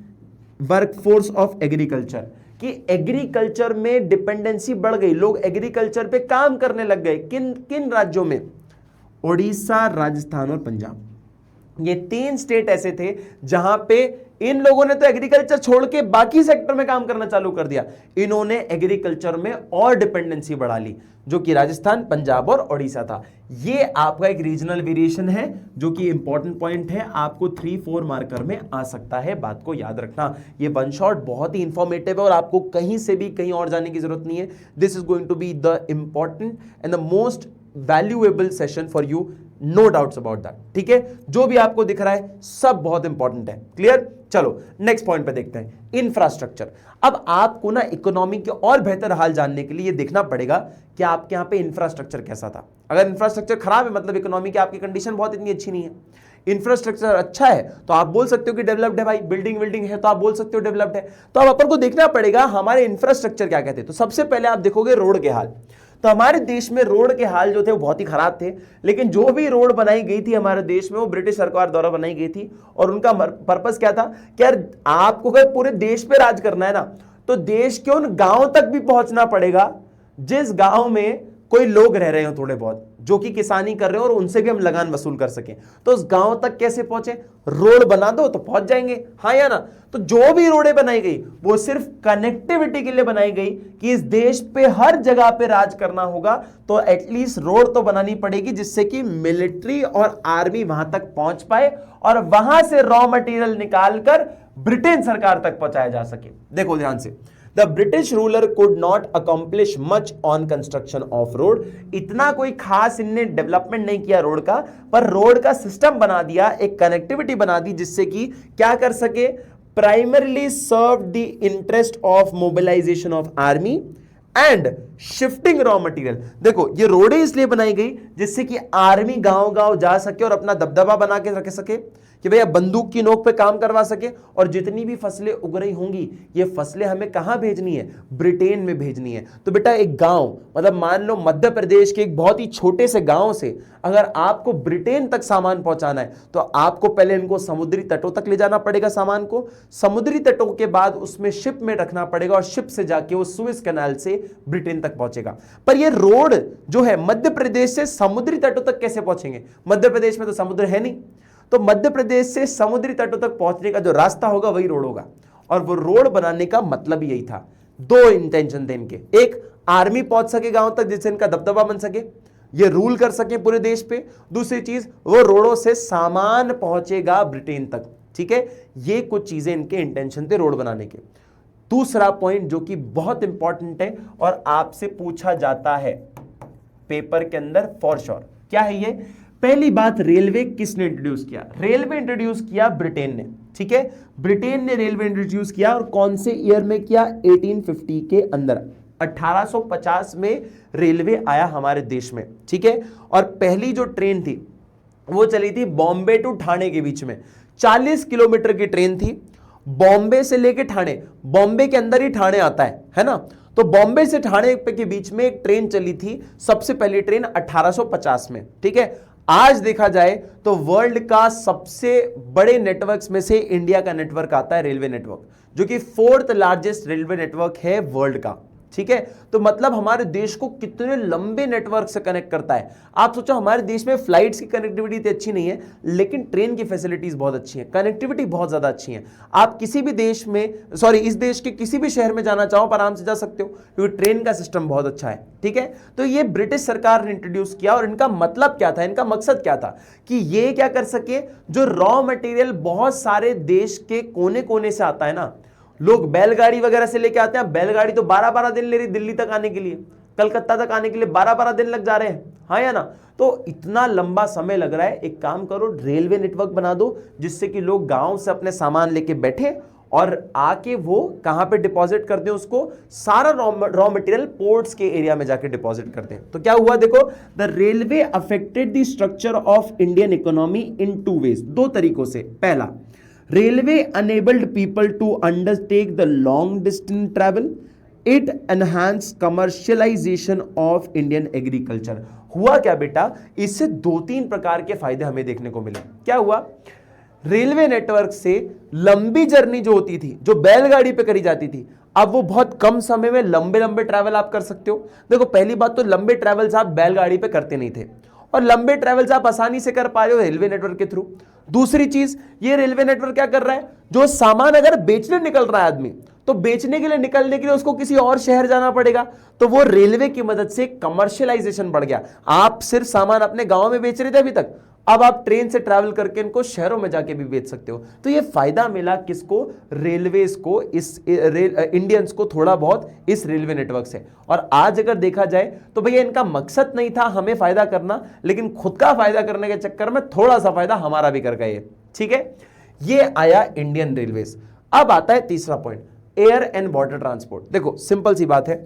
workforce of agriculture, कि एग्रीकल्चर में डिपेंडेंसी बढ़ गई, लोग एग्रीकल्चर पे काम करने लग गए। किन किन राज्यों में? ओडिशा, राजस्थान और पंजाब। ये 3 स्टेट ऐसे थे जहां पे इन लोगों ने तो एग्रीकल्चर छोड़ के बाकी सेक्टर में काम करना चालू कर दिया। इन्होंने एग्रीकल्चर में और डिपेंडेंसी बढ़ा ली, जो कि राजस्थान, पंजाब और ओडिशा था। ये आपका एक रीजनल वेरिएशन है, जो कि इंपॉर्टेंट पॉइंट है, आपको 3-4 मार्कर में आ सकता है, बात को याद रखना। ये वन शॉट बहुत ही इंफॉर्मेटिव है और आपको कहीं से भी कहीं और जाने की जरूरत नहीं है। This is going to be the important and the most valuable session for you, no doubts about that, ठीक है। जो भी आपको दिख रहा है सब बहुत इंपॉर्टेंट है, क्लियर। चलो नेक्स्ट पॉइंट पे देखते हैं, इंफ्रास्ट्रक्चर। अब आपको ना इकोनॉमी के और बेहतर हाल जानने के लिए देखना पड़ेगा कि आपके यहां पे इंफ्रास्ट्रक्चर कैसा था। अगर इंफ्रास्ट्रक्चर खराब है, मतलब इकोनॉमी की आपकी कंडीशन बहुत इतनी अच्छी नहीं है। इंफ्रास्ट्रक्चर अच्छा है तो आप बोल सकते हो कि डेवलप्ड है भाई, बिल्डिंग है तो आप बोल सकते हो डेवलप्ड है। तो अब अपन को देखना पड़ेगा हमारे इंफ्रास्ट्रक्चर क्या कहते हैं। तो सबसे पहले आप देखोगे रोड के हाल। तो हमारे देश में रोड के हाल जो थे वो बहुत ही खराब थे, लेकिन जो भी रोड बनाई गई थी हमारे देश में वो ब्रिटिश सरकार द्वारा बनाई गई थी। और उनका पर्पस क्या था कि यार आपको अगर पूरे देश पे राज करना है ना, तो देश के उन गांव तक भी पहुंचना पड़ेगा जिस गांव में कोई लोग रह रहे हो थोड़े बहुत, जो कि किसानी कर रहे हो, और उनसे भी हम लगान वसूल कर सकें। तो उस गांव तक कैसे पहुंचे? रोड बना दो तो पहुंच जाएंगे, हाँ या ना। तो जो भी रोडें बनाई गई वो सिर्फ कनेक्टिविटी के लिए बनाई गई कि इस देश पे हर जगह पे राज करना होगा, तो एटलीस्ट रोड तो बनानी पड़ेगी जिससे कि मिलिट्री और आर्मी वहां तक पहुंच पाए और वहां से रॉ मटेरियल निकालकर ब्रिटेन सरकार तक पहुंचाया जा सके। देखो ध्यान से, The British ruler could not accomplish much on construction of road। इतना कोई खास इनने डेवलपमेंट नहीं किया रोड का, पर रोड का सिस्टम बना दिया, एक कनेक्टिविटी बना दी जिससे कि क्या कर सके? Primarily serve the interest of mobilization of army and shifting raw material. देखो ये रोडें इसलिए बनाई गई जिससे कि आर्मी गांव गांव जा सके और अपना दबदबा बना के रख सके, कि भैया बंदूक की नोक पे काम करवा सके, और जितनी भी फसलें उग रही होंगी ये फसलें हमें कहां भेजनी है, ब्रिटेन में भेजनी है। तो बेटा एक गांव, मतलब मान लो मध्य प्रदेश के एक बहुत ही छोटे से गांव से अगर आपको ब्रिटेन तक सामान पहुंचाना है तो आपको पहले इनको समुद्री तटों तक ले जाना पड़ेगा, सामान को समुद्री तटों के बाद उसमें शिप में रखना पड़ेगा और शिप से जाके वो सुएज कैनाल से ब्रिटेन तक पहुंचेगा। पर ये रोड जो है मध्य प्रदेश से समुद्री तटों तक कैसे पहुंचेंगे, मध्य प्रदेश में तो समुद्र है नहीं, तो मध्य प्रदेश से समुद्री तटों तक पहुंचने का जो रास्ता होगा वही रोड होगा। और वो रोड बनाने का मतलब यही था, दो इंटेंशन थे इनके, एक आर्मी पहुंच सके गांव तक जिससे इनका दबदबा बन सके, ये रूल कर सके पूरे देश पे, दूसरी चीज वो रोडों से सामान पहुंचेगा ब्रिटेन तक। ठीक है, ये कुछ चीजें इनके इंटेंशन थे रोड बनाने के। दूसरा पॉइंट जो कि बहुत इंपॉर्टेंट है और आपसे पूछा जाता है पेपर के अंदर फॉर श्योर, क्या है ये? पहली बात, रेलवे किसने इंट्रोड्यूस किया? रेलवे इंट्रोड्यूस किया ब्रिटेन ने। ठीक है, ब्रिटेन ने रेलवे इंट्रोड्यूस किया और कौन से ईयर में किया? 1850 के अंदर, 1850 में रेलवे आया हमारे देश में। ठीक है, और पहली जो ट्रेन थी वो चली थी बॉम्बे टू ठाणे के बीच में, 40 किलोमीटर की ट्रेन थी, बॉम्बे से लेके ठाणे, बॉम्बे के अंदर ही ठाणे आता है ना, तो बॉम्बे से ठाणे के बीच में एक ट्रेन चली थी, सबसे पहली ट्रेन 1850 में। ठीक है, आज देखा जाए तो वर्ल्ड का सबसे बड़े नेटवर्क्स में से इंडिया का नेटवर्क आता है, रेलवे नेटवर्क, जो कि 4th लार्जेस्ट रेलवे नेटवर्क है वर्ल्ड का। ठीक है, तो मतलब हमारे देश को कितने लंबे नेटवर्क से कनेक्ट करता है। आप सोचो हमारे देश में फ्लाइट्स की कनेक्टिविटी तो अच्छी नहीं है, लेकिन ट्रेन की फैसिलिटीज बहुत अच्छी है, कनेक्टिविटी बहुत ज्यादा अच्छी है। आप किसी भी देश में, इस देश के किसी भी शहर में जाना चाहो पर आराम से जा सकते हो, क्योंकि ट्रेन का सिस्टम बहुत अच्छा है। ठीक है, तो ये ब्रिटिश सरकार ने इंट्रोड्यूस किया और इनका मतलब क्या था, इनका मकसद क्या था कि ये क्या कर सके, जो रॉ मटेरियल बहुत सारे देश के कोने कोने से आता है ना, लोग बैलगाड़ी वगैरह से लेके आते हैं, बैलगाड़ी तो 12-12 दिन ले रही दिल्ली तक आने के लिए, कलकत्ता तक आने के लिए 12-12 दिन लग जा रहे हैं, हाँ या ना, तो इतना लंबा समय लग रहा है। एक काम करो, रेलवे नेटवर्क बना दो जिससे कि लोग गांव से अपने सामान लेके बैठे और आके वो कहां पे डिपॉजिट कर दें, उसको सारा रॉ मटेरियल पोर्ट्स के एरिया में जाके डिपॉजिट कर दें। तो क्या हुआ देखो, the railway affected the structure of Indian economy in 2 ways, 2 तरीकों से। पहला, railway enabled people to undertake the long distance travel. It enhanced commercialization of Indian agriculture. हुआ क्या बेटा, इससे 2-3 प्रकार के फायदे हमें देखने को मिले। क्या हुआ, रेलवे नेटवर्क से लंबी जर्नी जो होती थी, जो बैलगाड़ी पे करी जाती थी, अब वो बहुत कम समय में लंबे लंबे ट्रैवल आप कर सकते हो। देखो पहली बात तो लंबे ट्रैवल्स आप बैलगाड़ी पे करते नहीं थे, और लंबे ट्रैवल्स आप आसानी से कर पा रहे हो रेलवे नेटवर्क के थ्रू। दूसरी चीज, ये रेलवे नेटवर्क क्या कर रहा है, जो सामान अगर बेचने निकल रहा है आदमी, तो बेचने के लिए निकलने के लिए उसको किसी और शहर जाना पड़ेगा, तो वो रेलवे की मदद से कमर्शियलाइजेशन बढ़ गया। आप सिर्फ सामान अपने गांव में बेच रहे थे अभी तक, अब आप ट्रेन से ट्रैवल करके इनको शहरों में जाके भी बेच सकते हो। तो ये फायदा मिला किसको, रेलवेज को, इस इंडियंस को थोड़ा बहुत इस रेलवे नेटवर्क से। और आज अगर देखा जाए तो भैया इनका मकसद नहीं था हमें फायदा करना, लेकिन खुद का फायदा करने के चक्कर में थोड़ा सा फायदा हमारा भी कर गए। ठीक है, ये आया इंडियन रेलवेज। अब आता है तीसरा point, air and water transport. देखो सिंपल सी बात है,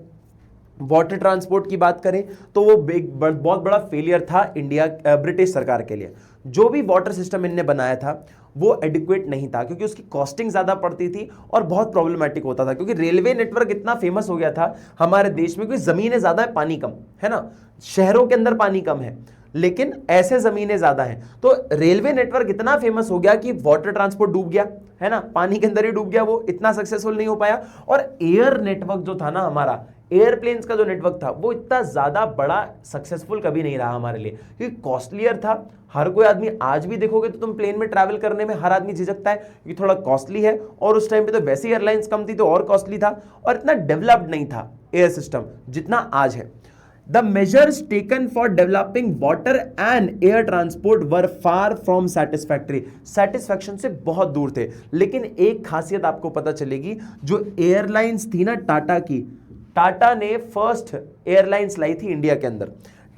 वाटर ट्रांसपोर्ट की बात करें तो वो बहुत बड़ा फेलियर था ब्रिटिश सरकार के लिए। जो भी वाटर सिस्टम इनने बनाया था वो एडिक्वेट नहीं था, क्योंकि उसकी कॉस्टिंग ज्यादा पड़ती थी और बहुत प्रॉब्लमेटिक होता था। क्योंकि रेलवे नेटवर्क इतना फेमस हो गया था हमारे देश में, क्योंकि जमीनें ज्यादा है, पानी कम है ना, शहरों के अंदर पानी कम है लेकिन ऐसे जमीनें ज्यादा हैं। तो रेलवे नेटवर्क इतना फेमस हो गया कि वाटर ट्रांसपोर्ट डूब गया, है ना, पानी के अंदर ही डूब गया, वो इतना सक्सेसफुल नहीं हो पाया। और एयर नेटवर्क जो था ना हमारा, एयरप्लेन्स का जो नेटवर्क था, वो इतना ज्यादा बड़ा सक्सेसफुल कभी नहीं रहा हमारे लिए, क्योंकि कॉस्टलियर था। हर कोई आदमी, आज भी देखोगे तो तुम प्लेन में ट्रैवल करने में हर आदमी झिझकता है क्योंकि थोड़ा कॉस्टली है, और उस टाइम पे तो वैसे ही एयरलाइंस कम थी तो और कॉस्टली था, और इतना डेवलप्ड नहीं था एयर सिस्टम जितना आज है। The measures taken for developing water and air transport were far from satisfactory. Satisfaction से बहुत दूर थे। लेकिन एक खासियत आपको पता चलेगी, जो एयरलाइंस थी ना टाटा की, टाटा ने फर्स्ट एयरलाइंस लाई थी इंडिया के अंदर,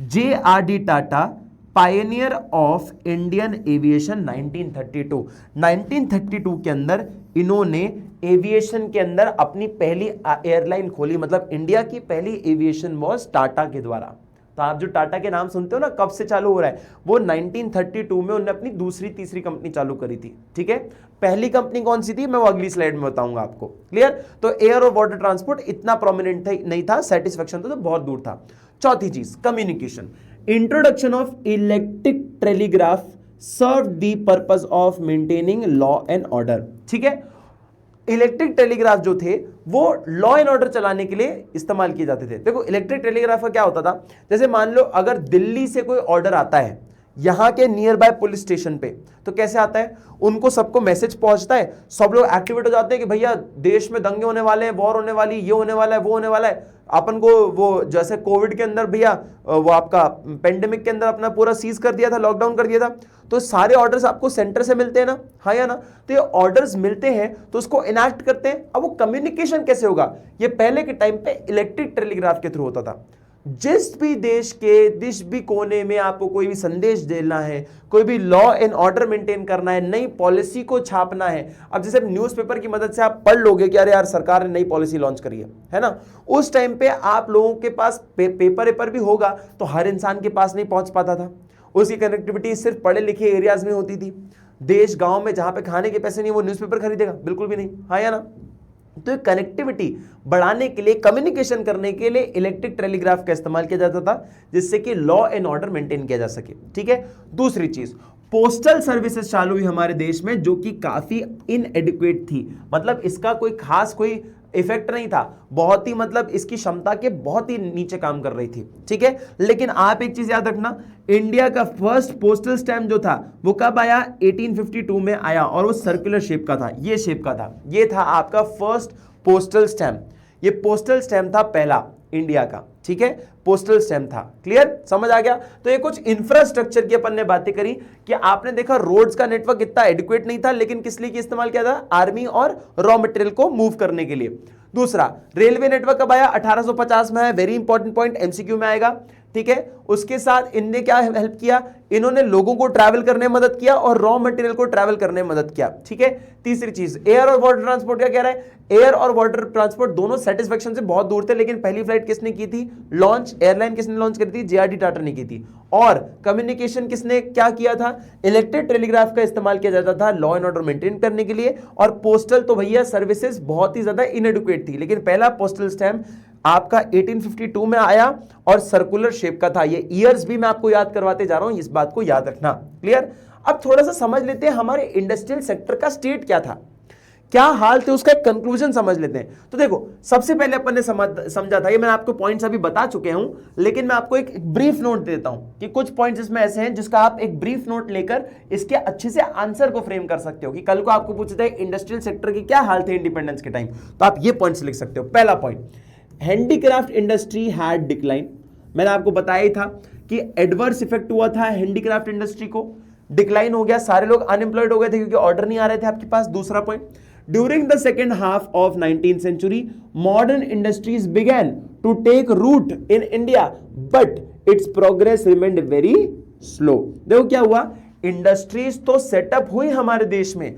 JRD Tata, Pioneer of Indian aviation 1932। 1932 के अंदर इन्होंने एविएशन के अंदर अपनी पहली एयरलाइन खोली, मतलब इंडिया की पहली एविएशन वॉज टाटा के द्वारा। तो आप जो टाटा के नाम सुनते हो ना, कब से चालू हो रहा है, वो 1932 में उन्होंने अपनी दूसरी तीसरी कंपनी चालू करी थी। ठीक है, पहली कंपनी कौन सी थी मैं वो अगली स्लाइड में बताऊंगा आपको। क्लियर? तो एयर और वाटर ट्रांसपोर्ट इतना प्रोमिनेंट नहीं था, सेटिस्फेक्शन तो बहुत दूर था। चौथी चीज communication, introduction of electric telegraph serve the purpose of maintaining law and order. ठीक है, इलेक्ट्रिक टेलीग्राफ जो थे वो लॉ एंड ऑर्डर चलाने के लिए इस्तेमाल किए जाते थे। देखो इलेक्ट्रिक टेलीग्राफ का क्या होता था, जैसे मान लो अगर दिल्ली से कोई ऑर्डर आता है यहां के नियर बाय पुलिस स्टेशन पे, तो कैसे आता है, उनको सबको मैसेज पहुंचता है, सब लोग एक्टिवेट हो जाते हैं कि भैया देश में दंगे होने वाले हैं, वॉर होने वाली, ये होने वाला है, वो होने वाला है। अपन को वो जैसे कोविड के अंदर भैया वो आपका पेंडेमिक के अंदर अपना पूरा सीज कर दिया था, लॉकडाउन कर दिया था, तो सारे ऑर्डर्स आपको सेंटर से मिलते हैं ना, हाँ या ना, तो ये ऑर्डर्स मिलते हैं तो उसको इनैक्ट करते हैं। अब वो कम्युनिकेशन कैसे होगा, ये पहले के टाइम पे इलेक्ट्रिक टेलीग्राफ के थ्रू होता था। जिस भी देश के जिस भी कोने में आपको कोई भी संदेश देना है, कोई भी लॉ एंड ऑर्डर मेंटेन करना है, नई पॉलिसी को छापना है, अब जैसे न्यूज़पेपर की मदद से आप पढ़ लोगे कि अरे यार सरकार ने नई पॉलिसी लॉन्च करी है ना, उस टाइम पे आप लोगों के पास पेपर भी होगा तो हर इंसान के पास नहीं पहुंच पाता था। उसकी कनेक्टिविटी सिर्फ पढ़े लिखे एरियाज में होती थी। देश गांव में जहां पे खाने के पैसे नहीं वो न्यूज़पेपर खरीदेगा, बिल्कुल भी नहीं, हाँ या ना। तो कनेक्टिविटी बढ़ाने के लिए, कम्युनिकेशन करने के लिए इलेक्ट्रिक टेलीग्राफ का इस्तेमाल किया जाता था, जिससे कि लॉ एंड ऑर्डर मेंटेन किया जा सके। ठीक है, दूसरी चीज पोस्टल सर्विसेज चालू हुई हमारे देश में, जो कि काफी इनएडिक्वेट थी, मतलब इसका कोई खास कोई इफेक्ट नहीं था, बहुत ही मतलब इसकी क्षमता के बहुत ही नीचे काम कर रही थी। ठीक है, लेकिन आप एक चीज याद रखना, इंडिया का फर्स्ट पोस्टल स्टैम्प जो था वो कब आया, 1852 में आया, और वो सर्कुलर शेप का था, ये शेप का था, ये था आपका फर्स्ट पोस्टल स्टैम्प। ये पोस्टल स्टैम्प था पहला इंडिया का। ठीक है, पोस्टल स्टैम्प था। क्लियर, समझ आ गया। तो ये कुछ इंफ्रास्ट्रक्चर की अपन ने बातें करी कि आपने देखा रोड्स का नेटवर्क इतना एडिक्वेट नहीं था, लेकिन किस लिए इस्तेमाल किया था, आर्मी और रॉ मटेरियल को मूव करने के लिए। दूसरा, रेलवे नेटवर्क कब आया, 1850 में है, वेरी इंपॉर्टेंट पॉइंट, एमसीक्यू में आएगा। ठीक है, उसके साथ इनने क्या हेल्प किया, इन्होंने लोगों को ट्रैवल करने में मदद किया और रॉ मटेरियल को ट्रैवल करने में मदद किया। ठीक है, तीसरी चीज एयर और वाटर ट्रांसपोर्ट क्या कह रहा है, एयर और वाटर ट्रांसपोर्ट दोनों सेटिस्फेक्शन से बहुत दूर थे, लेकिन पहली फ्लाइट किसने की थी, लॉन्च एयरलाइन किसने लॉन्च करी थी, जेआरडी टाटा ने की थी। और कम्युनिकेशन किसने क्या किया था, इलेक्ट्रिक टेलीग्राफ का इस्तेमाल किया जाता था लॉ एंड ऑर्डर मेंटेन करने के लिए। और पोस्टल तो भैया सर्विसेज बहुत ही ज्यादा इनएडिक्वेट थी, लेकिन पहला पोस्टल स्टैम्प आपका 1852 में आया और सर्कुलर शेप का था। ये ईयर्स भी मैं आपको याद करवाते जा रहा हूं, इस बात को याद रखना। क्लियर, अब थोड़ा सा समझ लेते हैं हमारे इंडस्ट्रियल सेक्टर का स्टेट क्या था, क्या हाल थे, उसका एक कंक्लूजन समझ लेते हैं। तो देखो सबसे पहले अपन ने समझा था, ये मैं आपको पॉइंट्स अभी बता चुके हूं, लेकिन मैं आपको एक ब्रीफ नोट देता हूं कि कुछ पॉइंट्स इसमें ऐसे हैं जिसका आप एक ब्रीफ नोट लेकर इसके अच्छे से आंसर को फ्रेम कर सकते हो कि कल को आपको पूछते हैं इंडस्ट्रियल सेक्टर के क्या हाल थे इंडिपेंडेंस के टाइम, तो आप ये पॉइंट्स लिख सकते हो। पहला point, handicraft industry had decline. मैंने आपको बताया ही था कि एडवर्स इफेक्ट हुआ था हैंडीक्राफ्ट इंडस्ट्री को, डिक्लाइन हो गया, सारे लोग अनएम्प्लॉयड हो गए थे क्योंकि ऑर्डर नहीं आ रहे थे आपके पास। दूसरा point, during the second half of 19th century modern industries began to take root in India but its progress remained very slow। देखो क्या हुआ, इंडस्ट्रीज तो सेटअप हुई हमारे देश में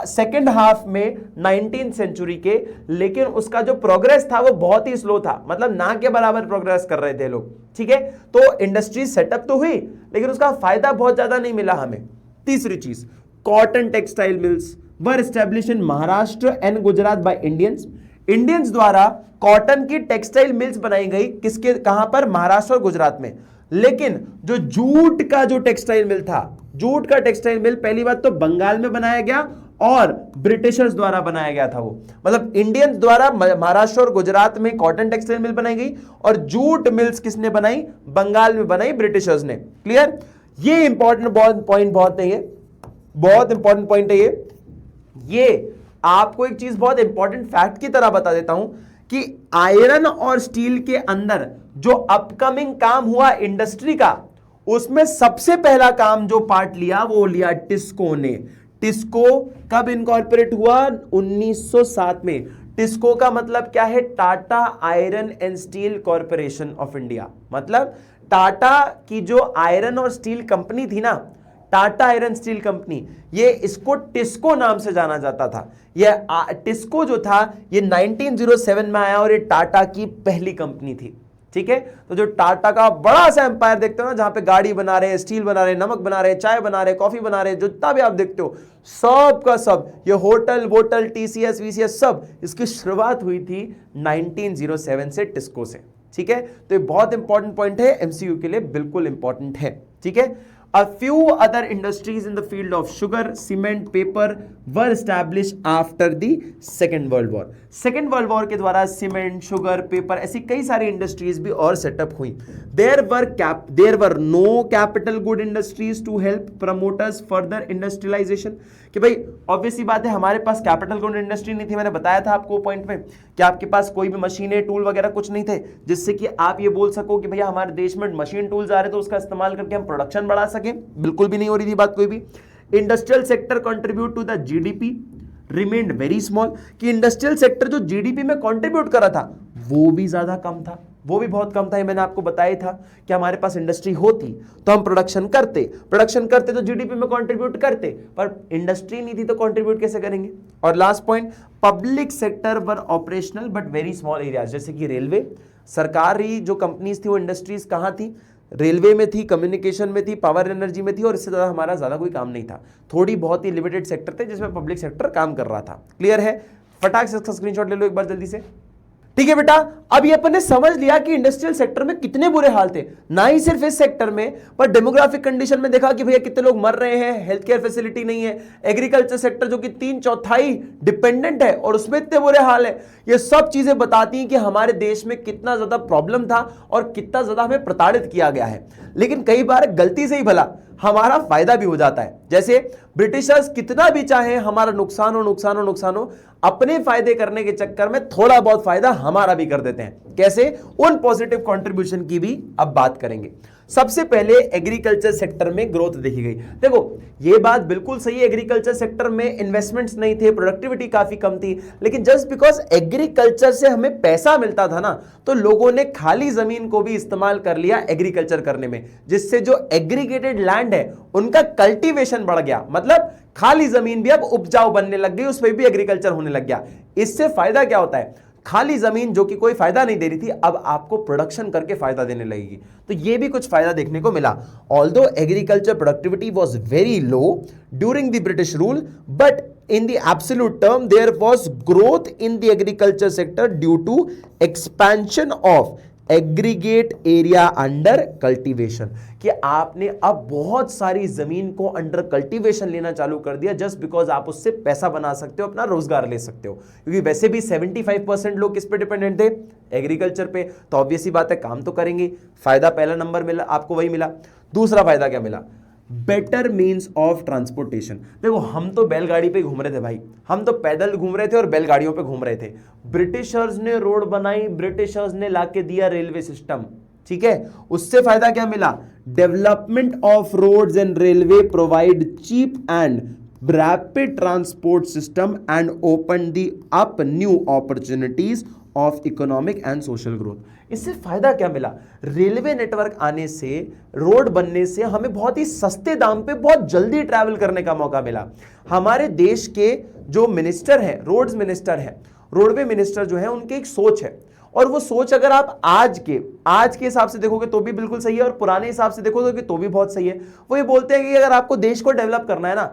सेकेंड हाफ में 19th century के, लेकिन उसका जो प्रोग्रेस था वो बहुत ही स्लो था, मतलब ना के बराबर प्रोग्रेस कर रहे थे लोग। ठीक है, तो इंडस्ट्री सेटअप तो हुई लेकिन उसका फायदा बहुत ज्यादा नहीं मिला हमें। तीसरी चीज, cotton textile mills were established in Maharashtra and Gujarat by Indians द्वारा कॉटन की टेक्सटाइल मिल्स बनाई गई, किसके कहां पर, महाराष्ट्र और गुजरात में। लेकिन जो जूट का जो टेक्सटाइल मिल था, जूट का टेक्सटाइल मिल पहली बात तो बंगाल में बनाया गया और ब्रिटिशर्स द्वारा बनाया गया था वो, मतलब इंडियंस द्वारा महाराष्ट्र और गुजरात में कॉटन टेक्सटाइल मिल बनाई गई और जूट मिल्स किसने बनाई, बंगाल में बनाई, ब्रिटिशर्स ने। क्लियर, ये इंपॉर्टेंट पॉइंट बहुत है, ये बहुत इंपॉर्टेंट पॉइंट है। ये आपको एक चीज बहुत इंपॉर्टेंट फैक्ट की तरह बता देता हूं कि आयरन और स्टील के अंदर जो अपकमिंग काम हुआ इंडस्ट्री का, उसमें सबसे पहला काम जो पार्ट लिया वो लिया टिस्को ने। टिस्को कब इनकॉर्पोरेट हुआ, 1907 में। टिस्को का मतलब क्या है, Tata iron and steel corporation of India, मतलब टाटा की जो आयरन और स्टील कंपनी थी ना, टाटा आयरन स्टील कंपनी, ये इसको टिस्को नाम से जाना जाता था। ये टिस्को जो था ये 1907 में आया और ये टाटा की पहली कंपनी थी। ठीक है। तो जो टाटा का बड़ा सा एम्पायर देखते हो ना, जहां पे गाड़ी बना रहे हैं, स्टील बना रहे हैं, नमक बना रहे हैं, चाय बना रहे हैं, कॉफी बना रहे हैं, जो जितना भी आप देखते हो सब का सब, ये होटल वोटल टीसीएस वीसीएस सब, इसकी शुरुआत हुई थी 1907 से टिस्को से, ठीक है। तो ये बहुत इंपॉर्टेंट पॉइंट है, एमसीयू के लिए बिल्कुल इंपॉर्टेंट है, ठीक है। A few other industries in the field of sugar, cement, paper were established after the Second World War. Second World War के द्वारा सीमेंट, शुगर, पेपर ऐसी कई सारी इंडस्ट्रीज भी और सेटअप हुई। There were no capital good industries to help promoters further industrialization. कि भाई ऑब्वियसली बात है, हमारे पास कैपिटल गुड इंडस्ट्री नहीं थी। मैंने बताया था आपको पॉइंट में कि आपके पास कोई भी मशीनें, टूल वगैरह कुछ नहीं थे जिससे कि आप ये बोल सको कि भैया हमारे देश में मशीन टूल्स आ रहे तो उसका इस्तेमाल करके हम प्रोडक्शन बढ़ा सके। बिल्कुल भी नहीं हो रही थी बात कोई भी। Industrial sector contribute to the GDP remained very small, कि इंडस्ट्रियल सेक्टर जो जीडीपी में कंट्रीब्यूट करा था वो भी ज्यादा कम था, वो भी बहुत कम था। ये मैंने आपको बताया था कि हमारे पास इंडस्ट्री होती तो हम प्रोडक्शन करते तो जीडीपी में कंट्रीब्यूट करते, पर इंडस्ट्री नहीं थी तो कंट्रीब्यूट कैसे करेंगे। और last point, public sector were operational but very small areas, जैसे कि रेलवे, सरकारी जो कंपनीज थी वो इंडस्ट्रीज कहां थी, रेलवे में थी, कम्युनिकेशन में थी, पावर एनर्जी में थी, और इससे हमारा ज्यादा कोई काम नहीं था। थोड़ी बहुत ही लिमिटेड सेक्टर थे जिसमें पब्लिक सेक्टर काम कर रहा था। क्लियर है? फटाक से इसका स्क्रीनशॉट ले लो एक बार जल्दी से। ठीक है बेटा, अब ये अपन ने समझ लिया कि इंडस्ट्रियल सेक्टर में कितने बुरे हाल थे, ना ही सिर्फ इस सेक्टर में पर डेमोग्राफिक कंडीशन में देखा कि भैया कितने लोग मर रहे हैं, हेल्थ केयर फैसिलिटी नहीं है, एग्रीकल्चर सेक्टर जो कि 3/4 डिपेंडेंट है और उसमें इतने बुरे हाल है। ये सब चीजें बताती हैं कि हमारे देश में कितना ज्यादा प्रॉब्लम था और कितना ज्यादा हमें प्रताड़ित किया गया है। लेकिन कई बार गलती से ही भला हमारा फायदा भी हो जाता है। जैसे ब्रिटिशर्स कितना भी चाहे हमारा नुकसान हो, अपने फायदे करने के चक्कर में थोड़ा बहुत फायदा हमारा भी कर देते हैं। कैसे? उन पॉजिटिव कंट्रीब्यूशन की भी अब बात करेंगे। सबसे पहले एग्रीकल्चर सेक्टर में ग्रोथ देखी गई। देखो ये बात बिल्कुल सही है, एग्रीकल्चर सेक्टर में इन्वेस्टमेंट्स नहीं थे, प्रोडक्टिविटी काफी कम थी, लेकिन जस्ट बिकॉज एग्रीकल्चर से हमें पैसा मिलता था ना, तो लोगों ने खाली जमीन को भी इस्तेमाल कर लिया एग्रीकल्चर करने में, जिससे जो एग्रीगेटेड लैंड है उनका कल्टीवेशन बढ़ गया। मतलब खाली जमीन भी अब उपजाऊ बनने लग गई, उसमें भी एग्रीकल्चर होने लग गया। इससे फायदा क्या होता है? खाली जमीन जो कि कोई फायदा नहीं दे रही थी अब आपको प्रोडक्शन करके फायदा देने लगेगी। तो ये भी कुछ फायदा देखने को मिला। Although agriculture productivity was very low during the British rule, but in the absolute term there was growth in the agriculture sector due to expansion of aggregate area under cultivation, कि आपने अब बहुत सारी जमीन को अंडर कल्टीवेशन लेना चालू कर दिया जस्ट बिकॉज आप उससे पैसा बना सकते हो, अपना रोजगार ले सकते हो। क्योंकि वैसे भी 75% लोग किस पे डिपेंडेंट थे? एग्रीकल्चर पे। तो ऑब्वियसली बात है काम तो करेंगे। फायदा पहला नंबर मिला आपको, वही मिला। दूसरा फायदा क्या मिला? Better means of transportation. देखो हम तो बैलगाड़ी पे घूम रहे थे भाई, हम तो पैदल घूम रहे थे और बैलगाड़ियों पे घूम रहे थे। ब्रिटिशर्स ने रोड बनाई, ब्रिटिशर्स ने लाके दिया रेलवे सिस्टम, ठीक है। उससे फायदा क्या मिला? Development of roads and railway provide cheap and rapid transport system and open the up new opportunities of economic and social growth. इससे फायदा क्या मिला? रेलवे नेटवर्क आने से, रोड बनने से हमें बहुत ही सस्ते दाम पे बहुत जल्दी ट्रैवल करने का मौका मिला। हमारे देश के जो मिनिस्टर हैं, रोड्स मिनिस्टर हैं, रोडवे मिनिस्टर जो है, उनकी एक सोच है, और वो सोच अगर आप आज के हिसाब से देखोगे तो भी बिल्कुल सही है और पुराने हिसाब से देखोगे तो भी बहुत सही है। वो ये बोलते हैं कि अगर आपको देश को डेवलप करना है ना,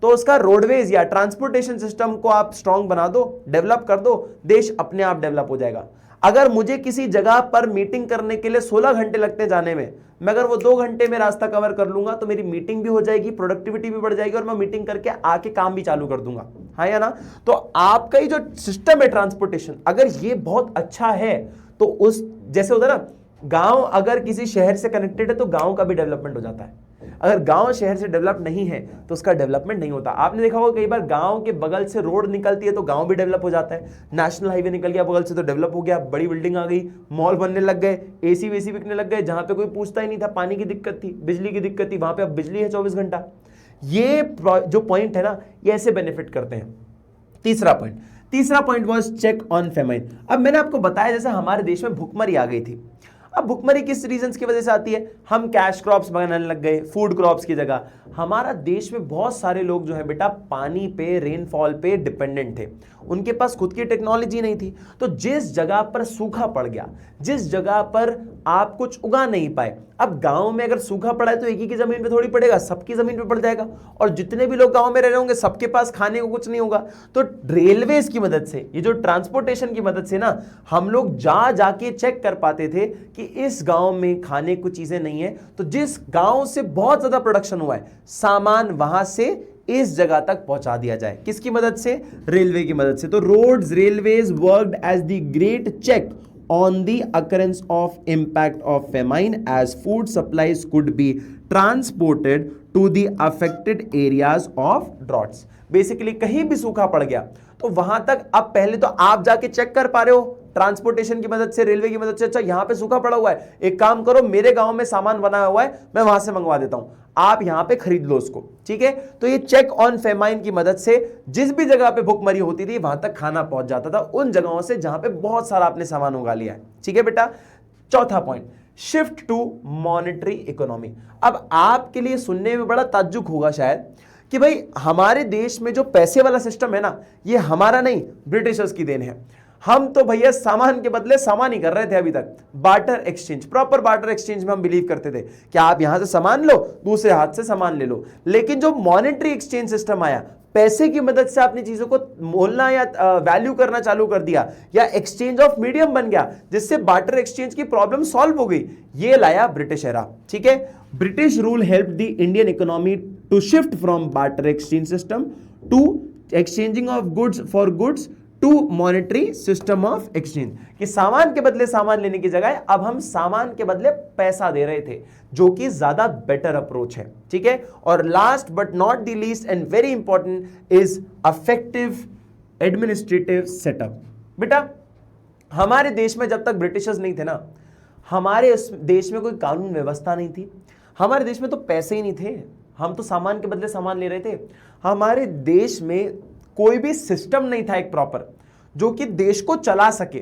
तो उसका रोडवेज या ट्रांसपोर्टेशन सिस्टम को आप स्ट्रांग बना दो, डेवलप कर दो, देश अपने आप डेवलप हो जाएगा। अगर मुझे किसी जगह पर मीटिंग करने के लिए 16 घंटे लगते जाने में, मैं अगर वो 2 घंटे में रास्ता कवर कर लूंगा तो मेरी मीटिंग भी हो जाएगी, प्रोडक्टिविटी भी बढ़ जाएगी और मैं मीटिंग करके आके काम भी चालू कर दूंगा, हाँ या ना। तो आपका ही जो सिस्टम है ट्रांसपोर्टेशन, अगर ये बहुत अच्छा है तो उस जैसे होता है ना, गांव अगर किसी शहर से कनेक्टेड है तो गांव का भी डेवलपमेंट हो जाता है। अगर गांव शहर से डेवलप नहीं है तो उसका डेवलपमेंट नहीं होता। आपने देखा होगा कई बार गांव के बगल से रोड निकलती है तो गांव भी डेवलप हो जाता है। नेशनल हाईवे निकल गया बगल से तो डेवलप हो गया, बड़ी बिल्डिंग आ गई, मॉल बनने लग गए, एसी वेसी बिकने लग गए। जहां पे कोई पूछता ही नहीं था, पानी की दिक्कत थी, बिजली की दिक्कत थी, वहां पे अब बिजली है 24 घंटा। ये जो पॉइंट है ना, ये ऐसे बेनिफिट करते हैं। तीसरा point was check on famine. अब मैंने आपको बताया जैसे हमारे देश में भुखमरी आ गई थी। अब भुखमरी किस रीजंस की वजह से आती है? हम कैश क्रॉप्स बनाने लग गए फूड क्रॉप्स की जगह। हमारा देश में बहुत सारे लोग जो है बेटा पानी पे, रेनफॉल पे डिपेंडेंट थे, उनके पास खुद की टेक्नोलॉजी नहीं थी। तो जिस जगह पर सूखा पड़ गया, जिस जगह पर आप कुछ उगा नहीं पाए, अब गांव में अगर सूखा पड़ा है तो एक ही की जमीन पे थोड़ी पड़ेगा, सबकी जमीन पे पड़ जाएगा, और जितने भी लोग गांव में रह रहे होंगे सबके पास खाने को कुछ नहीं होगा। तो रेलवेज की मदद से, ये जो ट्रांसपोर्टेशन की मदद से ना, हम लोग जाके चेक कर पाते थे कि इस गांव में खाने को चीजें नहीं है, तो जिस गांव से बहुत ज्यादा प्रोडक्शन हुआ है, सामान वहां से इस जगह तक पहुंचा दिया जाए। किसकी मदद से? रेलवे की मदद से। तो roads, railways worked as the great check on the occurrence of impact of famine as food supplies could be transported to the affected areas of droughts। Basically कहीं भी सूखा पड़ गया तो वहां तक, अब पहले तो आप जाके चेक कर पा रहे हो ट्रांसपोर्टेशन की मदद से, रेलवे की मदद से, अच्छा यहां पे सूखा पड़ा हुआ है, एक काम करो मेरे गांव में सामान बना हुआ है, मैं वहां से मंगवा देता हूं, आप यहां पे खरीद लो उसको, ठीक है। तो ये चेक ऑन फेमाइन की मदद से जिस भी जगह पे भुखमरी होती थी वहां तक खाना पहुंच जाता था, उन जगहों से जहां पे बहुत सारा आपने सामान उगा लिया है, ठीक है बेटा। चौथा point, shift to monetary economy. अब आपके लिए सुनने में बड़ा ताज्जुब होगा शायद कि भाई हमारे देश में जो पैसे वाला सिस्टम है ना, ये हमारा नहीं, ब्रिटिशर्स की देन है। हम तो भैया सामान के बदले सामान ही कर रहे थे अभी तक, barter exchange, proper barter exchange में हम बिलीव करते थे कि आप यहां से सामान लो, दूसरे हाथ से सामान ले लो। लेकिन जो मॉनेटरी एक्सचेंज सिस्टम आया, पैसे की मदद से आपने चीजों को मोलना या वैल्यू करना चालू कर दिया, या एक्सचेंज ऑफ मीडियम बन गया, जिससे बार्टर एक्सचेंज की प्रॉब्लम सॉल्व हो गई, ये लाया ब्रिटिश एरा, ठीक है। British rule help the Indian economy to shift from barter exchange system to exchanging of goods for goods to monetary system of exchange, कि सामान के बदले सामान लेने की जगह अब हम सामान के बदले पैसा दे रहे थे, जो कि ज्यादा बेटर अप्रोच है, ठीक है। और last but not the least and very important is affective administrative setup. बेटा हमारे देश में जब तक ब्रिटिशर्स नहीं थे ना, हमारे देश में कोई कानून व्यवस्था नहीं थी, हमारे देश में तो पैसे ही नहीं थे, हम तो सामान के बदले सामान ले रहे थे। हमारे देश में कोई भी सिस्टम नहीं था एक प्रॉपर जो कि देश को चला सके।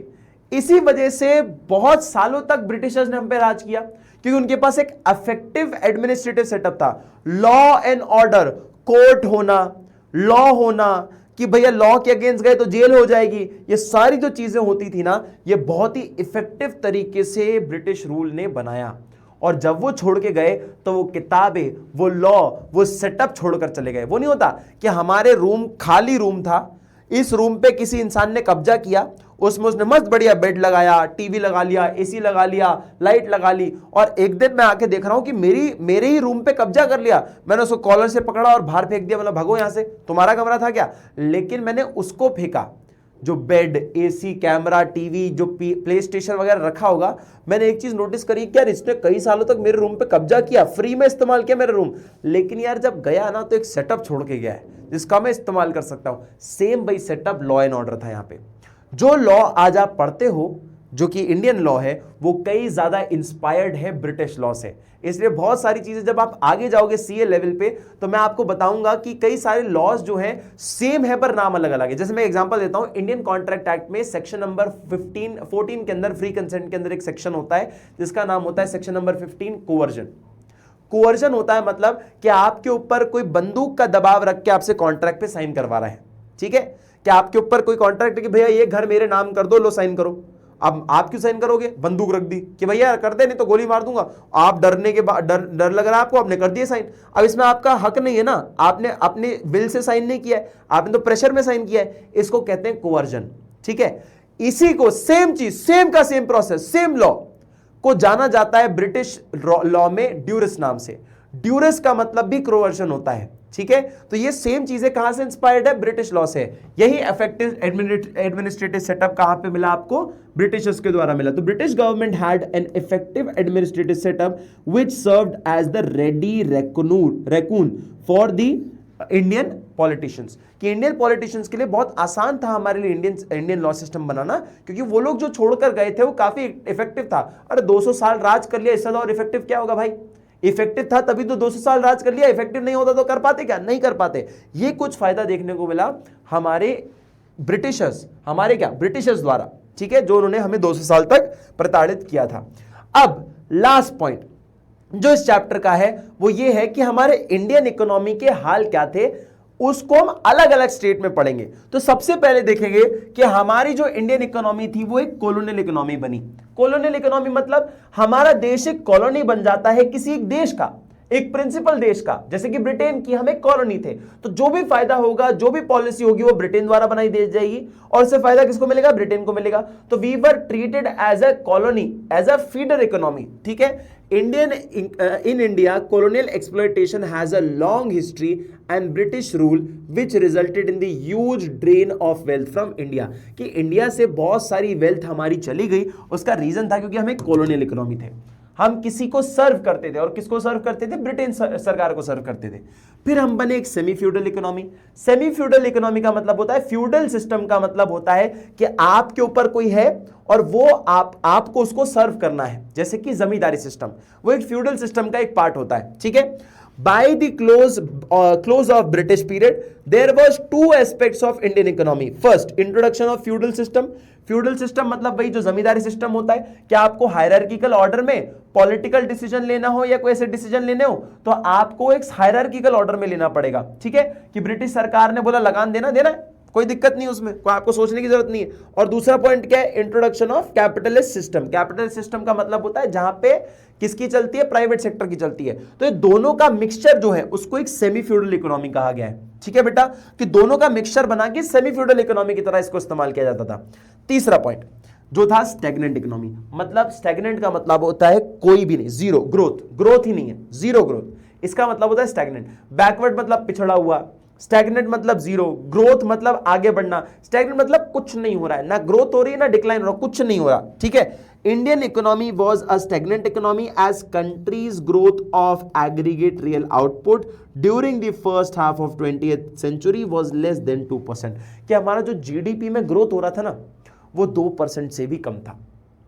इसी वजह से बहुत सालों तक ब्रिटिशर्स ने हम पे राज किया, क्योंकि उनके पास एक इफेक्टिव एडमिनिस्ट्रेटिव सेटअप था। लॉ एंड ऑर्डर, कोर्ट होना, लॉ होना कि भैया लॉ के अगेंस्ट गए तो जेल हो जाएगी, ये सारी जो चीजें होती थी ना, ये बहुत ही इफेक्टिव तरीके से ब्रिटिश रूल ने बनाया। और जब वो छोड़ के गए तो वो किताबें, वो लॉ, वो सेटअप छोड़कर चले गए। वो नहीं होता कि हमारे रूम खाली रूम था, इस रूम पे किसी इंसान ने कब्जा किया, उसमें उसने मस्त बढ़िया बेड लगाया, टीवी लगा लिया, एसी लगा लिया, लाइट लगा ली, और एक दिन मैं आके देख रहा हूं कि मेरे ही रूम पे कब्जा कर लिया, मैंने उसको कॉलर से पकड़ा और बाहर फेंक दिया, मतलब भगो यहां से, तुम्हारा कमरा था क्या? लेकिन मैंने उसको फेंका जो बेड, एसी, कैमरा, टीवी, जो प्ले स्टेशन वगैरह रखा होगा। मैंने एक चीज नोटिस करी कि यार इसने कई सालों तक मेरे रूम पे कब्जा किया, फ्री में इस्तेमाल किया मेरा रूम, लेकिन यार जब गया ना तो एक सेटअप छोड़ के गया है जिसका मैं इस्तेमाल कर सकता हूं। सेम भाई सेटअप लॉ एंड ऑर्डर था। यहां पे जो लॉ आज आप पढ़ते हो, जो कि इंडियन लॉ है, वो कई ज्यादा इंस्पायर्ड है ब्रिटिश लॉ से। इसलिए बहुत सारी चीजें जब आप आगे जाओगे सीए लेवल पे तो मैं आपको बताऊंगा कि कई सारे लॉज जो हैं सेम है पर नाम अलग अलग है। जैसे मैं एग्जांपल देता हूं, इंडियन कॉन्ट्रैक्ट एक्ट में सेक्शन नंबर 14 के अंदर, फ्री कंसेंट के अंदर एक सेक्शन होता है जिसका नाम होता है सेक्शन नंबर 15 कोवर्जन। कोवर्जन होता है मतलब कि आपके ऊपर कोई बंदूक का दबाव रख के आपसे कॉन्ट्रैक्ट पे साइन करवा रहा है, ठीक है। कि आपके ऊपर कोई कॉन्ट्रैक्ट है कि भैया ये घर मेरे नाम कर दो, लो साइन करो। अब आप क्यों साइन करोगे? बंदूक रख दी कि भैया कर दे, नहीं तो गोली मार दूंगा। आप डरने के बाद डर लग रहा है आपको, आपने कर दिया साइन। अब इसमें आपका हक नहीं है ना, आपने अपने विल से साइन नहीं किया है, आपने तो प्रेशर में साइन किया है। इसको कहते हैं कोवर्जन, ठीक है। इसी को सेम चीज, सेम का सेम प्रोसेस, सेम लॉ को जाना जाता है ब्रिटिश लॉ में ड्यूरस नाम से। ड्यूरस का मतलब भी कोवर्जन होता है, ठीक है। तो ये सेम चीजें कहां से इंस्पायर्ड है? ब्रिटिश लॉ से। यही इफेक्टिव एडमिनिस्ट्रेटिव सेटअप कहां पे मिला आपको? ब्रिटिशर्स के द्वारा मिला। तो British government had an effective administrative setup which served as the ready reckoner for the Indian politicians. कि इंडियन पॉलिटिशियंस के लिए बहुत आसान था हमारे लिए इंडियन लॉ सिस्टम बनाना, क्योंकि वो लोग जो छोड़कर गए थे वो काफी इफेक्टिव था। अरे 200 साल राज कर लिया, इससे और इफेक्टिव क्या होगा भाई? इफेक्टिव था तभी तो 200 साल राज कर लिया, इफेक्टिव नहीं होता तो कर पाते क्या? नहीं कर पाते। ये कुछ फायदा देखने को मिला हमारे ब्रिटिशर्स द्वारा, ठीक है, जो उन्होंने हमें 200 साल तक प्रताड़ित किया था। अब लास्ट पॉइंट जो इस चैप्टर का है वो ये है कि हमारे इंडियन इकोनॉमी के हाल क्या थे, उसको हम अलग अलग स्टेट में पढ़ेंगे। तो सबसे पहले देखेंगे कि हमारी जो इंडियन इकोनॉमी थी वो एक कॉलोनियल इकोनॉमी बनी। कॉलोनियल इकोनॉमी मतलब हमारा देश एक कॉलोनी बन जाता है किसी एक देश का, एक प्रिंसिपल देश का, जैसे कि ब्रिटेन की हम एक कॉलोनी थे, तो जो भी फायदा होगा, जो भी पॉलिसी होगी वो ब्रिटेन द्वारा बनाई दी जाएगी और इससे फायदा किसको मिलेगा? ब्रिटेन को मिलेगा। तो we were treated as a colony, as a feeder economy, ठीक है। in India, colonial exploitation has a long history and British rule which resulted in the huge drain of wealth from India। कि India से बहुत सारी wealth हमारी चली गई, उसका रीजन था क्योंकि हम एक कॉलोनियल इकोनॉमी थे, हम किसी को सर्व करते थे। और किसको सर्व करते थे? ब्रिटेन सरकार को सर्व करते थे। फिर हम बने एक semi feudal economy. Semi feudal economy का मतलब होता है, फ्यूडल सिस्टम का मतलब होता है कि आपके ऊपर कोई है और वो आपको उसको सर्व करना है, जैसे कि जमींदारी सिस्टम, वो एक फ्यूडल सिस्टम का एक पार्ट होता है, ठीक है। By the close of British period, there was two aspects of Indian economy. First, introduction of feudal system. Feudal system मतलब वही जो जमींदारी सिस्टम होता है कि आपको हायरार्किकल ऑर्डर में पॉलिटिकल डिसीजन लेना हो या कोई ऐसे डिसीजन लेने हो तो आपको एक हायरार्किकल ऑर्डर में लेना पड़ेगा, ठीक है। कि ब्रिटिश सरकार ने बोला लगान देना है, कोई दिक्कत नहीं, उसमें कोई आपको सोचने की जरूरत नहीं है। और दूसरा पॉइंट क्या है? Introduction of capitalist system. Capitalist system का मतलब होता है जहां पे किसकी चलती है? प्राइवेट सेक्टर की चलती है। तो ये दोनों का मिक्सचर जो है उसको एक सेमी फ्यूडल इकोनॉमी कहा गया है, ठीक है बेटा, कि दोनों का मिक्सचर बना के सेमी फ्यूडल इकोनॉमी की तरह इसको इस्तेमाल किया जाता था। तीसरा पॉइंट जो था स्टैग्नेंट इकोनॉमी। मतलब स्टैग्नेंट का मतलब होता है कोई भी नहीं, जीरो ग्रोथ, ग्रोथ ही नहीं है, जीरो ग्रोथ, इसका मतलब होता है स्टैग्नेंट। बैकवर्ड मतलब पिछड़ा हुआ, स्टैग्नेंट मतलब जीरो, ग्रोथ मतलब आगे बढ़ना, स्टैग्नेंट मतलब कुछ नहीं हो रहा है, ना ग्रोथ हो रही है ना डिक्लाइन हो रहा, कुछ नहीं हो रहा, ठीक है। Indian economy was a stagnant economy as country's growth of aggregate real output during the first half of 20th century was less than 2%। कि हमारा जो जीडीपी में ग्रोथ हो रहा था ना वो 2% से भी कम था,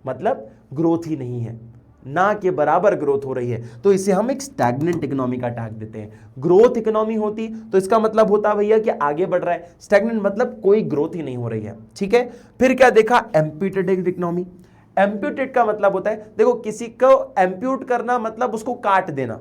मतलब ग्रोथ ही नहीं है, ना के बराबर ग्रोथ हो रही है, तो इसे हम एक स्टैग्नेंट इकोनॉमी का टैग देते हैं। ग्रोथ इकोनॉमी होती तो इसका मतलब होता भैया कि आगे बढ़ रहा है, स्टैग्नेंट मतलब कोई ग्रोथ ही नहीं हो रही है, ठीक है। फिर क्या देखा? Amputated economy. एम्प्यूटेड का मतलब होता है, देखो किसी को एम्प्यूट करना मतलब उसको काट देना,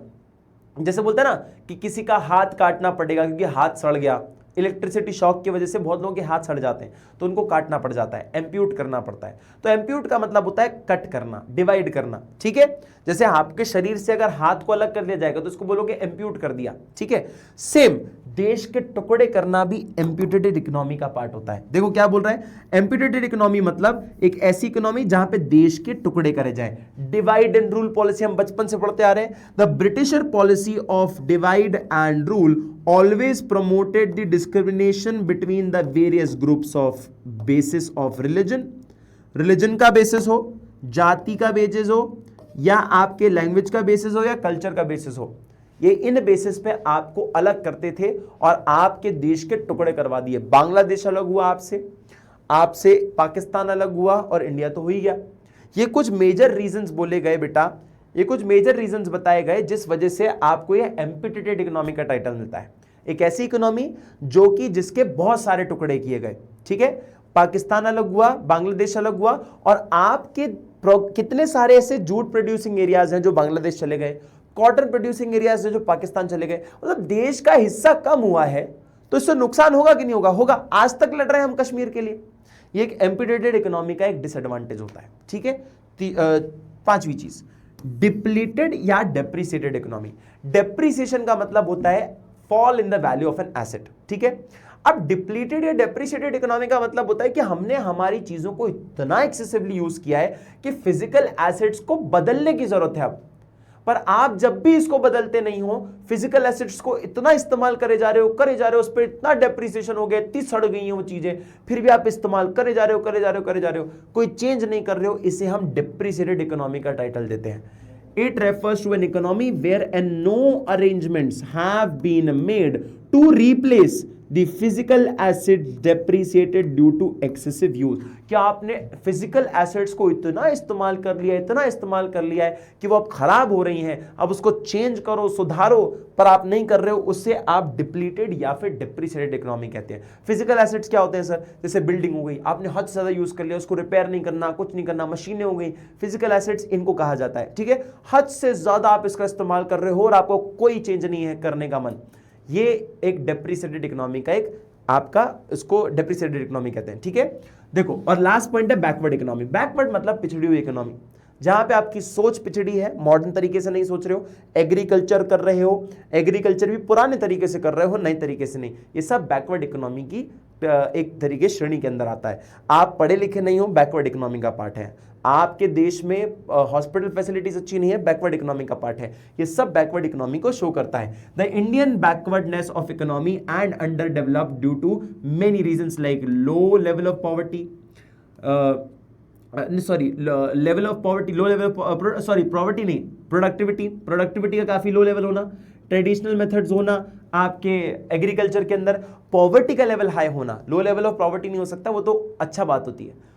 जैसे बोलते हैं ना कि किसी का हाथ काटना पड़ेगा क्योंकि हाथ सड़ गया, इलेक्ट्रिसिटी शॉक की वजह से बहुत लोगों के हाथ सड़ जाते हैं तो उनको काटना पड़ जाता है, एम्प्यूट करना पड़ता है। तो एम्प्यूट का मतलब होता है कट करना, डिवाइड करना, ठीक है। जैसे आपके शरीर से अगर हाथ को अलग कर दिया जाएगा तो उसको बोलोगे एम्प्यूट कर दिया, ठीक है। सेम देश के टुकड़े करना भी एम्प्यूटेटेड इकोनॉमी का पार्ट होता है। देखो क्या बोल रहा है? एम्प्यूटेटेड इकोनॉमी मतलब एक ऐसी इकोनॉमी जहां पे देश के टुकड़े करे जाए। डिवाइड एंड रूल पॉलिसी हम बचपन से पढ़ते आ रहे हैं। The britisher policy of divide and rule always promoted the discrimination between the various groups of basis of religion का बेसिस हो, जाति का बेसिस हो, या आपके लैंग्वेज का बेसिस हो, या कल्चर का बेसिस हो, ये इन बेसिस पे आपको अलग करते थे और आपके देश के टुकड़े करवा दिए। बांग्लादेश अलग हुआ आपसे पाकिस्तान अलग हुआ और इंडिया तो हो ही गया। ये कुछ मेजर रीजंस बोले गए बेटा, ये कुछ मेजर रीजंस बताए गए जिस वजह से आपको ये एम्प्यूटेटेड इकोनॉमी का टाइटल मिलता है। एक ऐसी इकोनॉमी जो कि जिसके बहुत सारे टुकड़े किए गए, ठीक है। पाकिस्तान अलग हुआ, बांग्लादेश अलग हुआ, और आपके कितने सारे ऐसे जूट प्रोड्यूसिंग एरियाज हैं जो बांग्लादेश चले गए, कॉटन प्रोड्यूसिंग एरियाज हैं जो पाकिस्तान चले गए। मतलब देश का हिस्सा कम हुआ है तो इससे नुकसान होगा कि नहीं होगा? होगा। आज तक लड़ रहे हैं हम कश्मीर के लिए। ये एक एम्प्यूटेटेड इकोनॉमी का एक डिसएडवांटेज होता है, ठीक है। पांचवी चीज, डिप्लीटेड या डेप्रिसिएटेड इकोनॉमी। डेप्रिसिएशन का मतलब होता है fall in the value of an asset, ठीक है। अब डिप्लीटेड या डेप्रिसिएटेड इकोनॉमी का मतलब होता है कि हमने हमारी चीजों को इतना एक्सेसिवली यूज किया है कि फिजिकल एसेट्स को बदलने की जरूरत है अब। पर आप जब भी इसको बदलते नहीं हो, फिजिकल एसेट्स को इतना इस्तेमाल करे जा रहे हो, उस पर इतना डेप्रिसिएशन हो गया, इतनी सड़ गई हैं वो चीजें, फिर भी आप इस्तेमाल करे जा रहे हो, कोई चेंज नहीं कर रहे हो, इसे हम डेप्रिसिएटेड इकोनॉमी का टाइटल देते हैं। It refers to an economy where no arrangements have been made to replace the physical asset depreciated due to excessive use. क्या आपने फिजिकल एसेट्स को इतना इस्तेमाल कर लिया, इतना इस्तेमाल कर लिया है कि वो अब खराब हो रही हैं, अब उसको चेंज करो, सुधारो, पर आप नहीं कर रहे हो, उससे आप डिप्लीटेड या फिर डेप्रिसिएटेड इकोनॉमी कहते हैं। फिजिकल एसेट्स क्या होते हैं सर? जैसे बिल्डिंग हो गई, आपने हद से ज्यादा यूज कर लिया, उसको रिपेयर नहीं करना, कुछ नहीं करना, मशीनें हो गई, फिजिकल एसेट्स इनको कहा जाता है। ठीक है, हद से ज्यादा आप इसका इस्तेमाल कर रहे हो और आपको कोई चेंज नहीं है करने का मन, ये एक डेप्रिसिएटेड इकोनॉमी का एक आपका, इसको डेप्रिसिएटेड इकोनॉमी कहते हैं। ठीक है, देखो, और लास्ट पॉइंट है बैकवर्ड इकोनॉमी। बैकवर्ड मतलब पिछड़ी हुई इकोनॉमी, जहां पे आपकी सोच पिछड़ी है, मॉडर्न तरीके से नहीं सोच रहे हो, एग्रीकल्चर कर रहे हो, एग्रीकल्चर भी पुराने तरीके से कर रहे हो, नए तरीके से नहीं, ये सब बैकवर्ड इकोनॉमी की एक तरीके श्रेणी के अंदर आता है। आप पढ़े लिखे नहीं हो, बैकवर्ड इकोनॉमी का पार्ट है। आपके देश में हॉस्पिटल फैसिलिटीज अच्छी नहीं है, बैकवर्ड इकोनॉमी का पार्ट है। ये सब बैकवर्ड इकोनॉमी को शो करता है। The Indian backwardness of economy and under developed due to many reasons like low level of poverty, level of poverty, low level of poverty नहीं, प्रोडक्टिविटी का काफी लो लेवल होना, ट्रेडिशनल मेथड्स होना, आपके एग्रीकल्चर के अंदर पॉवर्टी का level high होना। लो लेवल ऑफ पॉवर्टी नहीं हो सकता, वो तो अच्छा बात होती है,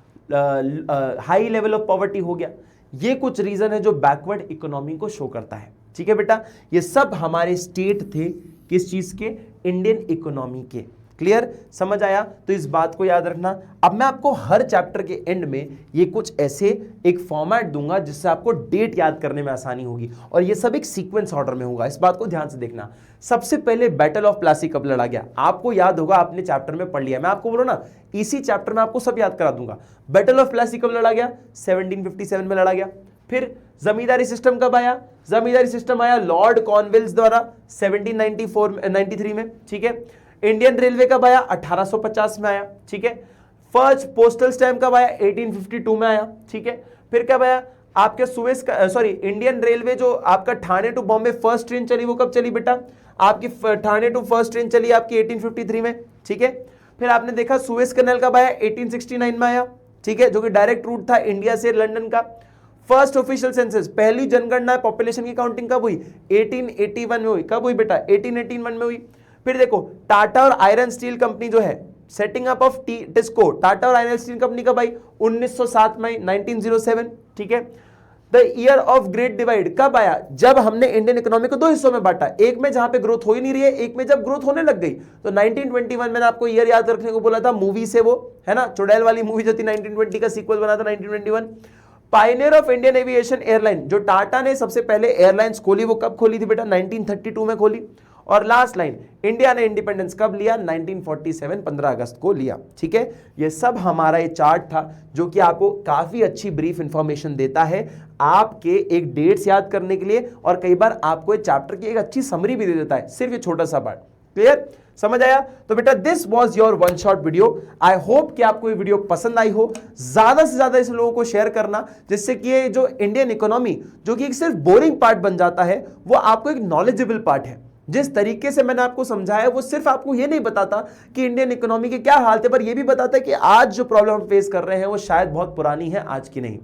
हाई लेवल ऑफ पॉवर्टी हो गया। ये कुछ रीजन है जो बैकवर्ड इकोनॉमी को शो करता है। ठीक है बेटा, ये सब हमारे स्टेट थे, किस चीज के? इंडियन इकोनॉमी के। क्लियर, समझ आया? तो इस बात को याद रखना। अब मैं आपको हर चैप्टर के एंड में ये कुछ ऐसे एक फॉर्मेट दूंगा जिससे आपको डेट याद करने में आसानी होगी, और ये सब एक सीक्वेंस ऑर्डर में होगा। इस बात को ध्यान से देखना। सबसे पहले बैटल ऑफ प्लासी कब लड़ा गया? आपको याद होगा, आपने चैप्टर में पढ़ लिया। मैं आपको बोलो ना, इसी चैप्टर में आपको सब याद करा दूंगा। बैटल ऑफ प्लासी कब लड़ा गया? 1757 में लड़ा गया। फिर जमींदारी सिस्टम कब आया? जमींदारी सिस्टम आया लॉर्ड कॉर्नवेलिस द्वारा 1793 में। ठीक है, इंडियन रेलवे कब आया? 1850 में आया। ठीक है, फर्स्ट पोस्टल स्टैम्प कब आया? 1852 में आया। ठीक है, फिर कब आया? आपके सुएज का इंडियन रेलवे जो आपका Thane to Bombay first train चली, वो कब चली बेटा? आपकी ठाणे टू फर्स्ट ट्रेन चली आपकी 1853 में। ठीक है, फिर आपने देखा सुएज कैनाल कब आया? 1869 में आया। ठीक है, जो कि डायरेक्ट रूट था इंडिया से लंदन का। फर्स्ट ऑफिशियल सेंसस, पहली जनगणना पॉपुलेशन की काउंटिंग कब हुई? 1881 में हुई। कब हुई बेटा? 1881 में हुई। फिर देखो, टाटा और आयरन स्टील कंपनी जो है, setting up of TISCO, Tata और आयरन स्टील कंपनी कब आई? 1907 में, 1907। ठीक है, the year of great divide कब आया? जब हमने इंडियन इकोनॉमी को दो हिस्सों में बांटा, एक में जहां पे ग्रोथ हो ही नहीं रही है, एक में जब ग्रोथ होने लग गई। तो 1921 मैंने आपको ईयर याद रखने को बोला था, मूवी से, वो है ना, चुड़ैल वाली मूवी जो थी, 1920 का सीक्वल बना था 1921। Pioneer of Indian aviation airline, जो टाटा ने सबसे पहले एयरलाइंस खोली, वो कब खोली थी बेटा? 1932 में खोली। और लास्ट लाइन, इंडिया ने इंडिपेंडेंस कब लिया? 1947, 15 अगस्त को लिया। ठीक है, ये सब हमारा ये चार्ट था जो कि आपको काफी अच्छी ब्रीफ इंफॉर्मेशन देता है आपके एक डेट्स याद करने के लिए, और कई बार आपको ये चैप्टर की एक अच्छी समरी भी दे देता है, सिर्फ ये छोटा सा पार्ट। क्लियर, समझ आया? तो बेटा this was your one shot video. I hope कि आपको ये वीडियो पसंद आई हो। ज्यादा से ज्यादा इस लोगों को शेयर करना, जिससे कि ये जो इंडियन इकोनॉमी, जो कि एक सिर्फ बोरिंग पार्ट बन जाता है, वो आपको एक नॉलेजेबल पार्ट है। जिस तरीके से मैंने आपको समझाया, वो सिर्फ आपको ये नहीं बताता कि इंडियन इकोनॉमी के क्या हाल थे, पर ये भी बताता है कि आज जो प्रॉब्लम हम फेस कर रहे हैं वो शायद बहुत पुरानी है, आज की नहीं।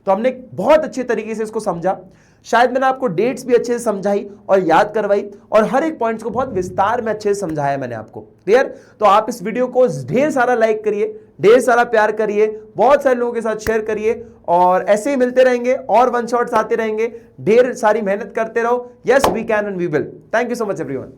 तो हमने बहुत अच्छे तरीके से इसको समझा। शायद मैंने आपको डेट्स भी अच्छे से समझाई और याद करवाई, और हर एक पॉइंट्स को बहुत विस्तार में अच्छे से समझाया मैंने आपको। क्लियर? तो आप इस वीडियो को ढेर सारा लाइक करिए, ढेर सारा प्यार करिए, बहुत सारे लोगों के साथ शेयर करिए, और ऐसे ही मिलते रहेंगे और वन शॉट्स आते रहेंगे। ढेर सारी मेहनत करते रहो। Yes we can and we will. Thank you so much everyone.